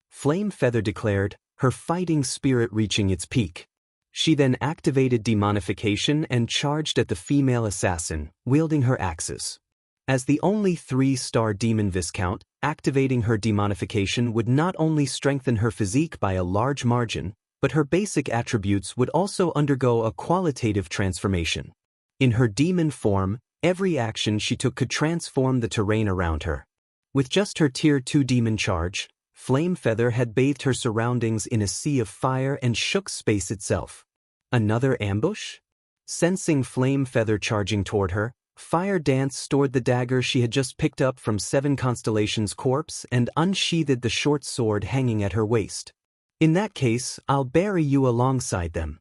Flame Feather declared, her fighting spirit reaching its peak. She then activated demonification and charged at the female assassin, wielding her axes. As the only 3-star demon Viscount, activating her demonification would not only strengthen her physique by a large margin, but her basic attributes would also undergo a qualitative transformation. In her demon form, every action she took could transform the terrain around her. With just her Tier 2 demon charge, Flame Feather had bathed her surroundings in a sea of fire and shook space itself. Another ambush? Sensing Flame Feather charging toward her, Fire Dance stored the dagger she had just picked up from 7 Constellations' corpse and unsheathed the short sword hanging at her waist. In that case, I'll bury you alongside them.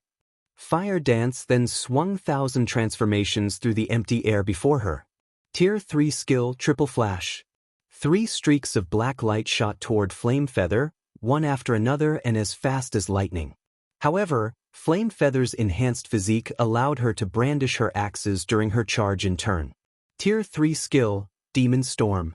Fire Dance then swung 1,000 transformations through the empty air before her. Tier 3 skill Triple Flash. 3 streaks of black light shot toward Flame Feather, one after another and as fast as lightning. However, Flame Feather's enhanced physique allowed her to brandish her axes during her charge in turn. Tier 3 skill, Demon Storm.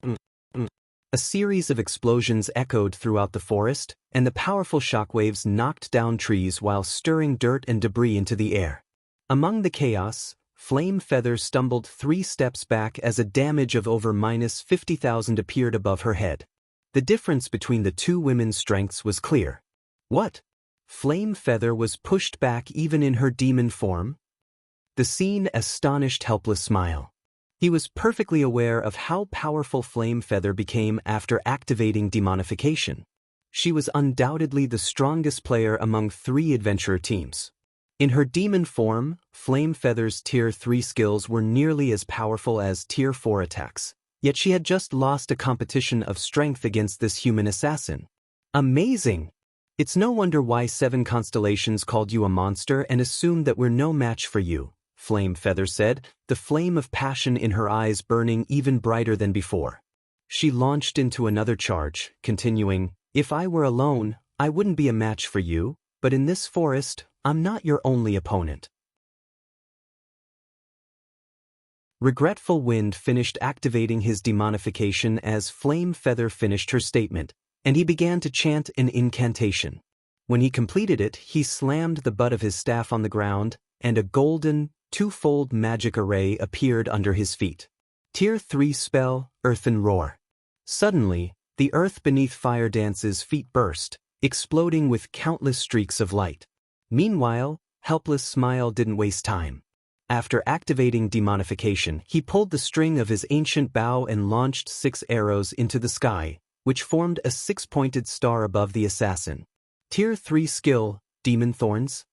A series of explosions echoed throughout the forest, and the powerful shockwaves knocked down trees while stirring dirt and debris into the air. Among the chaos, Flame Feather stumbled 3 steps back as a damage of over -50,000 appeared above her head. The difference between the two women's strengths was clear. What? Flame Feather was pushed back even in her demon form? The scene astonished Helpless Smile. He was perfectly aware of how powerful Flame Feather became after activating demonification. She was undoubtedly the strongest player among 3 adventurer teams. In her demon form, Flame Feather's Tier 3 skills were nearly as powerful as Tier 4 attacks, yet she had just lost a competition of strength against this human assassin. Amazing! It's no wonder why 7 Constellations called you a monster and assumed that we're no match for you, Flame Feather said, the flame of passion in her eyes burning even brighter than before. She launched into another charge, continuing, if I were alone, I wouldn't be a match for you, but in this forest, I'm not your only opponent. Regretful Wind finished activating his demonification as Flame Feather finished her statement, and he began to chant an incantation. When he completed it, he slammed the butt of his staff on the ground, and a golden, 2-fold magic array appeared under his feet. Tier 3 spell, Earthen Roar. Suddenly, the earth beneath Fire Dance's feet burst, exploding with countless streaks of light. Meanwhile, Helpless Smile didn't waste time. After activating demonification, he pulled the string of his ancient bow and launched 6 arrows into the sky, which formed a 6-pointed star above the assassin. Tier 3 skill, Demon Thorns.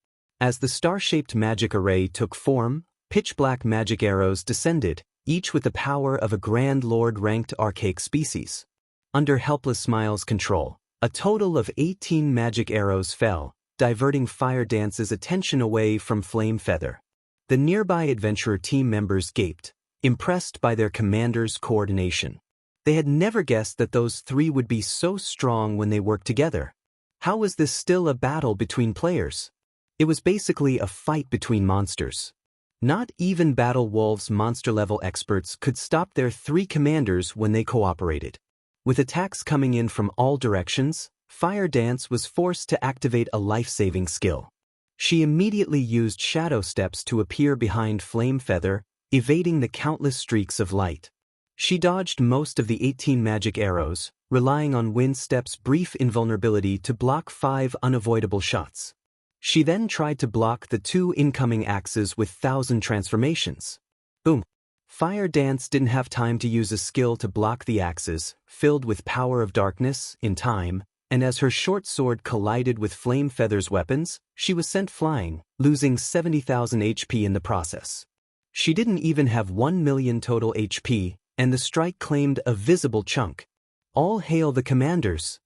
As the star-shaped magic array took form, pitch-black magic arrows descended, each with the power of a Grand Lord-ranked archaic species. Under Helpless Smile's control, a total of 18 magic arrows fell, diverting Fire Dance's attention away from Flame Feather. The nearby adventurer team members gaped, impressed by their commander's coordination. They had never guessed that those 3 would be so strong when they worked together. How was this still a battle between players? It was basically a fight between monsters. Not even Battle Wolf's monster-level experts could stop their 3 commanders when they cooperated. With attacks coming in from all directions, Fire Dance was forced to activate a life-saving skill. She immediately used shadow steps to appear behind Flame Feather, evading the countless streaks of light. She dodged most of the 18 magic arrows, relying on Windstep's brief invulnerability to block 5 unavoidable shots. She then tried to block the 2 incoming axes with 1,000 transformations. Boom! Fire Dance didn't have time to use a skill to block the axes, filled with power of darkness, in time, and as her short sword collided with Flame Feather's weapons, she was sent flying, losing 70,000 HP in the process. She didn't even have 1 million total HP, and the strike claimed a visible chunk. All hail the commanders.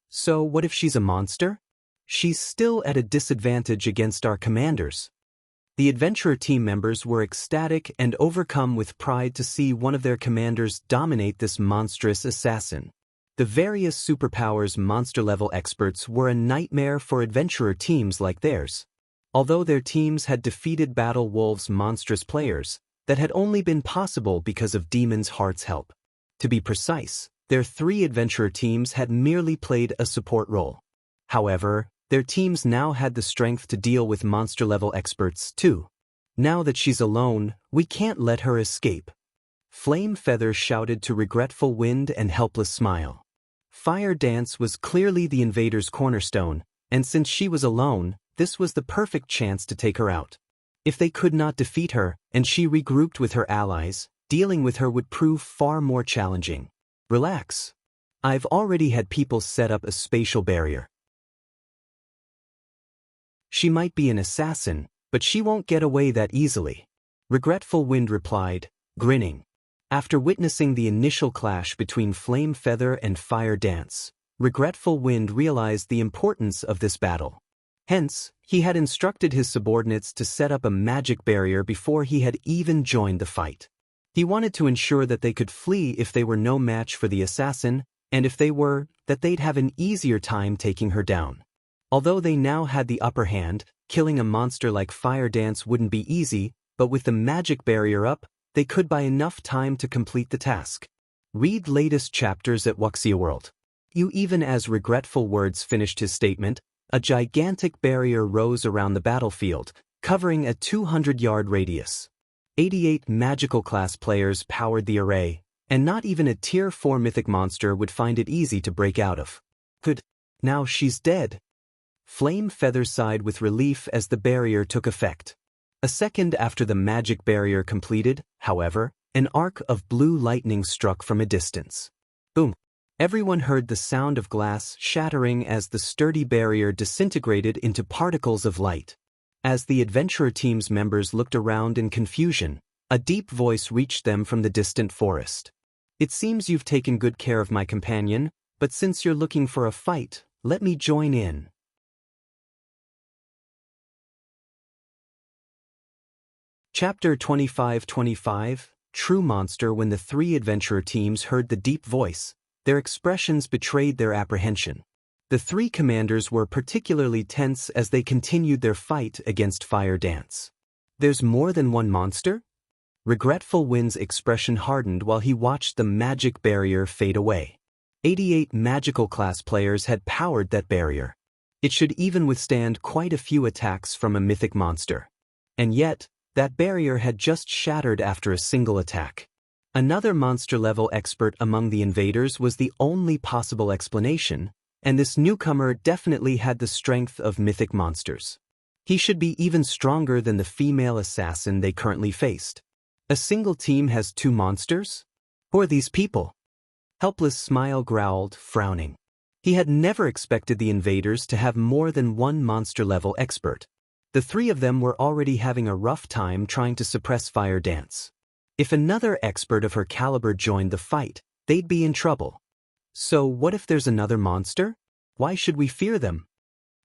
So what if she's a monster? She's still at a disadvantage against our commanders. The adventurer team members were ecstatic and overcome with pride to see one of their commanders dominate this monstrous assassin. The various superpowers monster-level experts were a nightmare for adventurer teams like theirs. Although their teams had defeated Battle Wolf's monstrous players, that had only been possible because of Demon's Heart's help. To be precise, their 3 adventurer teams had merely played a support role. However, their teams now had the strength to deal with monster-level experts too. Now that she's alone, we can't let her escape. Flame Feather shouted to Regretful Wind and Helpless Smile. Fire Dance was clearly the invader's cornerstone, and since she was alone, this was the perfect chance to take her out. If they could not defeat her, and she regrouped with her allies, dealing with her would prove far more challenging. Relax. I've already had people set up a spatial barrier. She might be an assassin, but she won't get away that easily. Regretful Wind replied, grinning. After witnessing the initial clash between Flame Feather and Fire Dance, Regretful Wind realized the importance of this battle. Hence, he had instructed his subordinates to set up a magic barrier before he had even joined the fight. He wanted to ensure that they could flee if they were no match for the assassin, and if they were, that they'd have an easier time taking her down. Although they now had the upper hand, killing a monster like Fire Dance wouldn't be easy, but with the magic barrier up, they could buy enough time to complete the task. Read latest chapters at Wuxia World. Even as Regretful Words finished his statement, a gigantic barrier rose around the battlefield, covering a 200-yard radius. 88 magical class players powered the array, and not even a Tier 4 mythic monster would find it easy to break out of. Good. Now she's dead. Flame Feather sighed with relief as the barrier took effect. A second after the magic barrier completed, however, an arc of blue lightning struck from a distance. Boom! Everyone heard the sound of glass shattering as the sturdy barrier disintegrated into particles of light. As the adventurer team's members looked around in confusion, a deep voice reached them from the distant forest. It seems you've taken good care of my companion, but since you're looking for a fight, let me join in. Chapter 25-25, True Monster. When the 3 adventurer teams heard the deep voice, their expressions betrayed their apprehension. The 3 commanders were particularly tense as they continued their fight against Fire Dance. There's more than one monster? Regretful Wind's expression hardened while he watched the magic barrier fade away. 88 magical class players had powered that barrier. It should even withstand quite a few attacks from a mythic monster. And yet, that barrier had just shattered after a single attack. Another monster-level expert among the invaders was the only possible explanation, and this newcomer definitely had the strength of mythic monsters. He should be even stronger than the female assassin they currently faced. A single team has 2 monsters? Who are these people? Helpless Smile growled, frowning. He had never expected the invaders to have more than one monster-level expert. The 3 of them were already having a rough time trying to suppress Fire Dance. If another expert of her caliber joined the fight, they'd be in trouble. So what if there's another monster? Why should we fear them?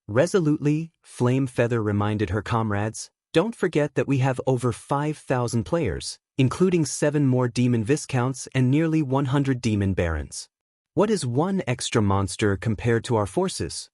Resolutely, Flame Feather reminded her comrades, don't forget that we have over 5,000 players, including 7 more demon viscounts and nearly 100 demon barons. What is one extra monster compared to our forces?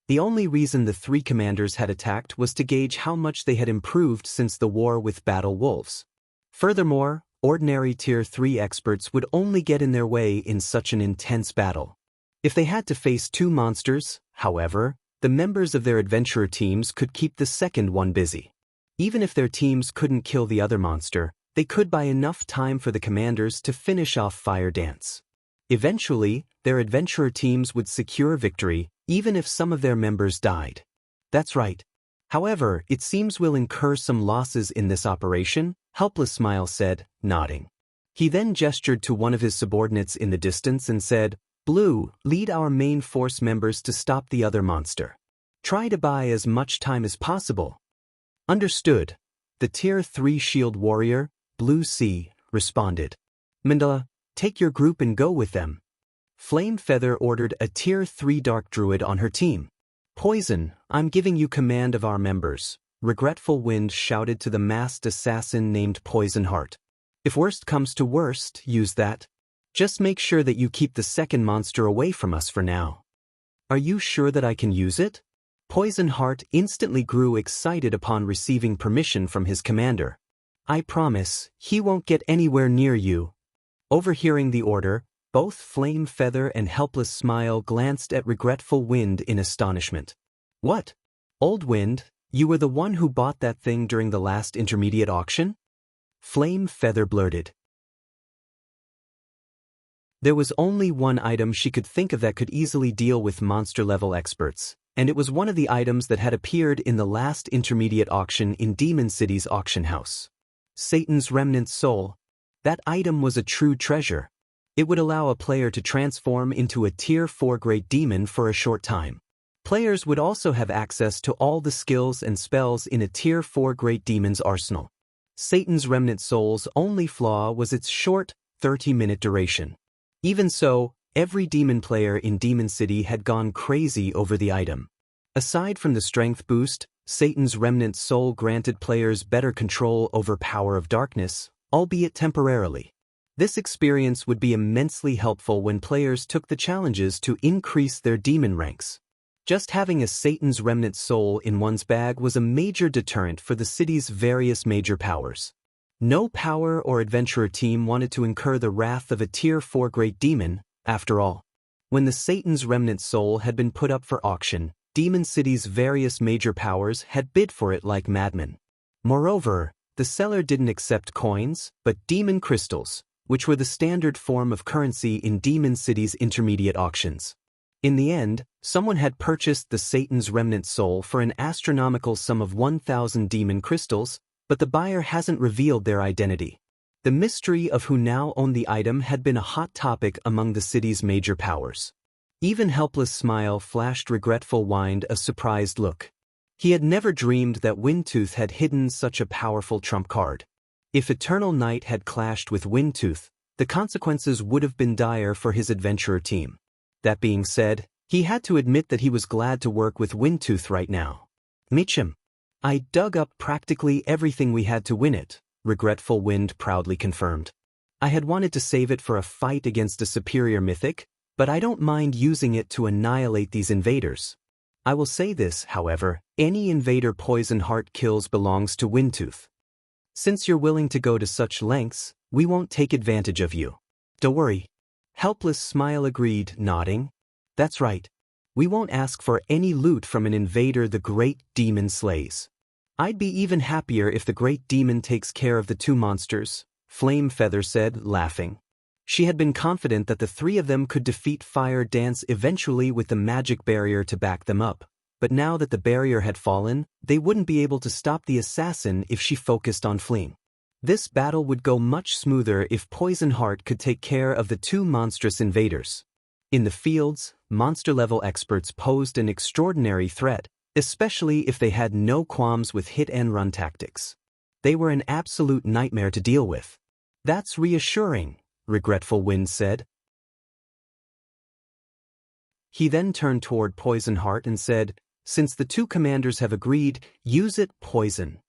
The only reason the 3 commanders had attacked was to gauge how much they had improved since the war with Battle Wolves. Furthermore, ordinary Tier 3 experts would only get in their way in such an intense battle. If they had to face 2 monsters, however, the members of their adventurer teams could keep the second one busy. Even if their teams couldn't kill the other monster, they could buy enough time for the commanders to finish off Fire Dance. Eventually, their adventurer teams would secure victory, even if some of their members died. That's right. However, it seems we'll incur some losses in this operation, Helpless Smile said, nodding. He then gestured to one of his subordinates in the distance and said, Blue, lead our main force members to stop the other monster. Try to buy as much time as possible. Understood. The Tier 3 Shield Warrior, Blue Sea, responded. Mandala, take your group and go with them. Flame Feather ordered a Tier 3 Dark Druid on her team. Poison, I'm giving you command of our members. Regretful Wind shouted to the masked assassin named Poison Heart. If worst comes to worst, use that. Just make sure that you keep the second monster away from us for now. Are you sure that I can use it? Poison Heart instantly grew excited upon receiving permission from his commander. I promise, he won't get anywhere near you. Overhearing the order, both Flame Feather and Helpless Smile glanced at Regretful Wind in astonishment. What? Old Wind, you were the one who bought that thing during the last intermediate auction? Flame Feather blurted. There was only one item she could think of that could easily deal with monster-level experts, and it was one of the items that had appeared in the last intermediate auction in Demon City's auction house. Satan's Remnant Soul. That item was a true treasure. It would allow a player to transform into a Tier 4 Great Demon for a short time. Players would also have access to all the skills and spells in a Tier 4 Great Demon's arsenal. Satan's Remnant Soul's only flaw was its short, 30-minute duration. Even so, every demon player in Demon City had gone crazy over the item. Aside from the strength boost, Satan's Remnant Soul granted players better control over Power of Darkness, albeit temporarily. This experience would be immensely helpful when players took the challenges to increase their demon ranks. Just having a Satan's Remnant Soul in one's bag was a major deterrent for the city's various major powers. No power or adventurer team wanted to incur the wrath of a Tier 4 Great Demon, after all. When the Satan's Remnant Soul had been put up for auction, Demon City's various major powers had bid for it like madmen. Moreover, the seller didn't accept coins, but demon crystals, which were the standard form of currency in Demon City's intermediate auctions. In the end, someone had purchased the Satan's Remnant Soul for an astronomical sum of 1,000 demon crystals, but the buyer hasn't revealed their identity. The mystery of who now owned the item had been a hot topic among the city's major powers. Even Helpless Smile flashed Regretful Wind a surprised look. He had never dreamed that Windtooth had hidden such a powerful trump card. If Eternal Night had clashed with Windtooth, the consequences would have been dire for his adventurer team. That being said, he had to admit that he was glad to work with Windtooth right now. Mitchum. I dug up practically everything we had to win it, Regretful Wind proudly confirmed. I had wanted to save it for a fight against a superior mythic, but I don't mind using it to annihilate these invaders. I will say this, however, any invader Poison Heart kills belongs to Windtooth. Since you're willing to go to such lengths, we won't take advantage of you. Don't worry. Helpless Smile agreed, nodding. That's right. We won't ask for any loot from an invader the Great Demon slays. I'd be even happier if the Great Demon takes care of the two monsters, Flame Feather said, laughing. She had been confident that the three of them could defeat Fire Dance eventually with the magic barrier to back them up, but now that the barrier had fallen, they wouldn't be able to stop the assassin if she focused on fleeing. This battle would go much smoother if Poison Heart could take care of the two monstrous invaders. In the fields, monster-level experts posed an extraordinary threat, especially if they had no qualms with hit-and-run tactics. They were an absolute nightmare to deal with. That's reassuring, Regretful Wind said. He then turned toward Poison Heart and said, since the two commanders have agreed, use it, Poison.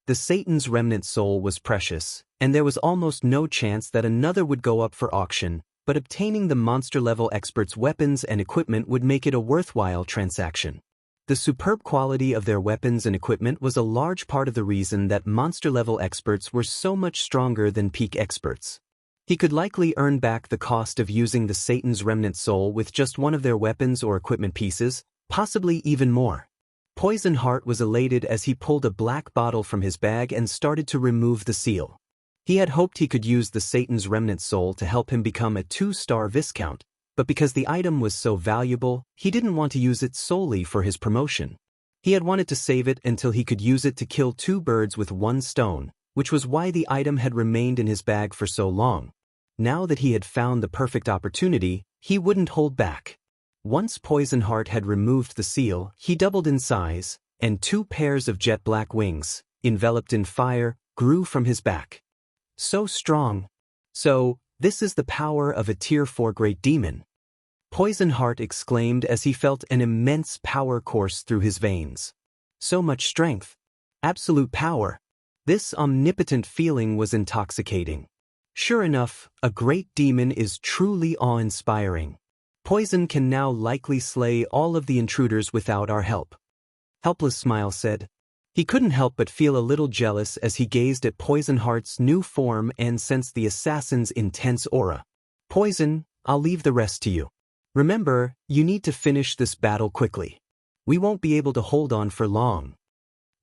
The Satan's Remnant Soul was precious, and there was almost no chance that another would go up for auction, but obtaining the monster-level experts' weapons and equipment would make it a worthwhile transaction. The superb quality of their weapons and equipment was a large part of the reason that monster-level experts were so much stronger than peak experts. He could likely earn back the cost of using the Satan's Remnant Soul with just one of their weapons or equipment pieces, possibly even more. Poison Heart was elated as he pulled a black bottle from his bag and started to remove the seal. He had hoped he could use the Satan's Remnant Soul to help him become a 2-star Viscount, but because the item was so valuable, he didn't want to use it solely for his promotion. He had wanted to save it until he could use it to kill 2 birds with 1 stone, which was why the item had remained in his bag for so long. Now that he had found the perfect opportunity, he wouldn't hold back. Once Poison Heart had removed the seal, he doubled in size, and 2 pairs of jet black wings, enveloped in fire, grew from his back. So strong. So, this is the power of a Tier 4 Great Demon. Poison Heart exclaimed as he felt an immense power course through his veins. So much strength. Absolute power. This omnipotent feeling was intoxicating. Sure enough, a great demon is truly awe-inspiring. Poison can now likely slay all of the intruders without our help. Helpless Smile said. He couldn't help but feel a little jealous as he gazed at Poison Heart's new form and sensed the assassin's intense aura. Poison, I'll leave the rest to you. Remember, you need to finish this battle quickly. We won't be able to hold on for long.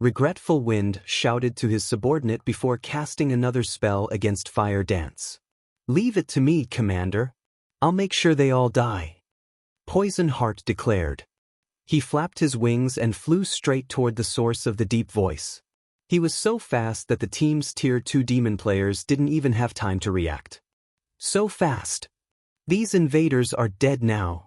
Regretful Wind shouted to his subordinate before casting another spell against Fire Dance. Leave it to me, Commander. I'll make sure they all die. Poison Heart declared. He flapped his wings and flew straight toward the source of the deep voice. He was so fast that the team's Tier 2 demon players didn't even have time to react. So fast. These invaders are dead now.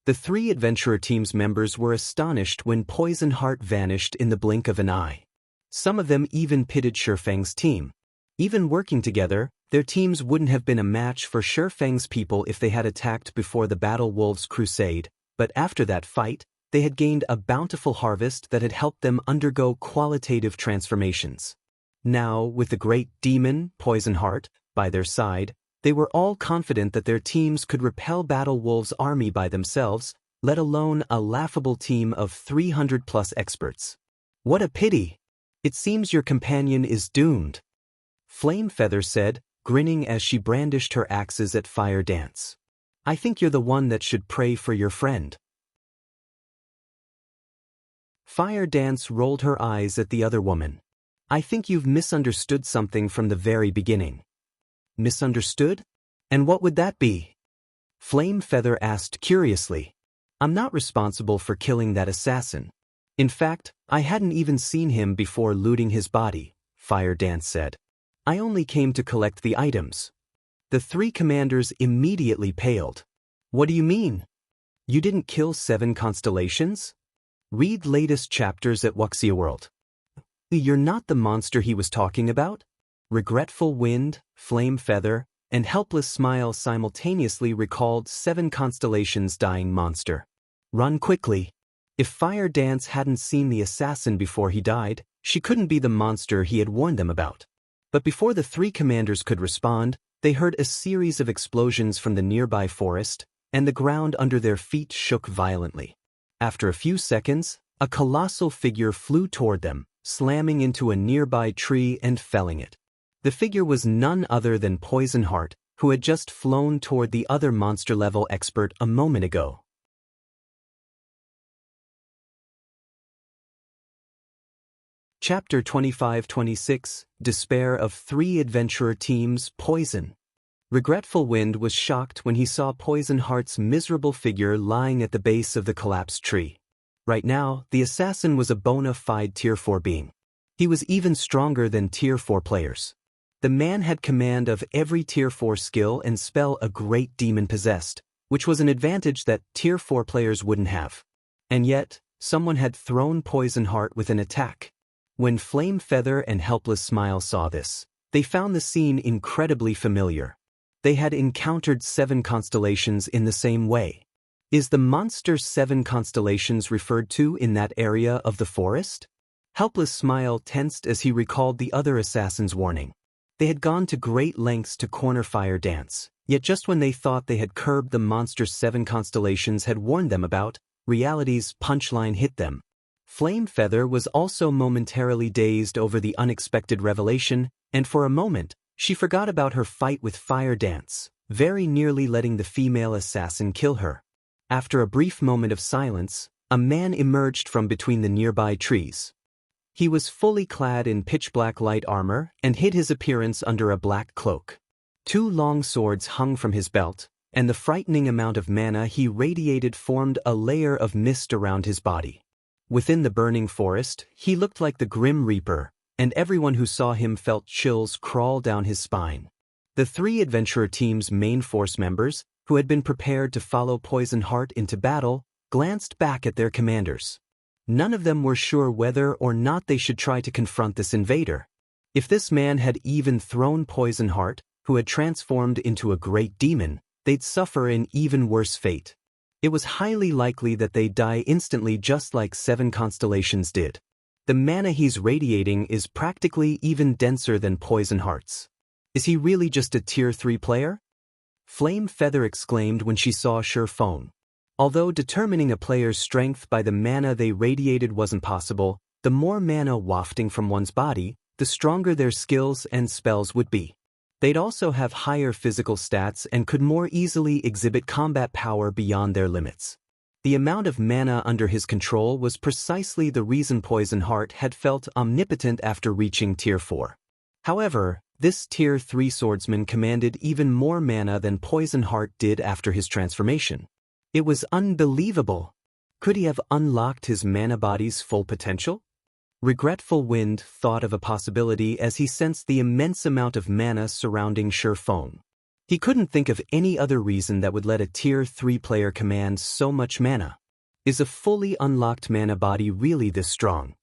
The 3 adventurer team's members were astonished when Poison Heart vanished in the blink of an eye. Some of them even pitted Shifang's team. Even working together, their teams wouldn't have been a match for Shifang's people if they had attacked before the Battle Wolves Crusade, but after that fight, they had gained a bountiful harvest that had helped them undergo qualitative transformations. Now, with the great demon, Poison Heart, by their side, they were all confident that their teams could repel Battle Wolves' army by themselves, let alone a laughable team of 300+ experts. What a pity! It seems your companion is doomed. Flame Feather said, grinning as she brandished her axes at Fire Dance. I think you're the one that should pray for your friend. Fire Dance rolled her eyes at the other woman. I think you've misunderstood something from the very beginning. Misunderstood? And what would that be? Flame Feather asked curiously. I'm not responsible for killing that assassin. In fact, I hadn't even seen him before looting his body, Fire Dance said. I only came to collect the items. The 3 commanders immediately paled. What do you mean? You didn't kill 7 constellations? Read latest chapters at Wuxia World. You're not the monster he was talking about? Regretful Wind, Flame Feather, and Helpless Smile simultaneously recalled 7 constellations dying monster. Run quickly. If Fire Dance hadn't seen the assassin before he died, she couldn't be the monster he had warned them about. But before the 3 commanders could respond, they heard a series of explosions from the nearby forest, and the ground under their feet shook violently. After a few seconds, a colossal figure flew toward them, slamming into a nearby tree and felling it. The figure was none other than Poison Heart, who had just flown toward the other monster-level expert a moment ago. Chapter 25-26, Despair of 3 Adventurer Teams, Poison. Regretful Wind was shocked when he saw Poison Heart's miserable figure lying at the base of the collapsed tree. Right now, the assassin was a bona fide Tier 4 being. He was even stronger than Tier 4 players. The man had command of every Tier 4 skill and spell a great demon possessed, which was an advantage that Tier 4 players wouldn't have. And yet, someone had thrown Poison Heart with an attack. When Flame Feather and Helpless Smile saw this, they found the scene incredibly familiar. They had encountered 7 constellations in the same way. Is the monster 7 constellations referred to in that area of the forest? Helpless Smile tensed as he recalled the other assassin's warning. They had gone to great lengths to corner Fire Dance, yet just when they thought they had curbed the monster 7 constellations had warned them about, reality's punchline hit them. Flame Feather was also momentarily dazed over the unexpected revelation, and for a moment, she forgot about her fight with Fire Dance, very nearly letting the female assassin kill her. After a brief moment of silence, a man emerged from between the nearby trees. He was fully clad in pitch-black light armor and hid his appearance under a black cloak. 2 long swords hung from his belt, and the frightening amount of mana he radiated formed a layer of mist around his body. Within the burning forest, he looked like the Grim Reaper, and everyone who saw him felt chills crawl down his spine. The 3 adventurer team's main force members, who had been prepared to follow Poison Heart into battle, glanced back at their commanders. None of them were sure whether or not they should try to confront this invader. If this man had even thrown Poison Heart, who had transformed into a great demon, they'd suffer an even worse fate. It was highly likely that they'd die instantly just like 7 constellations did. The mana he's radiating is practically even denser than Poison Heart's. Is he really just a Tier 3 player? Flame Feather exclaimed when she saw Feng. Although determining a player's strength by the mana they radiated wasn't possible, the more mana wafting from one's body, the stronger their skills and spells would be. They'd also have higher physical stats and could more easily exhibit combat power beyond their limits. The amount of mana under his control was precisely the reason Poison Heart had felt omnipotent after reaching Tier 4. However, this Tier 3 swordsman commanded even more mana than Poison Heart did after his transformation. It was unbelievable. Could he have unlocked his mana body's full potential? Regretful Wind thought of a possibility as he sensed the immense amount of mana surrounding Feng. He couldn't think of any other reason that would let a Tier 3 player command so much mana. Is a fully unlocked mana body really this strong?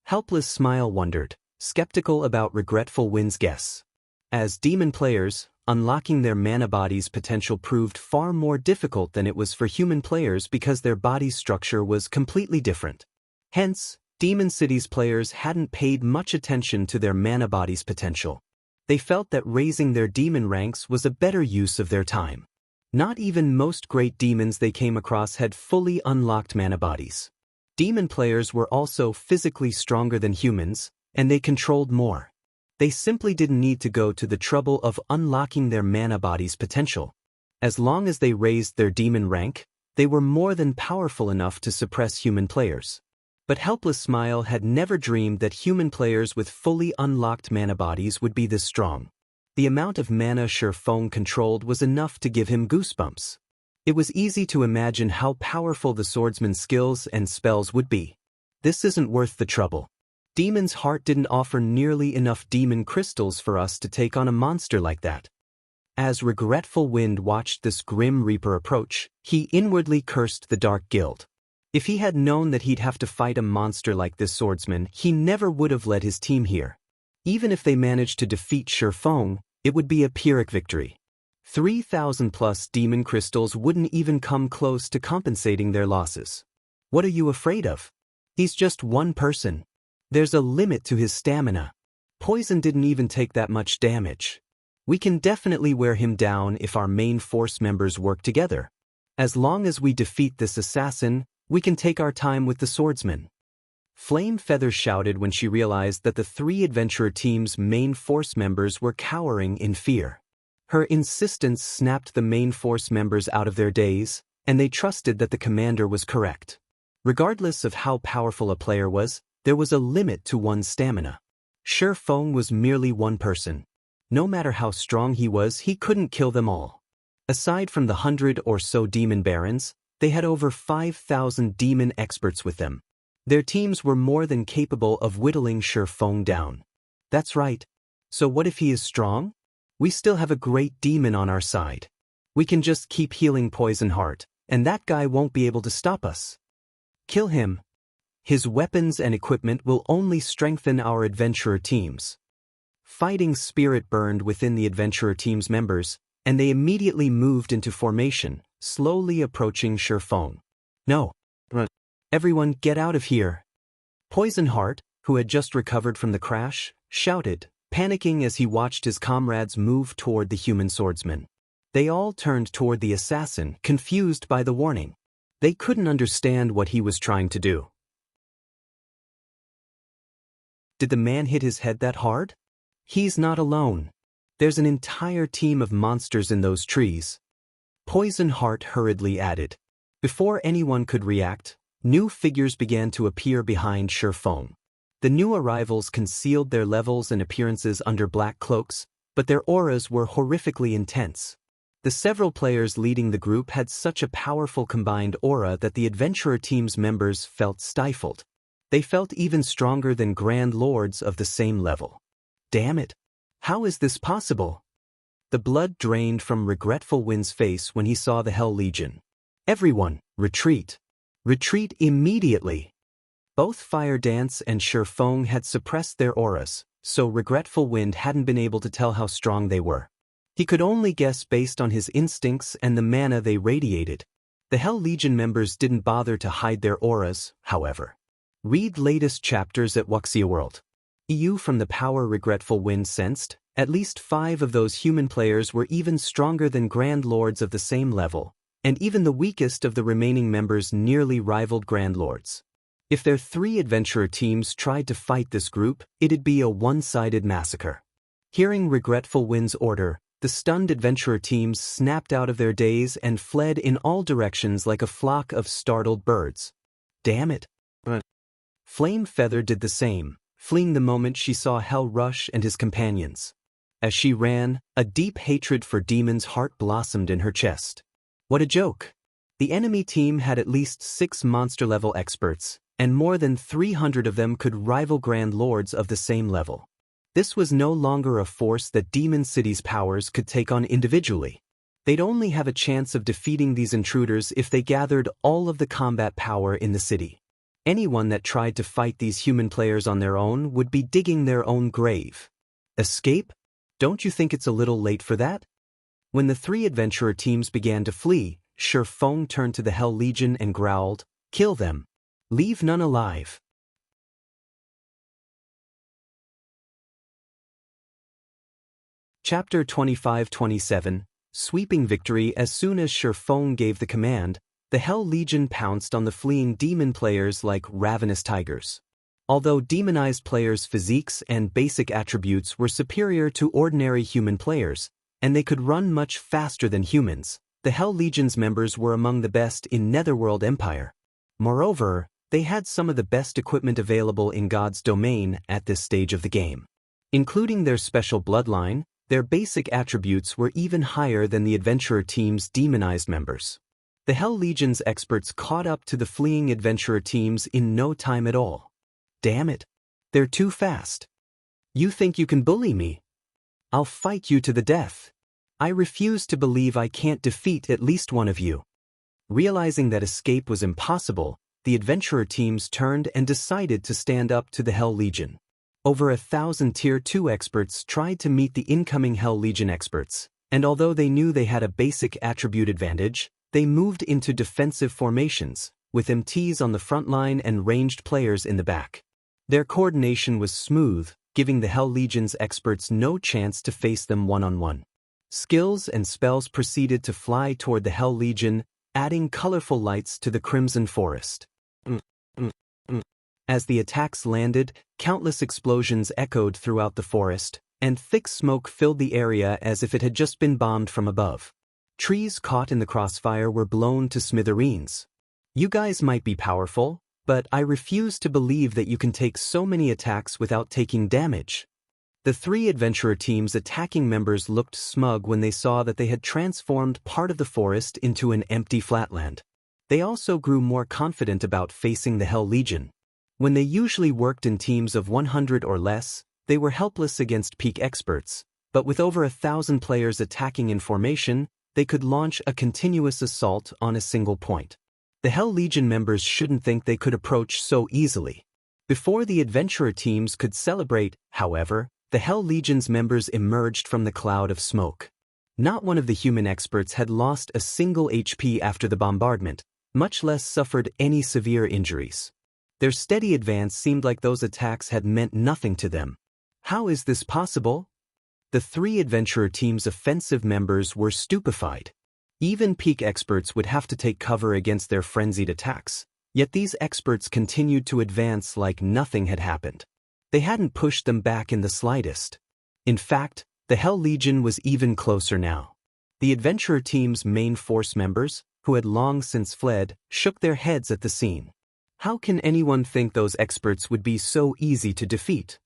Helpless Smile wondered, skeptical about Regretful Wind's guess. As demon players, unlocking their mana body's potential proved far more difficult than it was for human players because their body's structure was completely different. Hence, Demon City's players hadn't paid much attention to their mana body's potential. They felt that raising their demon ranks was a better use of their time. Not even most great demons they came across had fully unlocked mana bodies. Demon players were also physically stronger than humans, and they controlled more. They simply didn't need to go to the trouble of unlocking their mana body's potential. As long as they raised their demon rank, they were more than powerful enough to suppress human players. But Helpless Smile had never dreamed that human players with fully unlocked mana bodies would be this strong. The amount of mana Feng controlled was enough to give him goosebumps. It was easy to imagine how powerful the swordsman's skills and spells would be. This isn't worth the trouble. Demon's Heart didn't offer nearly enough demon crystals for us to take on a monster like that. As Regretful Wind watched this grim reaper approach, he inwardly cursed the Dark Guild. If he had known that he'd have to fight a monster like this swordsman, he never would have led his team here. Even if they managed to defeat Feng, it would be a Pyrrhic victory. 3,000 plus demon crystals wouldn't even come close to compensating their losses. What are you afraid of? He's just one person. There's a limit to his stamina. Poison didn't even take that much damage. We can definitely wear him down if our main force members work together. As long as we defeat this assassin, we can take our time with the swordsman. Flame Feather shouted when she realized that the three adventurer team's main force members were cowering in fear. Her insistence snapped the main force members out of their daze, and they trusted that the commander was correct. Regardless of how powerful a player was, there was a limit to one's stamina. Feng was merely one person. No matter how strong he was, he couldn't kill them all. Aside from the 100 or so demon barons, they had over 5,000 demon experts with them. Their teams were more than capable of whittling Feng down. That's right. So what if he is strong? We still have a great demon on our side. We can just keep healing Poison Heart, and that guy won't be able to stop us. Kill him. His weapons and equipment will only strengthen our adventurer teams. Fighting spirit burned within the adventurer team's members, and they immediately moved into formation, slowly approaching Feng. No. Everyone get out of here. Poison Heart, who had just recovered from the crash, shouted, panicking as he watched his comrades move toward the human swordsman. They all turned toward the assassin, confused by the warning. They couldn't understand what he was trying to do. Did the man hit his head that hard? He's not alone. There's an entire team of monsters in those trees. Poison Heart hurriedly added. Before anyone could react, new figures began to appear behind Feng. The new arrivals concealed their levels and appearances under black cloaks, but their auras were horrifically intense. The several players leading the group had such a powerful combined aura that the adventurer team's members felt stifled. They felt even stronger than Grand Lords of the same level. Damn it! How is this possible? The blood drained from Regretful Wind's face when he saw the Hell Legion. Everyone, retreat! Retreat immediately! Both Fire Dance and Feng had suppressed their auras, so Regretful Wind hadn't been able to tell how strong they were. He could only guess based on his instincts and the mana they radiated. The Hell Legion members didn't bother to hide their auras, however. Read latest chapters at Wuxia World. EU from the power Regretful Wind sensed, at least 5 of those human players were even stronger than Grand Lords of the same level, and even the weakest of the remaining members nearly rivaled Grand Lords. If their 3 adventurer teams tried to fight this group, it'd be a one-sided massacre. Hearing Regretful Wind's order, the stunned adventurer teams snapped out of their daze and fled in all directions like a flock of startled birds. Damn it. Flame Feather did the same, fleeing the moment she saw Hell Rush and his companions. As she ran, a deep hatred for Demon's heart blossomed in her chest. What a joke! The enemy team had at least 6 monster-level experts, and more than 300 of them could rival Grand Lords of the same level. This was no longer a force that Demon City's powers could take on individually. They'd only have a chance of defeating these intruders if they gathered all of the combat power in the city. Anyone that tried to fight these human players on their own would be digging their own grave. Escape? Don't you think it's a little late for that? When the 3 adventurer teams began to flee, Feng turned to the Hell Legion and growled, "Kill them. Leave none alive." Chapter 25-27, Sweeping Victory. As soon as Feng gave the command, the Hell Legion pounced on the fleeing demon players like ravenous tigers. Although demonized players' physiques and basic attributes were superior to ordinary human players, and they could run much faster than humans, the Hell Legion's members were among the best in Netherworld Empire. Moreover, they had some of the best equipment available in God's domain at this stage of the game. Including their special bloodline, their basic attributes were even higher than the adventurer team's demonized members. The Hell Legion's experts caught up to the fleeing adventurer teams in no time at all. Damn it. They're too fast. You think you can bully me? I'll fight you to the death. I refuse to believe I can't defeat at least one of you. Realizing that escape was impossible, the adventurer teams turned and decided to stand up to the Hell Legion. Over 1,000 Tier 2 experts tried to meet the incoming Hell Legion experts, and although they knew they had a basic attribute advantage, they moved into defensive formations, with MTs on the front line and ranged players in the back. Their coordination was smooth, giving the Hell Legion's experts no chance to face them one-on-one. Skills and spells proceeded to fly toward the Hell Legion, adding colorful lights to the Crimson Forest. As the attacks landed, countless explosions echoed throughout the forest, and thick smoke filled the area as if it had just been bombed from above. Trees caught in the crossfire were blown to smithereens. You guys might be powerful, but I refuse to believe that you can take so many attacks without taking damage. The 3 adventurer teams' attacking members looked smug when they saw that they had transformed part of the forest into an empty flatland. They also grew more confident about facing the Hell Legion. When they usually worked in teams of 100 or less, they were helpless against peak experts, but with over 1,000 players attacking in formation, they could launch a continuous assault on a single point. The Hell Legion members shouldn't think they could approach so easily. Before the adventurer teams could celebrate, however, the Hell Legion's members emerged from the cloud of smoke. Not one of the human experts had lost a single HP after the bombardment, much less suffered any severe injuries. Their steady advance seemed like those attacks had meant nothing to them. How is this possible? The 3 adventurer team's offensive members were stupefied. Even peak experts would have to take cover against their frenzied attacks, yet these experts continued to advance like nothing had happened. They hadn't pushed them back in the slightest. In fact, the Hell Legion was even closer now. The adventurer team's main force members, who had long since fled, shook their heads at the scene. How can anyone think those experts would be so easy to defeat?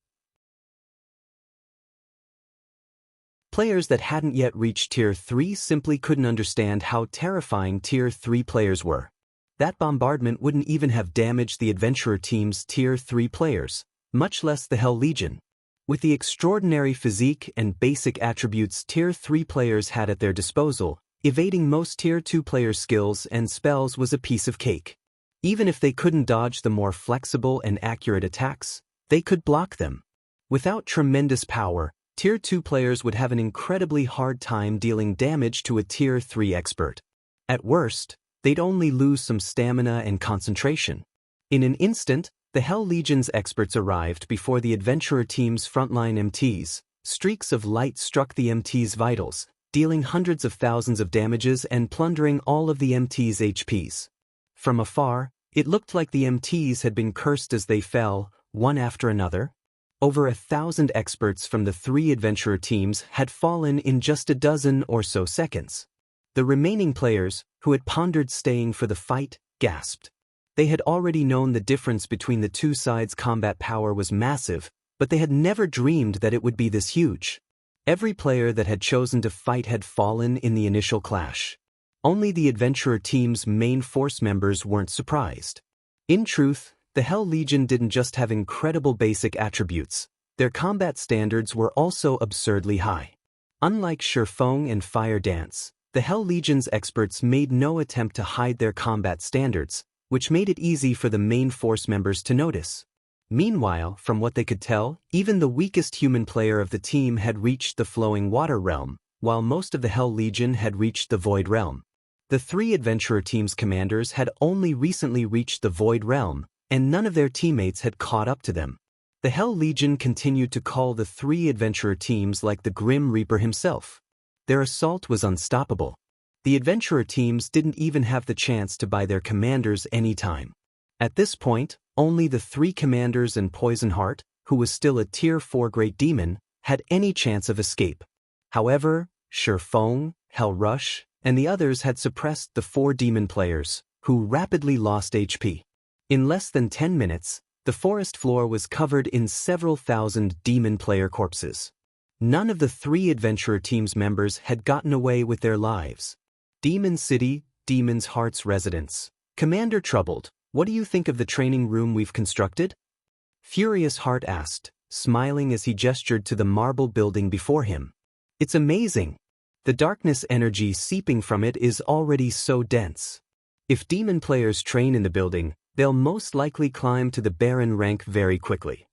Players that hadn't yet reached Tier 3 simply couldn't understand how terrifying Tier 3 players were. That bombardment wouldn't even have damaged the adventurer team's Tier 3 players, much less the Hell Legion. With the extraordinary physique and basic attributes Tier 3 players had at their disposal, evading most Tier 2 players' skills and spells was a piece of cake. Even if they couldn't dodge the more flexible and accurate attacks, they could block them. Without tremendous power, Tier 2 players would have an incredibly hard time dealing damage to a Tier 3 expert. At worst, they'd only lose some stamina and concentration. In an instant, the Hell Legion's experts arrived before the adventurer team's frontline MTs. Streaks of light struck the MT's vitals, dealing hundreds of thousands of damages and plundering all of the MT's HPs. From afar, it looked like the MTs had been cursed as they fell, one after another. Over 1,000 experts from the 3 adventurer teams had fallen in just a dozen or so seconds. The remaining players, who had pondered staying for the fight, gasped. They had already known the difference between the two sides' combat power was massive, but they had never dreamed that it would be this huge. Every player that had chosen to fight had fallen in the initial clash. Only the adventurer team's main force members weren't surprised. In truth, the Hell Legion didn't just have incredible basic attributes, their combat standards were also absurdly high. Unlike Shurfeng and Fire Dance, the Hell Legion's experts made no attempt to hide their combat standards, which made it easy for the main force members to notice. Meanwhile, from what they could tell, even the weakest human player of the team had reached the Flowing Water Realm, while most of the Hell Legion had reached the Void Realm. The 3 adventurer team's commanders had only recently reached the Void Realm, and none of their teammates had caught up to them. The Hell Legion continued to call the 3 adventurer teams like the Grim Reaper himself. Their assault was unstoppable. The adventurer teams didn't even have the chance to buy their commanders any time. At this point, only the 3 commanders and Poisonheart, who was still a Tier 4 Great Demon, had any chance of escape. However, Shurfeng, Hell Rush, and the others had suppressed the 4 demon players, who rapidly lost HP. In less than 10 minutes, the forest floor was covered in several thousand demon player corpses. None of the 3 adventurer team's members had gotten away with their lives. Demon City, Demon's Heart's residence. Commander Troubled, what do you think of the training room we've constructed? Furious Heart asked, smiling as he gestured to the marble building before him. It's amazing. The darkness energy seeping from it is already so dense. If demon players train in the building, they'll most likely climb to the Baron rank very quickly.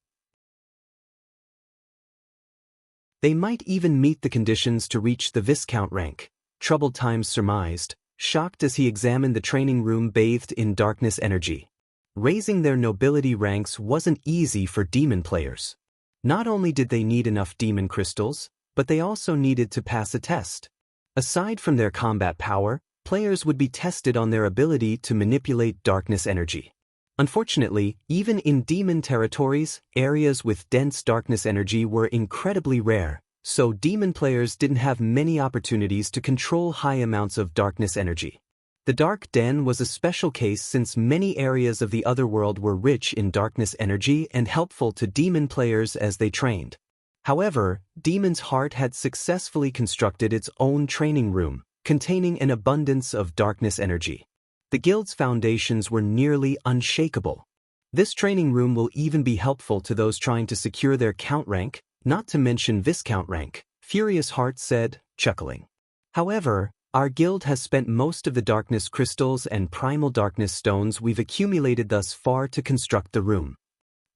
They might even meet the conditions to reach the Viscount rank, Troubled Times surmised, shocked as he examined the training room bathed in darkness energy. Raising their nobility ranks wasn't easy for demon players. Not only did they need enough demon crystals, but they also needed to pass a test. Aside from their combat power, players would be tested on their ability to manipulate darkness energy. Unfortunately, even in demon territories, areas with dense darkness energy were incredibly rare, so demon players didn't have many opportunities to control high amounts of darkness energy. The Dark Den was a special case since many areas of the Otherworld were rich in darkness energy and helpful to demon players as they trained. However, Demon's Heart had successfully constructed its own training room, containing an abundance of darkness energy. The guild's foundations were nearly unshakable. This training room will even be helpful to those trying to secure their Count rank, not to mention Viscount rank, Furious Heart said, chuckling. However, our guild has spent most of the darkness crystals and primal darkness stones we've accumulated thus far to construct the room.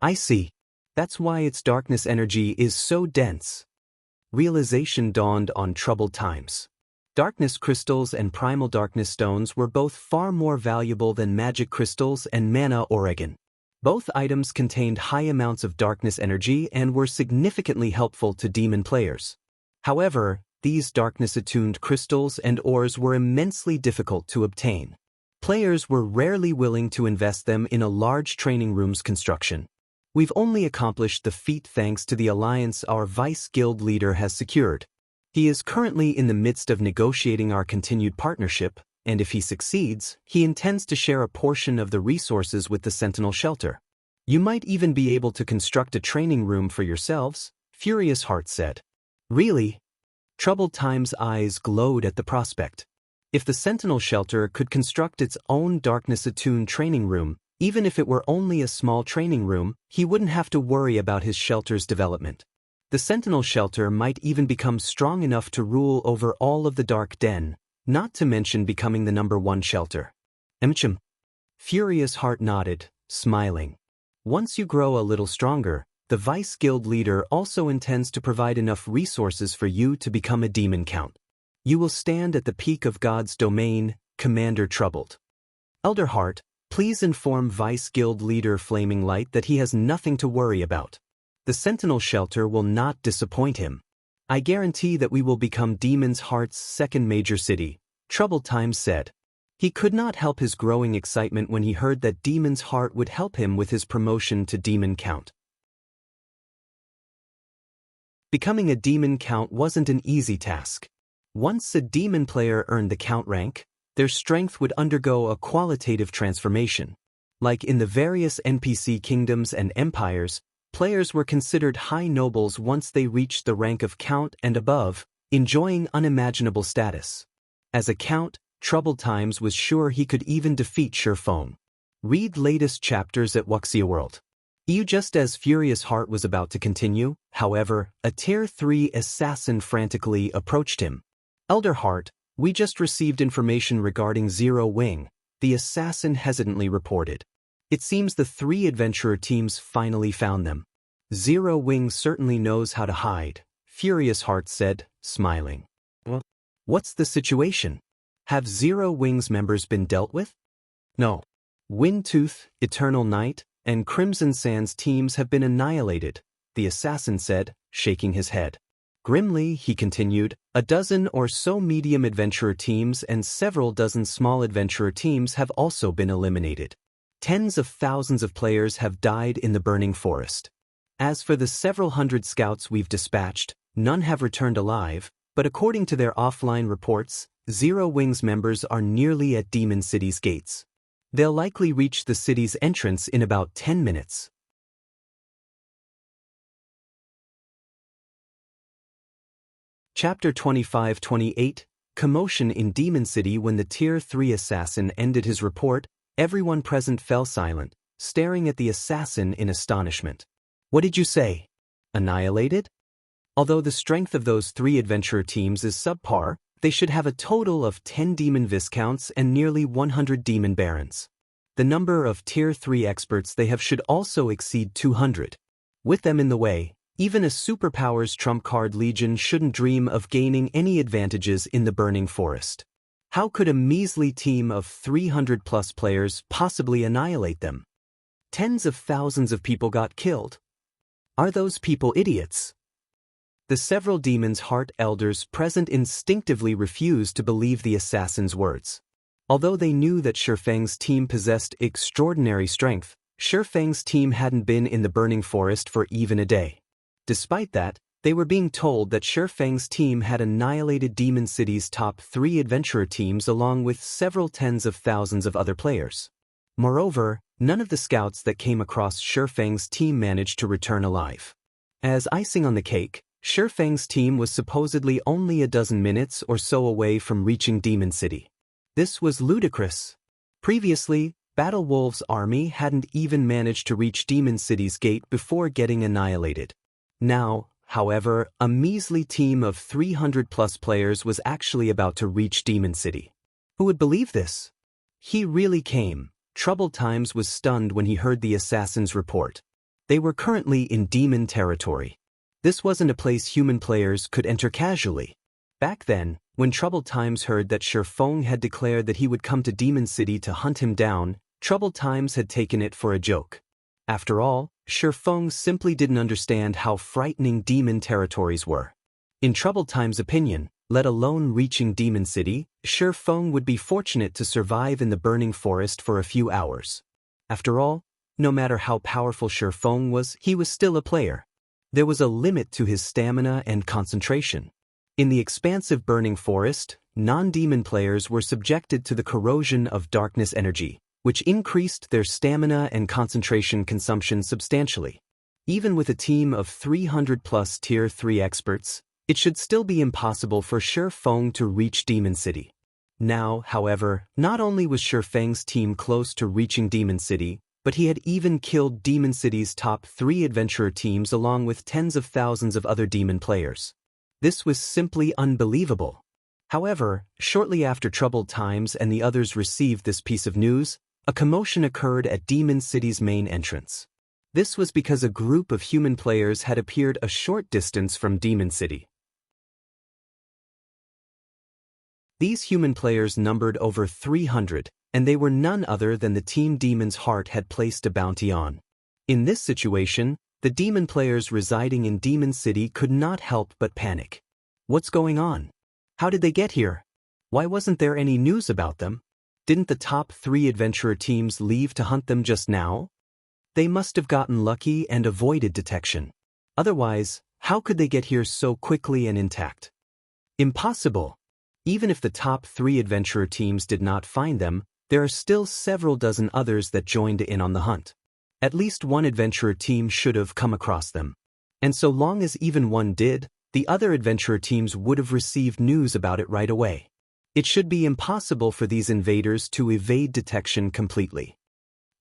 I see. That's why its darkness energy is so dense. Realization dawned on Troubled Times. Darkness crystals and primal darkness stones were both far more valuable than magic crystals and mana Oregon. Both items contained high amounts of darkness energy and were significantly helpful to demon players. However, these darkness-attuned crystals and ores were immensely difficult to obtain. Players were rarely willing to invest them in a large training room's construction. We've only accomplished the feat thanks to the alliance our vice guild leader has secured. He is currently in the midst of negotiating our continued partnership, and if he succeeds, he intends to share a portion of the resources with the Sentinel Shelter. You might even be able to construct a training room for yourselves, Furious Heart said. Really? Troubled Time's eyes glowed at the prospect. If the Sentinel Shelter could construct its own darkness-attuned training room, even if it were only a small training room, he wouldn't have to worry about his shelter's development. The Sentinel Shelter might even become strong enough to rule over all of the Dark Den, not to mention becoming the #1 shelter. Furious Heart nodded, smiling. Once you grow a little stronger, the Vice Guild leader also intends to provide enough resources for you to become a demon count. You will stand at the peak of God's domain, Commander Troubled. Elder Heart, please inform Vice Guild leader Flaming Light that he has nothing to worry about. The Sentinel Shelter will not disappoint him. I guarantee that we will become Demon's Heart's second major city, Troubled Times said. He could not help his growing excitement when he heard that Demon's Heart would help him with his promotion to Demon Count. Becoming a Demon Count wasn't an easy task. Once a Demon player earned the Count rank, their strength would undergo a qualitative transformation. Like in the various NPC kingdoms and empires, players were considered high nobles once they reached the rank of Count and above, enjoying unimaginable status. As a Count, Troubled Times was sure he could even defeat Shurfeng. Read latest chapters at Wuxia World. Just as Furious Heart was about to continue, however, a Tier 3 assassin frantically approached him. Elder Heart, we just received information regarding Zero Wing, the assassin hesitantly reported. It seems the 3 adventurer teams finally found them. Zero Wing certainly knows how to hide, Furious Heart said, smiling. Well, what's the situation? Have Zero Wing's members been dealt with? No. Windtooth, Eternal Night, and Crimson Sands teams have been annihilated, the assassin said, shaking his head. Grimly, he continued, a dozen or so medium adventurer teams and several dozen small adventurer teams have also been eliminated. Tens of thousands of players have died in the burning forest. As for the several hundred scouts we've dispatched, none have returned alive, but according to their offline reports, Zero Wing's members are nearly at Demon City's gates. They'll likely reach the city's entrance in about 10 minutes. Chapter 25-28, Commotion in Demon City. When the Tier 3 assassin ended his report, everyone present fell silent, staring at the assassin in astonishment. What did you say? Annihilated? Although the strength of those 3 adventurer teams is subpar, they should have a total of 10 Demon Viscounts and nearly 100 Demon Barons. The number of Tier 3 experts they have should also exceed 200. With them in the way, even a superpowers trump card legion shouldn't dream of gaining any advantages in the burning forest. How could a measly team of 300+ players possibly annihilate them? Tens of thousands of people got killed. Are those people idiots? The several Demon's Heart elders present instinctively refused to believe the assassin's words. Although they knew that Shurfeng's team possessed extraordinary strength, Shurfeng's team hadn't been in the burning forest for even a day. Despite that, they were being told that Shurfeng's team had annihilated Demon City's top 3 adventurer teams along with several tens of thousands of other players. Moreover, none of the scouts that came across Shurfeng's team managed to return alive. As icing on the cake, Shurfeng's team was supposedly only a dozen minutes or so away from reaching Demon City. This was ludicrous. Previously, Battle Wolf's army hadn't even managed to reach Demon City's gate before getting annihilated. Now, however, a measly team of 300+ players was actually about to reach Demon City. Who would believe this? He really came. Troubled Times was stunned when he heard the assassin's report. They were currently in demon territory. This wasn't a place human players could enter casually. Back then, when Troubled Times heard that Shurfeng had declared that he would come to Demon City to hunt him down, Troubled Times had taken it for a joke. After all, Shurfeng simply didn't understand how frightening demon territories were. In Troubled Times' opinion, let alone reaching Demon City, Shurfeng would be fortunate to survive in the burning forest for a few hours. After all, no matter how powerful Shurfeng was, he was still a player. There was a limit to his stamina and concentration. In the expansive burning forest, non-demon players were subjected to the corrosion of darkness energy, which increased their stamina and concentration consumption substantially. Even with a team of 300+ Tier 3 experts, it should still be impossible for Shurfeng to reach Demon City. Now, however, not only was Shurfeng's team close to reaching Demon City, but he had even killed Demon City's top 3 adventurer teams along with tens of thousands of other demon players. This was simply unbelievable. However, shortly after Troubled Times and the others received this piece of news, a commotion occurred at Demon City's main entrance. This was because a group of human players had appeared a short distance from Demon City. These human players numbered over 300, and they were none other than the team Demon's Heart had placed a bounty on. In this situation, the demon players residing in Demon City could not help but panic. What's going on? How did they get here? Why wasn't there any news about them? Didn't the top 3 adventurer teams leave to hunt them just now? They must have gotten lucky and avoided detection. Otherwise, how could they get here so quickly and intact? Impossible. Even if the top 3 adventurer teams did not find them, there are still several dozen others that joined in on the hunt. At least one adventurer team should have come across them. And so long as even one did, the other adventurer teams would have received news about it right away. It should be impossible for these invaders to evade detection completely.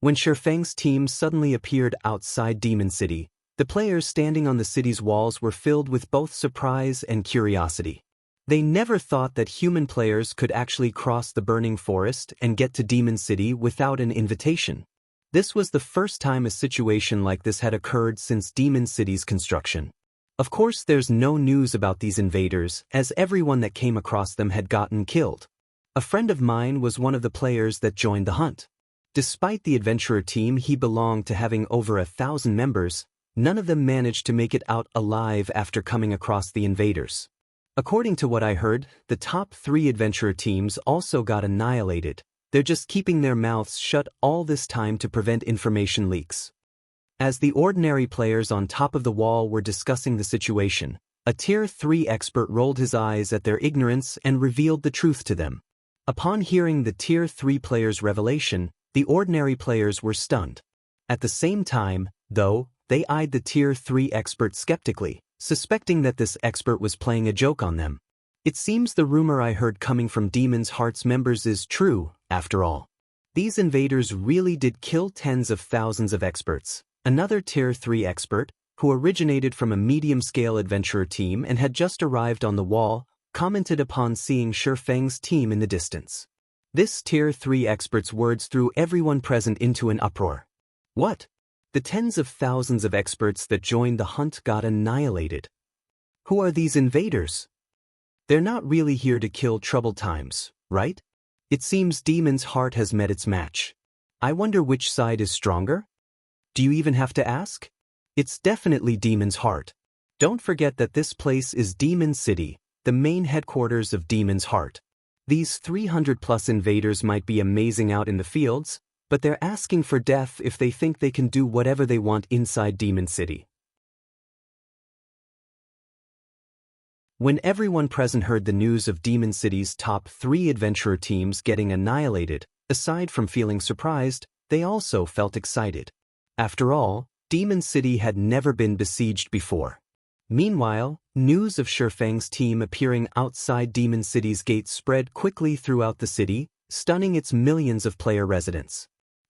When Shifeng's team suddenly appeared outside Demon City, the players standing on the city's walls were filled with both surprise and curiosity. They never thought that human players could actually cross the burning forest and get to Demon City without an invitation. This was the first time a situation like this had occurred since Demon City's construction. Of course, there's no news about these invaders, as everyone that came across them had gotten killed. A friend of mine was one of the players that joined the hunt. Despite the adventurer team he belonged to having over 1,000 members, none of them managed to make it out alive after coming across the invaders. According to what I heard, the top 3 adventurer teams also got annihilated. They're just keeping their mouths shut all this time to prevent information leaks. As the ordinary players on top of the wall were discussing the situation, a Tier 3 expert rolled his eyes at their ignorance and revealed the truth to them. Upon hearing the Tier 3 players' revelation, the ordinary players were stunned. At the same time, though, they eyed the Tier 3 expert skeptically, suspecting that this expert was playing a joke on them. It seems the rumor I heard coming from Demon's Heart's members is true, after all. These invaders really did kill tens of thousands of experts. Another Tier 3 expert, who originated from a medium-scale adventurer team and had just arrived on the wall, commented upon seeing Shifeng's team in the distance. This Tier 3 expert's words threw everyone present into an uproar. What? The tens of thousands of experts that joined the hunt got annihilated. Who are these invaders? They're not really here to kill troubled times, right? It seems Demon's Heart has met its match. I wonder which side is stronger? Do you even have to ask? It's definitely Demon's Heart. Don't forget that this place is Demon City, the main headquarters of Demon's Heart. These 300+ invaders might be amazing out in the fields, but they're asking for death if they think they can do whatever they want inside Demon City. When everyone present heard the news of Demon City's top 3 adventurer teams getting annihilated, aside from feeling surprised, they also felt excited. After all, Demon City had never been besieged before. Meanwhile, news of Shifeng's team appearing outside Demon City's gates spread quickly throughout the city, stunning its millions of player residents.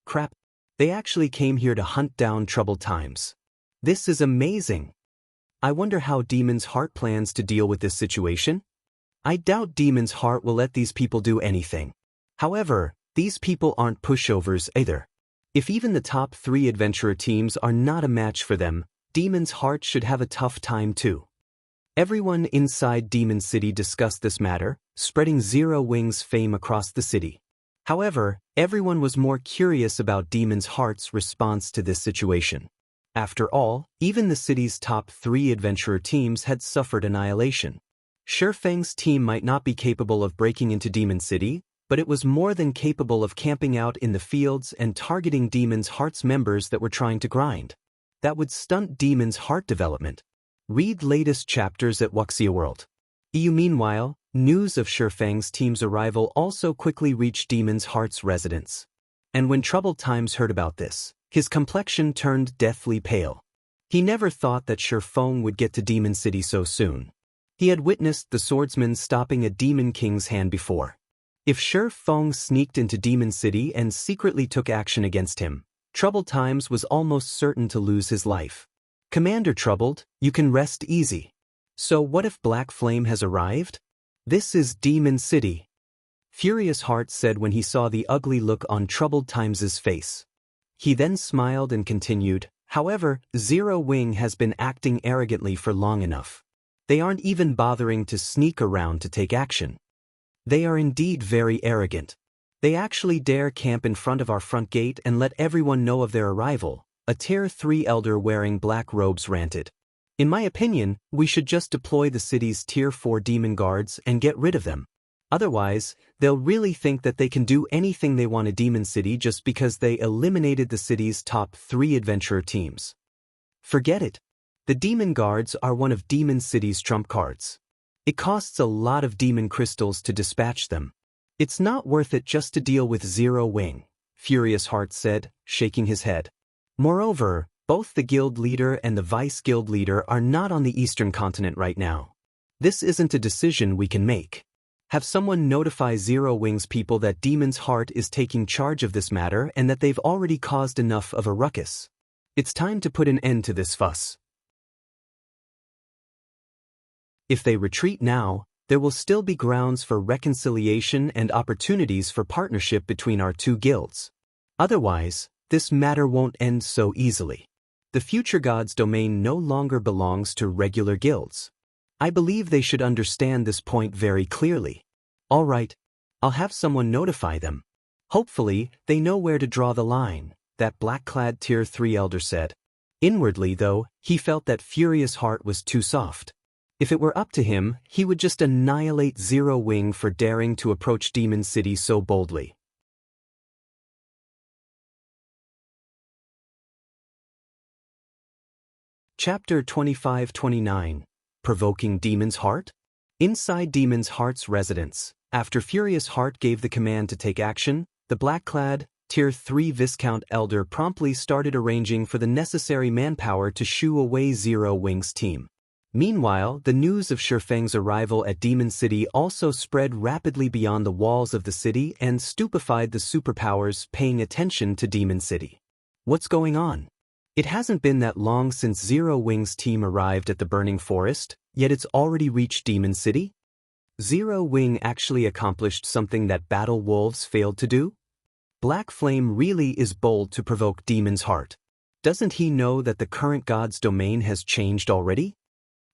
Crap, they actually came here to hunt down troubled times. This is amazing. I wonder how Demon's Heart plans to deal with this situation? I doubt Demon's Heart will let these people do anything. However, these people aren't pushovers either. If even the top 3 adventurer teams are not a match for them, Demon's Heart should have a tough time too. Everyone inside Demon City discussed this matter, spreading Zero Wing's fame across the city. However, everyone was more curious about Demon's Heart's response to this situation. After all, even the city's top 3 adventurer teams had suffered annihilation. Shifeng's team might not be capable of breaking into Demon City, but it was more than capable of camping out in the fields and targeting Demon's Heart's members that were trying to grind. That would stunt Demon's Heart development. Read latest chapters at Wuxia World. EU. Meanwhile, news of Shifeng's team's arrival also quickly reached Demon's Heart's residence. And when Troubled Times heard about this, his complexion turned deathly pale. He never thought that Shifeng would get to Demon City so soon. He had witnessed the swordsman stopping a Demon King's hand before. If Shifeng sneaked into Demon City and secretly took action against him, Troubled Times was almost certain to lose his life. Commander Troubled, you can rest easy. So what if Black Flame has arrived? This is Demon City. Furious Heart said when he saw the ugly look on Troubled Times' face. He then smiled and continued, however, Zero Wing has been acting arrogantly for long enough. They aren't even bothering to sneak around to take action. They are indeed very arrogant. They actually dare camp in front of our front gate and let everyone know of their arrival, a Tier 3 elder wearing black robes ranted. In my opinion, we should just deploy the city's Tier 4 demon guards and get rid of them. Otherwise, they'll really think that they can do anything they want to Demon City just because they eliminated the city's top 3 adventurer teams. Forget it. The demon guards are one of Demon City's trump cards. It costs a lot of demon crystals to dispatch them. It's not worth it just to deal with Zero Wing, Furious Heart said, shaking his head. Moreover, both the guild leader and the vice guild leader are not on the eastern continent right now. This isn't a decision we can make. Have someone notify Zero Wing's people that Demon's Heart is taking charge of this matter and that they've already caused enough of a ruckus. It's time to put an end to this fuss. If they retreat now, there will still be grounds for reconciliation and opportunities for partnership between our 2 guilds. Otherwise, this matter won't end so easily. The Future Gods domain no longer belongs to regular guilds. I believe they should understand this point very clearly. All right, I'll have someone notify them. Hopefully, they know where to draw the line, that black-clad Tier 3 elder said. Inwardly, though, he felt that Furious Heart was too soft. If it were up to him, he would just annihilate Zero Wing for daring to approach Demon City so boldly. Chapter 25-29, Provoking Demon's Heart? Inside Demon's Heart's residence, after Furious Heart gave the command to take action, the black-clad, Tier 3 Viscount Elder promptly started arranging for the necessary manpower to shoo away Zero Wing's team. Meanwhile, the news of Shifeng's arrival at Demon City also spread rapidly beyond the walls of the city and stupefied the superpowers paying attention to Demon City. What's going on? It hasn't been that long since Zero Wing's team arrived at the Burning Forest, yet it's already reached Demon City? Zero Wing actually accomplished something that Battle Wolves failed to do? Black Flame really is bold to provoke Demon's Heart. Doesn't he know that the current god's domain has changed already?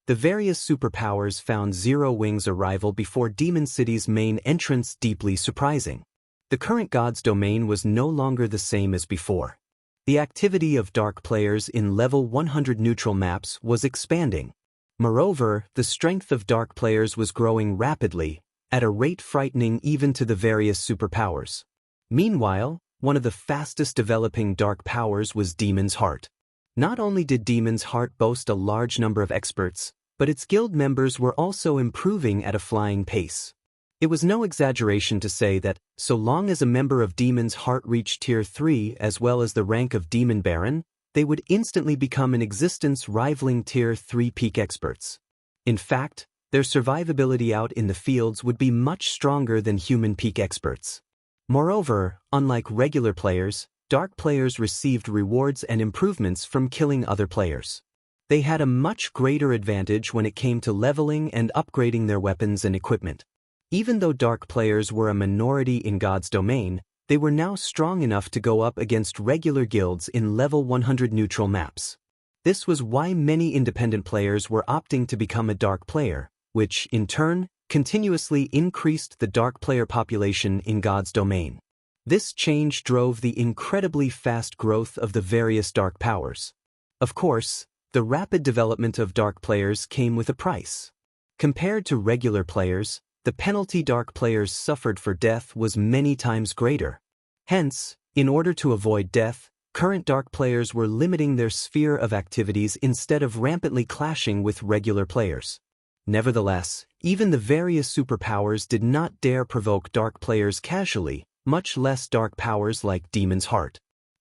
The various superpowers found Zero Wing's arrival before Demon City's main entrance deeply surprising. The current god's domain was no longer the same as before. The activity of dark players in level 100 neutral maps was expanding. Moreover, the strength of dark players was growing rapidly, at a rate frightening even to the various superpowers. Meanwhile, one of the fastest developing dark powers was Demon's Heart. Not only did Demon's Heart boast a large number of experts, but its guild members were also improving at a flying pace. It was no exaggeration to say that, so long as a member of Demon's Heart reached Tier 3 as well as the rank of Demon Baron, they would instantly become an existence rivaling Tier 3 peak experts. In fact, their survivability out in the fields would be much stronger than human peak experts. Moreover, unlike regular players, dark players received rewards and improvements from killing other players. They had a much greater advantage when it came to leveling and upgrading their weapons and equipment. Even though dark players were a minority in God's domain, they were now strong enough to go up against regular guilds in level 100 neutral maps. This was why many independent players were opting to become a dark player, which, in turn, continuously increased the dark player population in God's domain. This change drove the incredibly fast growth of the various dark powers. Of course, the rapid development of dark players came with a price. Compared to regular players, the penalty dark players suffered for death was many times greater. Hence, in order to avoid death, current dark players were limiting their sphere of activities instead of rampantly clashing with regular players. Nevertheless, even the various superpowers did not dare provoke dark players casually, much less dark powers like Demon's Heart.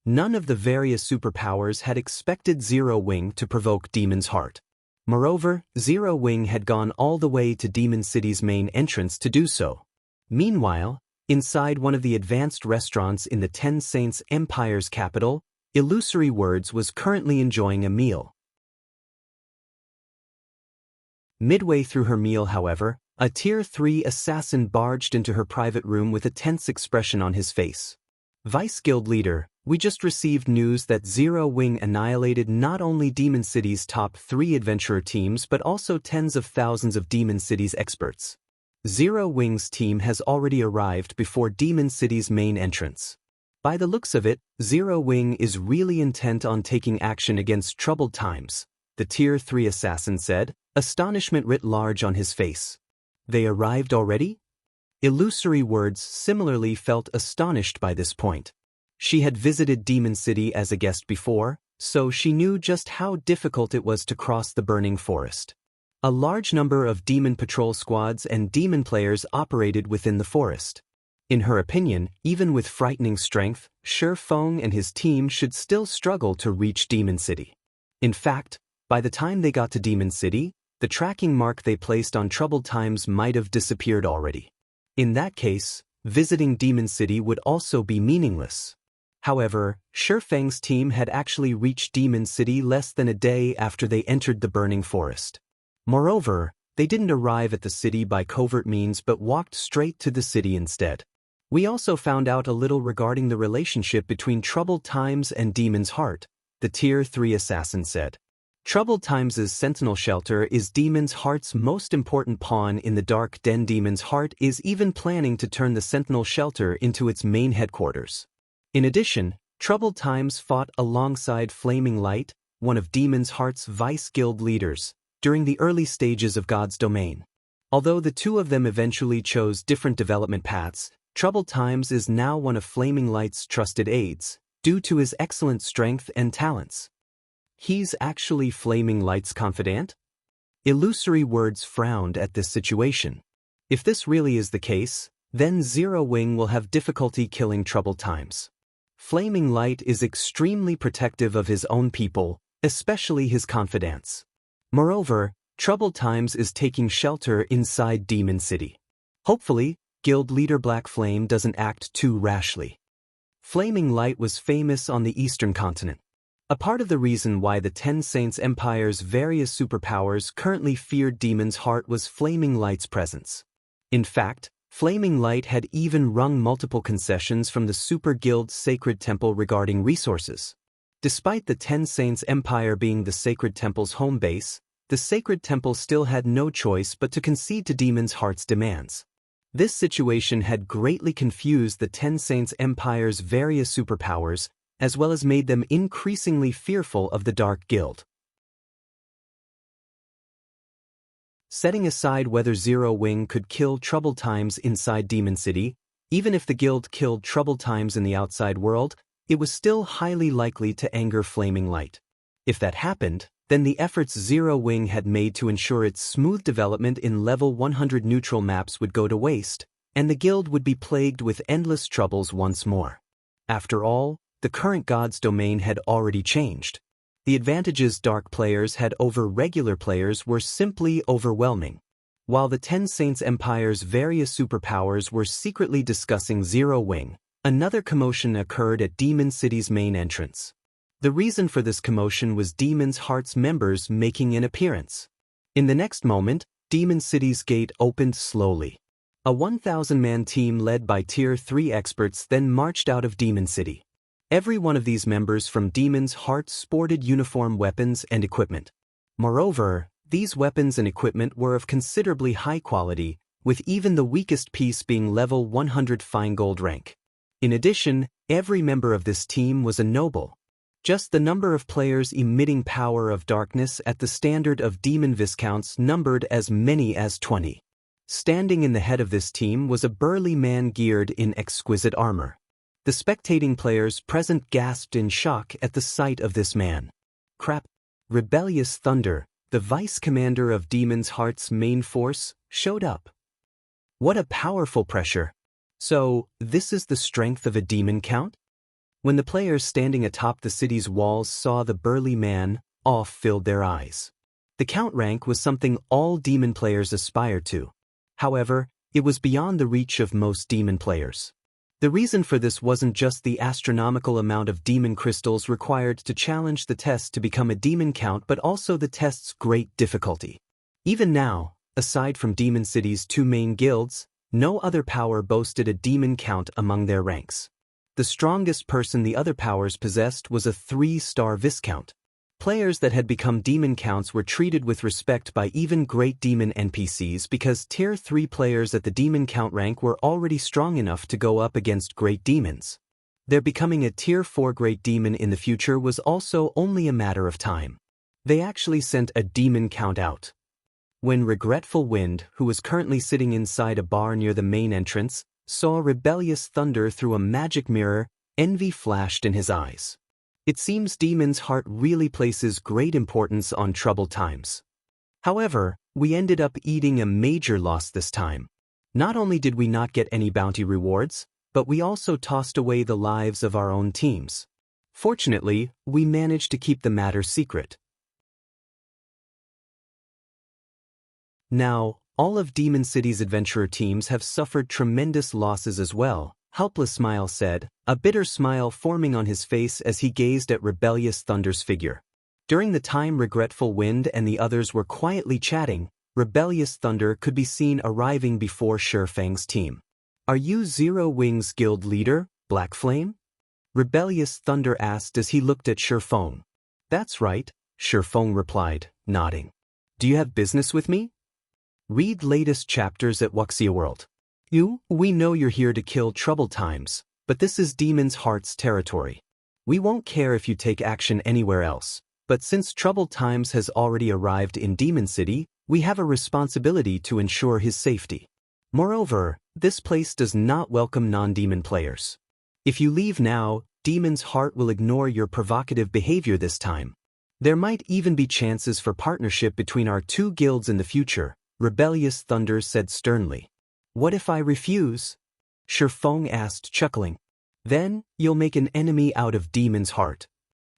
None of the various superpowers had expected Zero Wing to provoke Demon's Heart. Moreover, Zero Wing had gone all the way to Demon City's main entrance to do so. Meanwhile, inside one of the advanced restaurants in the Ten Saints Empire's capital, Illusory Words was currently enjoying a meal. Midway through her meal, however, a Tier 3 assassin barged into her private room with a tense expression on his face. Vice Guild Leader, we just received news that Zero Wing annihilated not only Demon City's top 3 adventurer teams but also tens of thousands of Demon City's experts. Zero Wing's team has already arrived before Demon City's main entrance. By the looks of it, Zero Wing is really intent on taking action against troubled times, the Tier 3 assassin said, astonishment writ large on his face. They arrived already? Illusory Words similarly felt astonished by this point. She had visited Demon City as a guest before, so she knew just how difficult it was to cross the burning forest. A large number of demon patrol squads and demon players operated within the forest. In her opinion, even with frightening strength, Shi Feng and his team should still struggle to reach Demon City. In fact, by the time they got to Demon City, the tracking mark they placed on troubled times might have disappeared already. In that case, visiting Demon City would also be meaningless. However, Shi Feng's team had actually reached Demon City less than a day after they entered the burning forest. Moreover, they didn't arrive at the city by covert means but walked straight to the city instead. We also found out a little regarding the relationship between Troubled Times and Demon's Heart, the Tier 3 assassin said. Troubled Times' Sentinel Shelter is Demon's Heart's most important pawn in the Dark Den. Demon's Heart is even planning to turn the Sentinel Shelter into its main headquarters. In addition, Troubled Times fought alongside Flaming Light, one of Demon's Heart's vice guild leaders, during the early stages of God's Domain. Although the two of them eventually chose different development paths, Troubled Times is now one of Flaming Light's trusted aides, due to his excellent strength and talents. He's actually Flaming Light's confidant? Illusory Words frowned at this situation. If this really is the case, then Zero Wing will have difficulty killing Troubled Times. Flaming Light is extremely protective of his own people, especially his confidants. Moreover, Troubled Times is taking shelter inside Demon City. Hopefully, Guild leader Black Flame doesn't act too rashly. Flaming Light was famous on the Eastern continent. A part of the reason why the Ten Saints Empire's various superpowers currently feared Demon's Heart was Flaming Light's presence. In fact, Flaming Light had even wrung multiple concessions from the Super Guild's Sacred Temple regarding resources. Despite the Ten Saints Empire being the Sacred Temple's home base, the Sacred Temple still had no choice but to concede to Demon's Heart's demands. This situation had greatly confused the Ten Saints Empire's various superpowers, as well as made them increasingly fearful of the Dark Guild. Setting aside whether Zero Wing could kill Troubled Times inside Demon City, even if the Guild killed Troubled Times in the outside world, it was still highly likely to anger Flaming Light. If that happened, then the efforts Zero Wing had made to ensure its smooth development in level 100 neutral maps would go to waste, and the Guild would be plagued with endless troubles once more. After all, the current God's Domain had already changed. The advantages Dark players had over regular players were simply overwhelming. While the Ten Saints Empire's various superpowers were secretly discussing Zero Wing, another commotion occurred at Demon City's main entrance. The reason for this commotion was Demon's Heart's members making an appearance. In the next moment, Demon City's gate opened slowly. A 1,000-man team led by Tier 3 experts then marched out of Demon City. Every one of these members from Demon's Heart sported uniform weapons and equipment. Moreover, these weapons and equipment were of considerably high quality, with even the weakest piece being level 100 fine gold rank. In addition, every member of this team was a noble. Just the number of players emitting power of darkness at the standard of demon viscounts numbered as many as 20. Standing in the head of this team was a burly man geared in exquisite armor. The spectating players present gasped in shock at the sight of this man. Crap! Rebellious Thunder, the vice commander of Demon's Heart's main force, showed up. What a powerful pressure! So, this is the strength of a demon count? When the players standing atop the city's walls saw the burly man, awe filled their eyes. The count rank was something all demon players aspired to. However, it was beyond the reach of most demon players. The reason for this wasn't just the astronomical amount of demon crystals required to challenge the test to become a demon count, but also the test's great difficulty. Even now, aside from Demon City's two main guilds, no other power boasted a demon count among their ranks. The strongest person the other powers possessed was a 3-star Viscount. Players that had become demon counts were treated with respect by even great demon NPCs because Tier 3 players at the demon count rank were already strong enough to go up against great demons. Their becoming a Tier 4 great demon in the future was also only a matter of time. They actually sent a demon count out. When Regretful Wind, who was currently sitting inside a bar near the main entrance, saw Rebellious Thunder through a magic mirror, envy flashed in his eyes. It seems Demon's Heart really places great importance on troubled times. However, we ended up eating a major loss this time. Not only did we not get any bounty rewards, but we also tossed away the lives of our own teams. Fortunately, we managed to keep the matter secret. Now, all of Demon City's adventurer teams have suffered tremendous losses as well, Helpless Smile said, a bitter smile forming on his face as he gazed at Rebellious Thunder's figure. During the time Regretful Wind and the others were quietly chatting, Rebellious Thunder could be seen arriving before Shurfang's team. "Are you Zero Wings Guild leader, Black Flame?" Rebellious Thunder asked as he looked at Shurfang. "That's right," Shurfang replied, nodding. "Do you have business with me?" Read latest chapters at Wuxia World. We know you're here to kill Troubled Times, but this is Demon's Heart's territory. We won't care if you take action anywhere else, but since Troubled Times has already arrived in Demon City, we have a responsibility to ensure his safety. Moreover, this place does not welcome non-demon players. If you leave now, Demon's Heart will ignore your provocative behavior this time. There might even be chances for partnership between our two guilds in the future, Rebellious Thunder said sternly. "What if I refuse?" Shurfang asked, chuckling. "Then, you'll make an enemy out of Demon's Heart."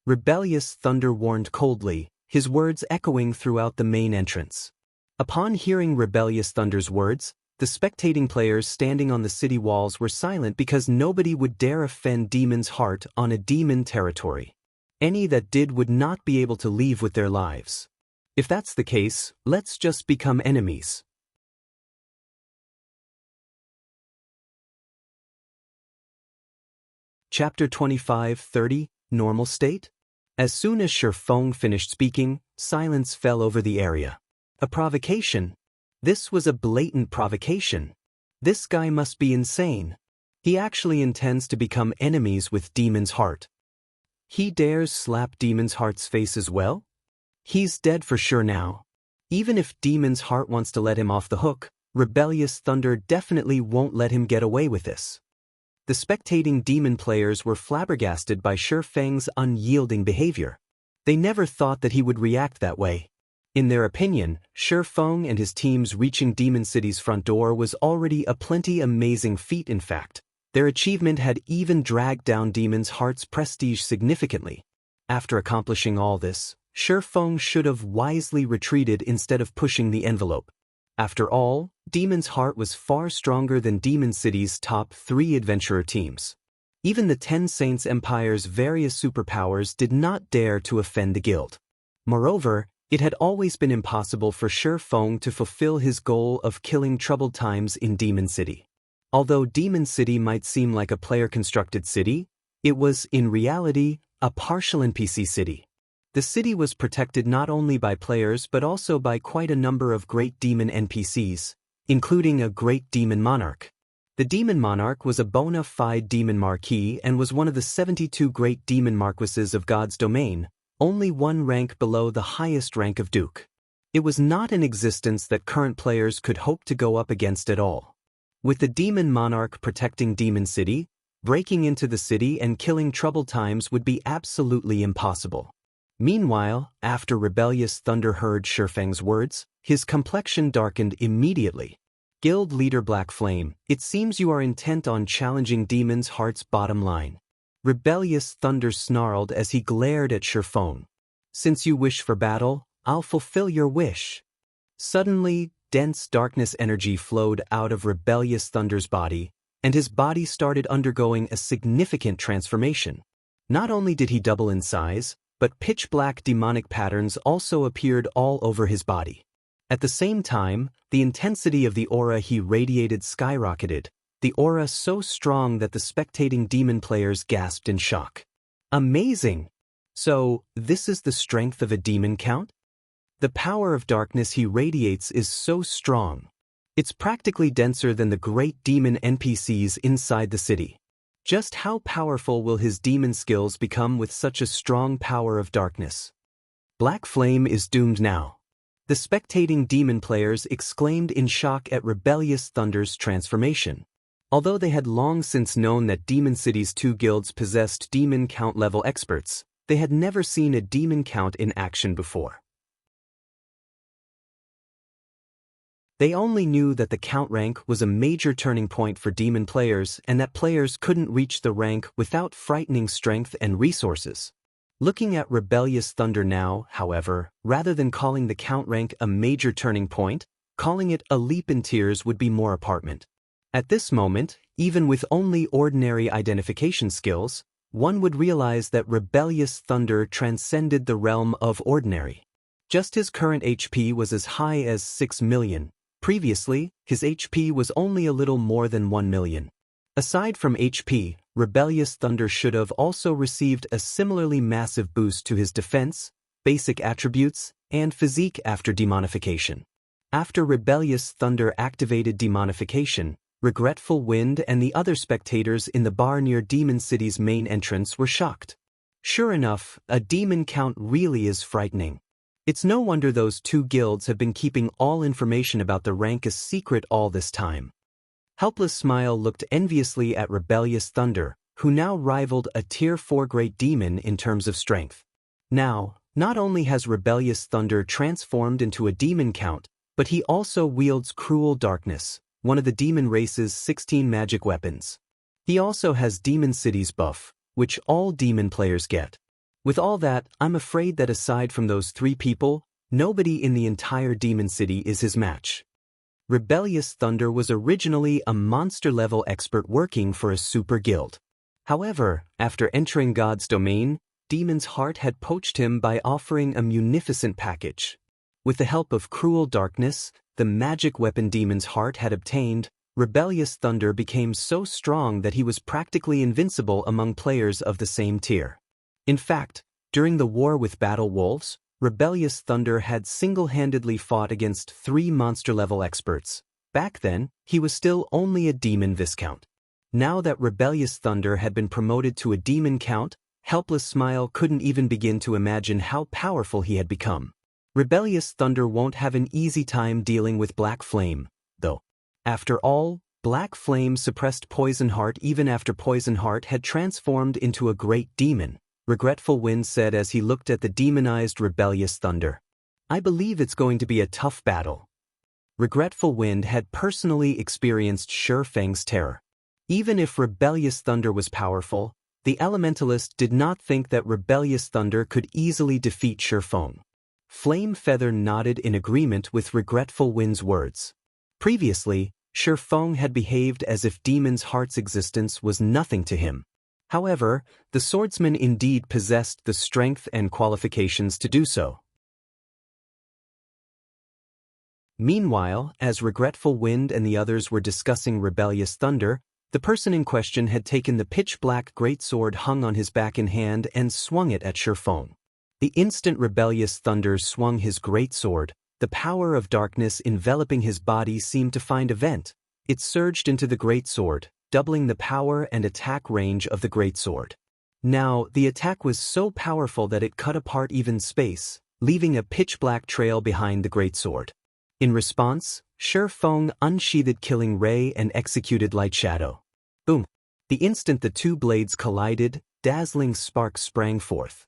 Rebellious Thunder warned coldly, his words echoing throughout the main entrance. Upon hearing Rebellious Thunder's words, the spectating players standing on the city walls were silent because nobody would dare offend Demon's Heart on a demon territory. Any that did would not be able to leave with their lives. If that's the case, let's just become enemies. Chapter 25-30, Normal State? As soon as Shurfang finished speaking, silence fell over the area. A provocation? This was a blatant provocation. This guy must be insane. He actually intends to become enemies with Demon's Heart. He dares slap Demon's Heart's face as well? He's dead for sure now. Even if Demon's Heart wants to let him off the hook, Rebellious Thunder definitely won't let him get away with this. The spectating demon players were flabbergasted by Shurfang's unyielding behavior. They never thought that he would react that way. In their opinion, Shurfang and his teams reaching Demon City's front door was already a plenty amazing feat. In fact, their achievement had even dragged down Demon's Heart's prestige significantly. After accomplishing all this, Shurfang should have wisely retreated instead of pushing the envelope. After all, Demon's Heart was far stronger than Demon City's top 3 adventurer teams. Even the 10 Saints Empire's various superpowers did not dare to offend the guild. Moreover, it had always been impossible for Shurfang to fulfill his goal of killing Troubled Times in Demon City. Although Demon City might seem like a player-constructed city, it was, in reality, a partial NPC city. The city was protected not only by players but also by quite a number of great demon NPCs, including a great demon monarch. The demon monarch was a bona fide demon marquis and was one of the 72 great demon marquises of God's domain, only one rank below the highest rank of duke. It was not an existence that current players could hope to go up against at all. With the demon monarch protecting Demon City, breaking into the city and killing Troubled Times would be absolutely impossible. Meanwhile, after Rebellious Thunder heard Shurfang's words, his complexion darkened immediately. Guild leader Black Flame, it seems you are intent on challenging Demon's Heart's bottom line. Rebellious Thunder snarled as he glared at Shurfang. Since you wish for battle, I'll fulfill your wish. Suddenly, dense darkness energy flowed out of Rebellious Thunder's body, and his body started undergoing a significant transformation. Not only did he double in size, but pitch-black demonic patterns also appeared all over his body. At the same time, the intensity of the aura he radiated skyrocketed, the aura so strong that the spectating demon players gasped in shock. Amazing! So, this is the strength of a demon count? The power of darkness he radiates is so strong. It's practically denser than the great demon NPCs inside the city. Just how powerful will his demon skills become with such a strong power of darkness? Black Flame is doomed now. The spectating demon players exclaimed in shock at Rebellious Thunder's transformation. Although they had long since known that Demon City's two guilds possessed demon count level experts, they had never seen a demon count in action before. They only knew that the count rank was a major turning point for demon players and that players couldn't reach the rank without frightening strength and resources. Looking at Rebellious Thunder now, however, rather than calling the count rank a major turning point, calling it a leap in tiers would be more apparent. At this moment, even with only ordinary identification skills, one would realize that Rebellious Thunder transcended the realm of ordinary. Just his current HP was as high as 6 million. Previously, his HP was only a little more than 1 million. Aside from HP, Rebellious Thunder should have also received a similarly massive boost to his defense, basic attributes, and physique after demonification. After Rebellious Thunder activated demonification, Regretful Wind and the other spectators in the bar near Demon City's main entrance were shocked. Sure enough, a demon count really is frightening. It's no wonder those two guilds have been keeping all information about the rank a secret all this time. Helpless Smile looked enviously at Rebellious Thunder, who now rivaled a Tier 4 Great Demon in terms of strength. Now, not only has Rebellious Thunder transformed into a demon count, but he also wields Cruel Darkness, one of the demon race's 16 magic weapons. He also has Demon City's buff, which all demon players get. With all that, I'm afraid that aside from those three people, nobody in the entire Demon City is his match. Rebellious Thunder was originally a monster-level expert working for a super guild. However, after entering God's domain, Demon's Heart had poached him by offering a munificent package. With the help of Cruel Darkness, the magic weapon Demon's Heart had obtained, Rebellious Thunder became so strong that he was practically invincible among players of the same tier. In fact, during the war with Battle Wolves, Rebellious Thunder had single-handedly fought against 3 monster-level experts. Back then, he was still only a demon viscount. Now that Rebellious Thunder had been promoted to a demon count, Helpless Smile couldn't even begin to imagine how powerful he had become. Rebellious Thunder won't have an easy time dealing with Black Flame, though. After all, Black Flame suppressed Poison Heart even after Poison Heart had transformed into a great demon. Regretful Wind said as he looked at the demonized Rebellious Thunder. I believe it's going to be a tough battle. Regretful Wind had personally experienced Sure Fang's terror. Even if Rebellious Thunder was powerful, the Elementalist did not think that Rebellious Thunder could easily defeat Sure Fang. Flame Feather nodded in agreement with Regretful Wind's words. Previously, Sure Fang had behaved as if Demon's Heart's existence was nothing to him. However, the swordsman indeed possessed the strength and qualifications to do so. Meanwhile, as Regretful Wind and the others were discussing Rebellious Thunder, the person in question had taken the pitch-black greatsword hung on his back in hand and swung it at Sure Fang. The instant Rebellious Thunder swung his greatsword, the power of darkness enveloping his body seemed to find a vent. It surged into the greatsword, doubling the power and attack range of the greatsword. Now, the attack was so powerful that it cut apart even space, leaving a pitch-black trail behind the greatsword. In response, Sure Fang unsheathed Killing Ray and executed Light Shadow. Boom! The instant the two blades collided, dazzling sparks sprang forth.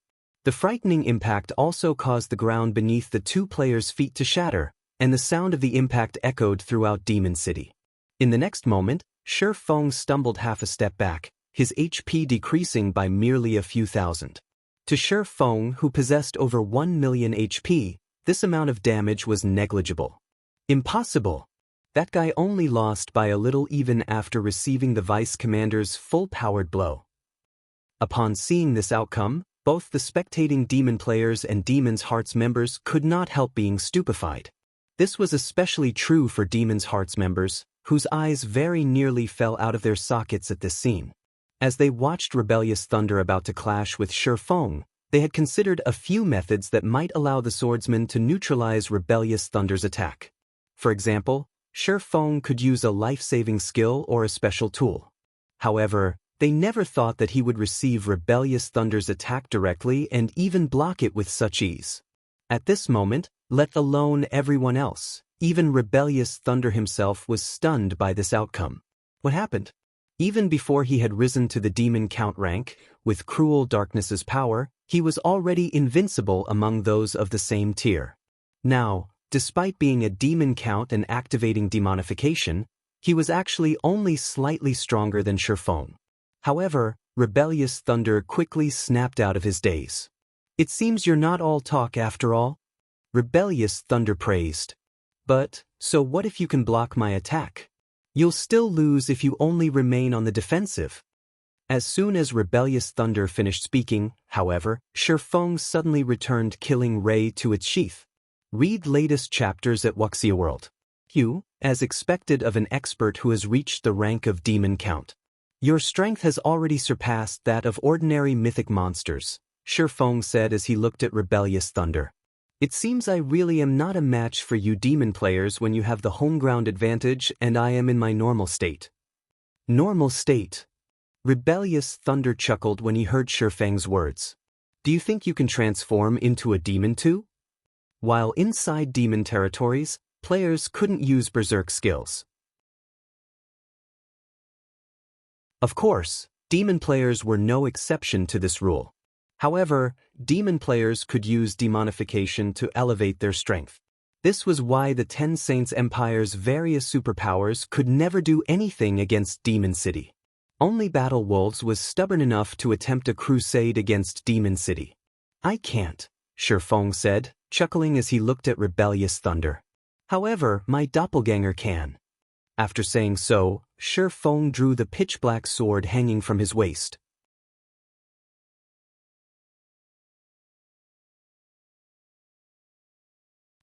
The frightening impact also caused the ground beneath the two players' feet to shatter, and the sound of the impact echoed throughout Demon City. In the next moment, Sure Fang stumbled half a step back, his HP decreasing by merely a few thousand. To Sure Fang, who possessed over 1 million HP, this amount of damage was negligible. Impossible! That guy only lost by a little even after receiving the Vice Commander's full-powered blow. Upon seeing this outcome, both the spectating demon players and Demon's Heart's members could not help being stupefied. This was especially true for Demon's Heart's members, whose eyes very nearly fell out of their sockets at this scene. As they watched Rebellious Thunder about to clash with Sure Fang, They had considered a few methods that might allow the swordsman to neutralize Rebellious Thunder's attack. For example, Feng could use a life-saving skill or a special tool. However, they never thought that he would receive Rebellious Thunder's attack directly and even block it with such ease. At this moment, let alone everyone else, even Rebellious Thunder himself was stunned by this outcome. What happened? Even before he had risen to the Demon Count rank, with Cruel Darkness's power, he was already invincible among those of the same tier. Now, despite being a Demon Count and activating demonification, he was actually only slightly stronger than Feng. However, Rebellious Thunder quickly snapped out of his daze. "It seems you're not all talk after all?" Rebellious Thunder praised. "But, so what if you can block my attack? You'll still lose if you only remain on the defensive." As soon as Rebellious Thunder finished speaking, however, Feng suddenly returned Killing Ray to its sheath. Read latest chapters at Wuxia World. You, as expected of an expert who has reached the rank of Demon Count. Your strength has already surpassed that of ordinary mythic monsters, Feng said as he looked at Rebellious Thunder. "It seems I really am not a match for you demon players when you have the home ground advantage and I am in my normal state." Normal state? Rebellious Thunder chuckled when he heard Feng's words. "Do you think you can transform into a demon too?" While inside demon territories, players couldn't use berserk skills. Of course, demon players were no exception to this rule. However, demon players could use demonification to elevate their strength. This was why the Ten Saints Empire's various superpowers could never do anything against Demon City. Only Battle Wolves was stubborn enough to attempt a crusade against Demon City. "I can't," Feng said, chuckling as he looked at Rebellious Thunder. "However, my doppelganger can." After saying so, Feng drew the pitch-black sword hanging from his waist.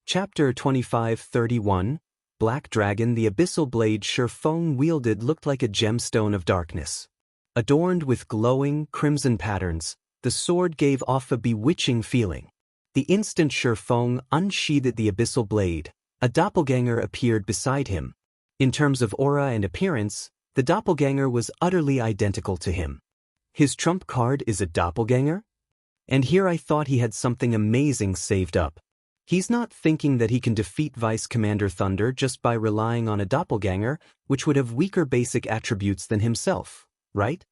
Chapter 25-31, Black Dragon. The abyssal blade Feng wielded looked like a gemstone of darkness. Adorned with glowing, crimson patterns, the sword gave off a bewitching feeling. The instant Feng unsheathed the abyssal blade, a doppelganger appeared beside him. In terms of aura and appearance, the doppelganger was utterly identical to him. His trump card is a doppelganger? And here I thought he had something amazing saved up. He's not thinking that he can defeat Vice Commander Thunder just by relying on a doppelganger, which would have weaker basic attributes than himself, right?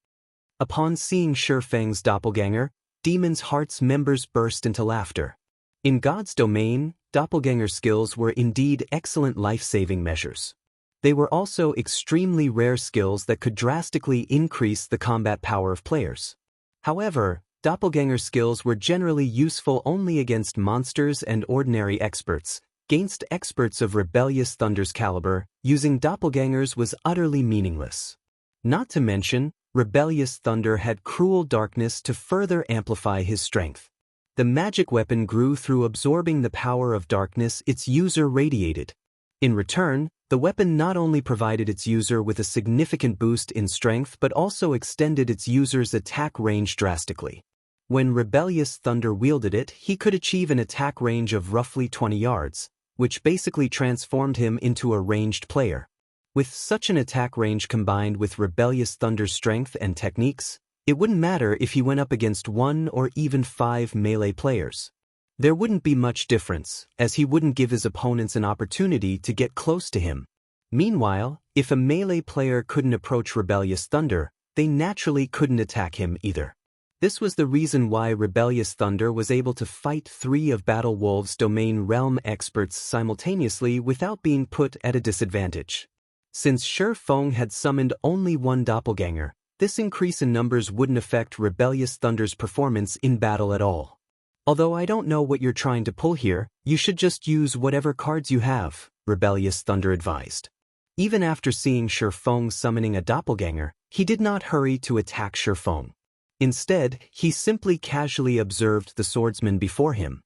Upon seeing Feng's doppelganger, Demon's Heart's members burst into laughter. In God's domain, doppelganger skills were indeed excellent life-saving measures. They were also extremely rare skills that could drastically increase the combat power of players. However, doppelganger skills were generally useful only against monsters and ordinary experts. Against experts of Rebellious Thunder's caliber, using doppelgangers was utterly meaningless. Not to mention, Rebellious Thunder had Cruel Darkness to further amplify his strength. The magic weapon grew through absorbing the power of darkness its user radiated. In return, the weapon not only provided its user with a significant boost in strength but also extended its user's attack range drastically. When Rebellious Thunder wielded it, he could achieve an attack range of roughly 20 yards, which basically transformed him into a ranged player. With such an attack range combined with Rebellious Thunder's strength and techniques, it wouldn't matter if he went up against 1 or even 5 melee players. There wouldn't be much difference, as he wouldn't give his opponents an opportunity to get close to him. Meanwhile, if a melee player couldn't approach Rebellious Thunder, they naturally couldn't attack him either. This was the reason why Rebellious Thunder was able to fight 3 of Battle Wolves' domain realm experts simultaneously without being put at a disadvantage. Since Feng had summoned only 1 doppelganger, this increase in numbers wouldn't affect Rebellious Thunder's performance in battle at all. "Although I don't know what you're trying to pull here, you should just use whatever cards you have," Rebellious Thunder advised. Even after seeing Feng summoning a doppelganger, he did not hurry to attack Feng. Instead, he simply casually observed the swordsman before him.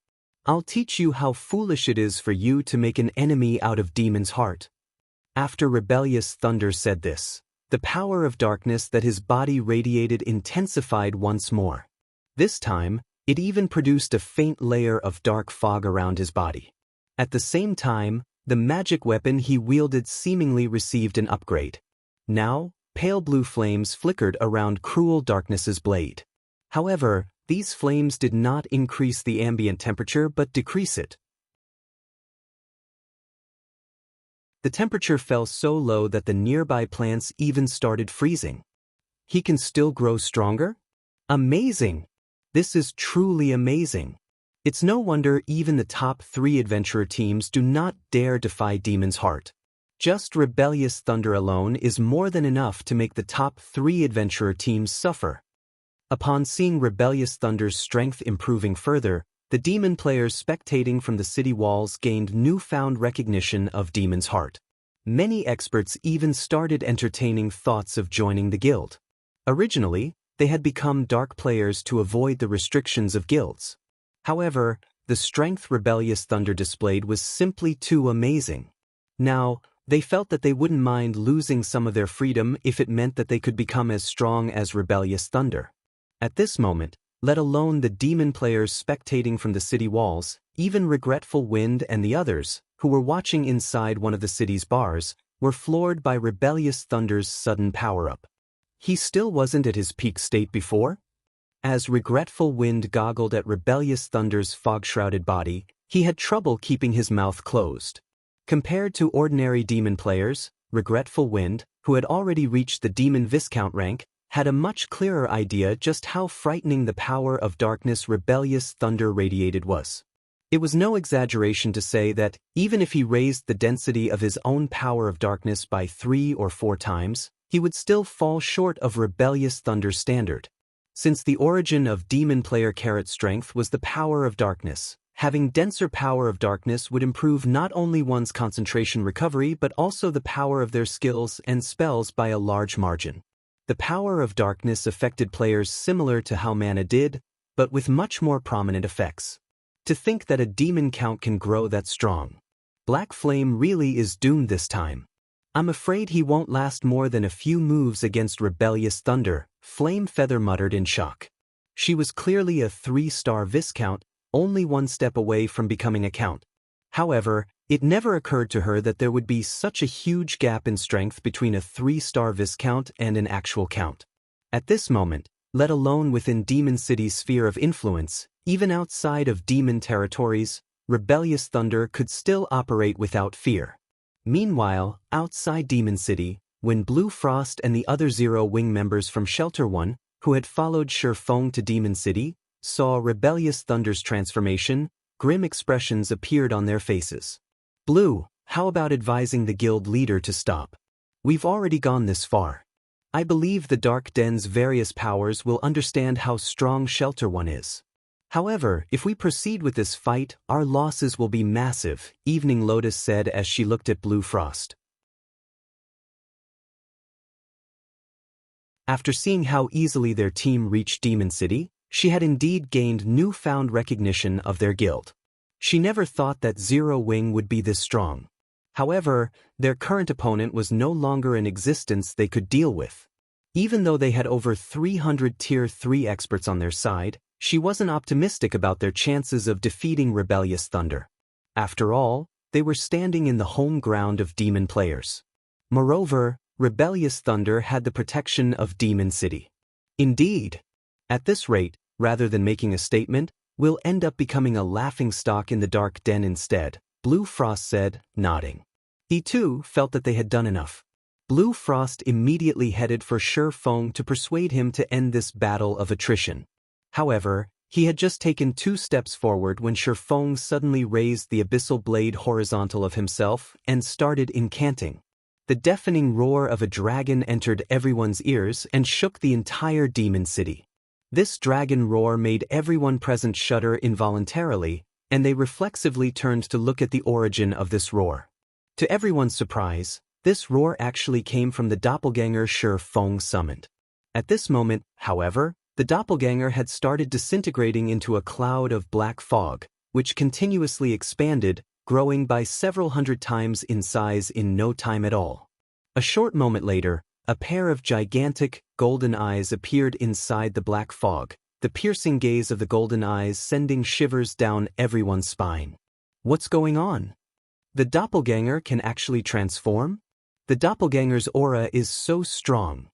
"I'll teach you how foolish it is for you to make an enemy out of Demon's Heart." After Rebellious Thunder said this, the power of darkness that his body radiated intensified once more. This time, It even produced a faint layer of dark fog around his body. At the same time, the magic weapon he wielded seemingly received an upgrade. Now, pale blue flames flickered around Cruel Darkness's blade. However, these flames did not increase the ambient temperature but decrease it. The temperature fell so low that the nearby plants even started freezing. He can still grow stronger? Amazing! This is truly amazing. It's no wonder even the top 3 adventurer teams do not dare defy Demon's Heart. Just Rebellious Thunder alone is more than enough to make the top 3 adventurer teams suffer. Upon seeing Rebellious Thunder's strength improving further, the demon players spectating from the city walls gained newfound recognition of Demon's Heart. Many experts even started entertaining thoughts of joining the guild. Originally, they had become dark players to avoid the restrictions of guilds. However, the strength Rebellious Thunder displayed was simply too amazing. Now, they felt that they wouldn't mind losing some of their freedom if it meant that they could become as strong as Rebellious Thunder. At this moment, let alone the demon players spectating from the city walls, even Regretful Wind and the others, who were watching inside one of the city's bars, were floored by Rebellious Thunder's sudden power-up. He still wasn't at his peak state before? As Regretful Wind goggled at Rebellious Thunder's fog-shrouded body, he had trouble keeping his mouth closed. Compared to ordinary demon players, Regretful Wind, who had already reached the Demon Viscount rank, had a much clearer idea just how frightening the power of darkness Rebellious Thunder radiated was. It was no exaggeration to say that, even if he raised the density of his own power of darkness by 3 or 4 times, he would still fall short of Rebellious Thunder's standard. Since the origin of demon player carrot strength was the power of darkness, having denser power of darkness would improve not only one's concentration recovery but also the power of their skills and spells by a large margin. The power of darkness affected players similar to how mana did, but with much more prominent effects. To think that a demon count can grow that strong. Black Flame really is doomed this time. I'm afraid he won't last more than a few moves against Rebellious Thunder, Flame Feather muttered in shock. She was clearly a 3-star Viscount, only 1 step away from becoming a Count. However, it never occurred to her that there would be such a huge gap in strength between a 3-star Viscount and an actual Count. At this moment, let alone within Demon City's sphere of influence, even outside of demon territories, Rebellious Thunder could still operate without fear. Meanwhile, outside Demon City, when Blue Frost and the other Zero Wing members from Shelter 1, who had followed Feng to Demon City, saw Rebellious Thunder's transformation, grim expressions appeared on their faces. Blue, how about advising the guild leader to stop? We've already gone this far. I believe the Dark Den's various powers will understand how strong Shelter 1 is. However, if we proceed with this fight, our losses will be massive, Evening Lotus said as she looked at Blue Frost. After seeing how easily their team reached Demon City, she had indeed gained newfound recognition of their guild. She never thought that Zero Wing would be this strong. However, their current opponent was no longer in existence they could deal with. Even though they had over 300 Tier 3 experts on their side, she wasn't optimistic about their chances of defeating Rebellious Thunder. After all, they were standing in the home ground of demon players. Moreover, Rebellious Thunder had the protection of Demon City. Indeed. At this rate, rather than making a statement, we'll end up becoming a laughingstock in the Dark Den instead, Blue Frost said, nodding. He too felt that they had done enough. Blue Frost immediately headed for Feng to persuade him to end this battle of attrition. However, he had just taken 2 steps forward when Feng suddenly raised the abyssal blade horizontal of himself and started incanting. The deafening roar of a dragon entered everyone's ears and shook the entire Demon City. This dragon roar made everyone present shudder involuntarily, and they reflexively turned to look at the origin of this roar. To everyone's surprise, this roar actually came from the doppelganger Feng summoned. At this moment, however, the doppelganger had started disintegrating into a cloud of black fog, which continuously expanded, growing by several hundred times in size in no time at all. A short moment later, a pair of gigantic, golden eyes appeared inside the black fog, the piercing gaze of the golden eyes sending shivers down everyone's spine. What's going on? The doppelganger can actually transform? The doppelganger's aura is so strong.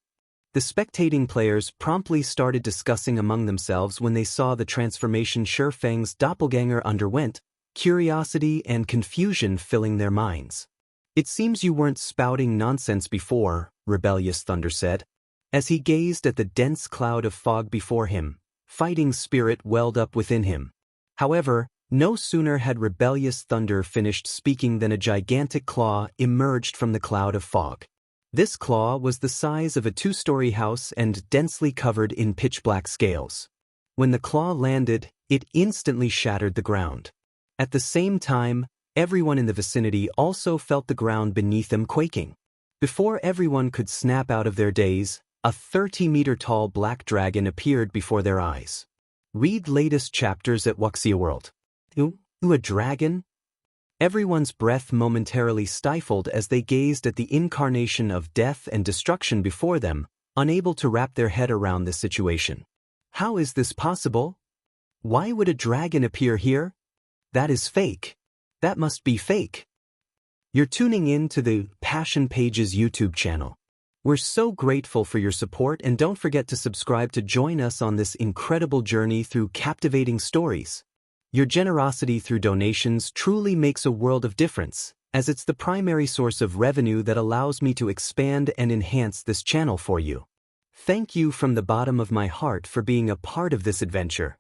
The spectating players promptly started discussing among themselves when they saw the transformation Shifang's doppelganger underwent, curiosity and confusion filling their minds. "It seems you weren't spouting nonsense before," Rebellious Thunder said. As he gazed at the dense cloud of fog before him, fighting spirit welled up within him. However, no sooner had Rebellious Thunder finished speaking than a gigantic claw emerged from the cloud of fog. This claw was the size of a 2-story house and densely covered in pitch-black scales. When the claw landed, it instantly shattered the ground. At the same time, everyone in the vicinity also felt the ground beneath them quaking. Before everyone could snap out of their daze, a 30-meter-tall black dragon appeared before their eyes. Read latest chapters at Wuxia World. Ooh, a dragon? Everyone's breath momentarily stifled as they gazed at the incarnation of death and destruction before them, unable to wrap their head around this situation. How is this possible? Why would a dragon appear here? That is fake. That must be fake. You're tuning in to the Passion Pages YouTube channel. We're so grateful for your support, and don't forget to subscribe to join us on this incredible journey through captivating stories. Your generosity through donations truly makes a world of difference, as it's the primary source of revenue that allows me to expand and enhance this channel for you. Thank you from the bottom of my heart for being a part of this adventure.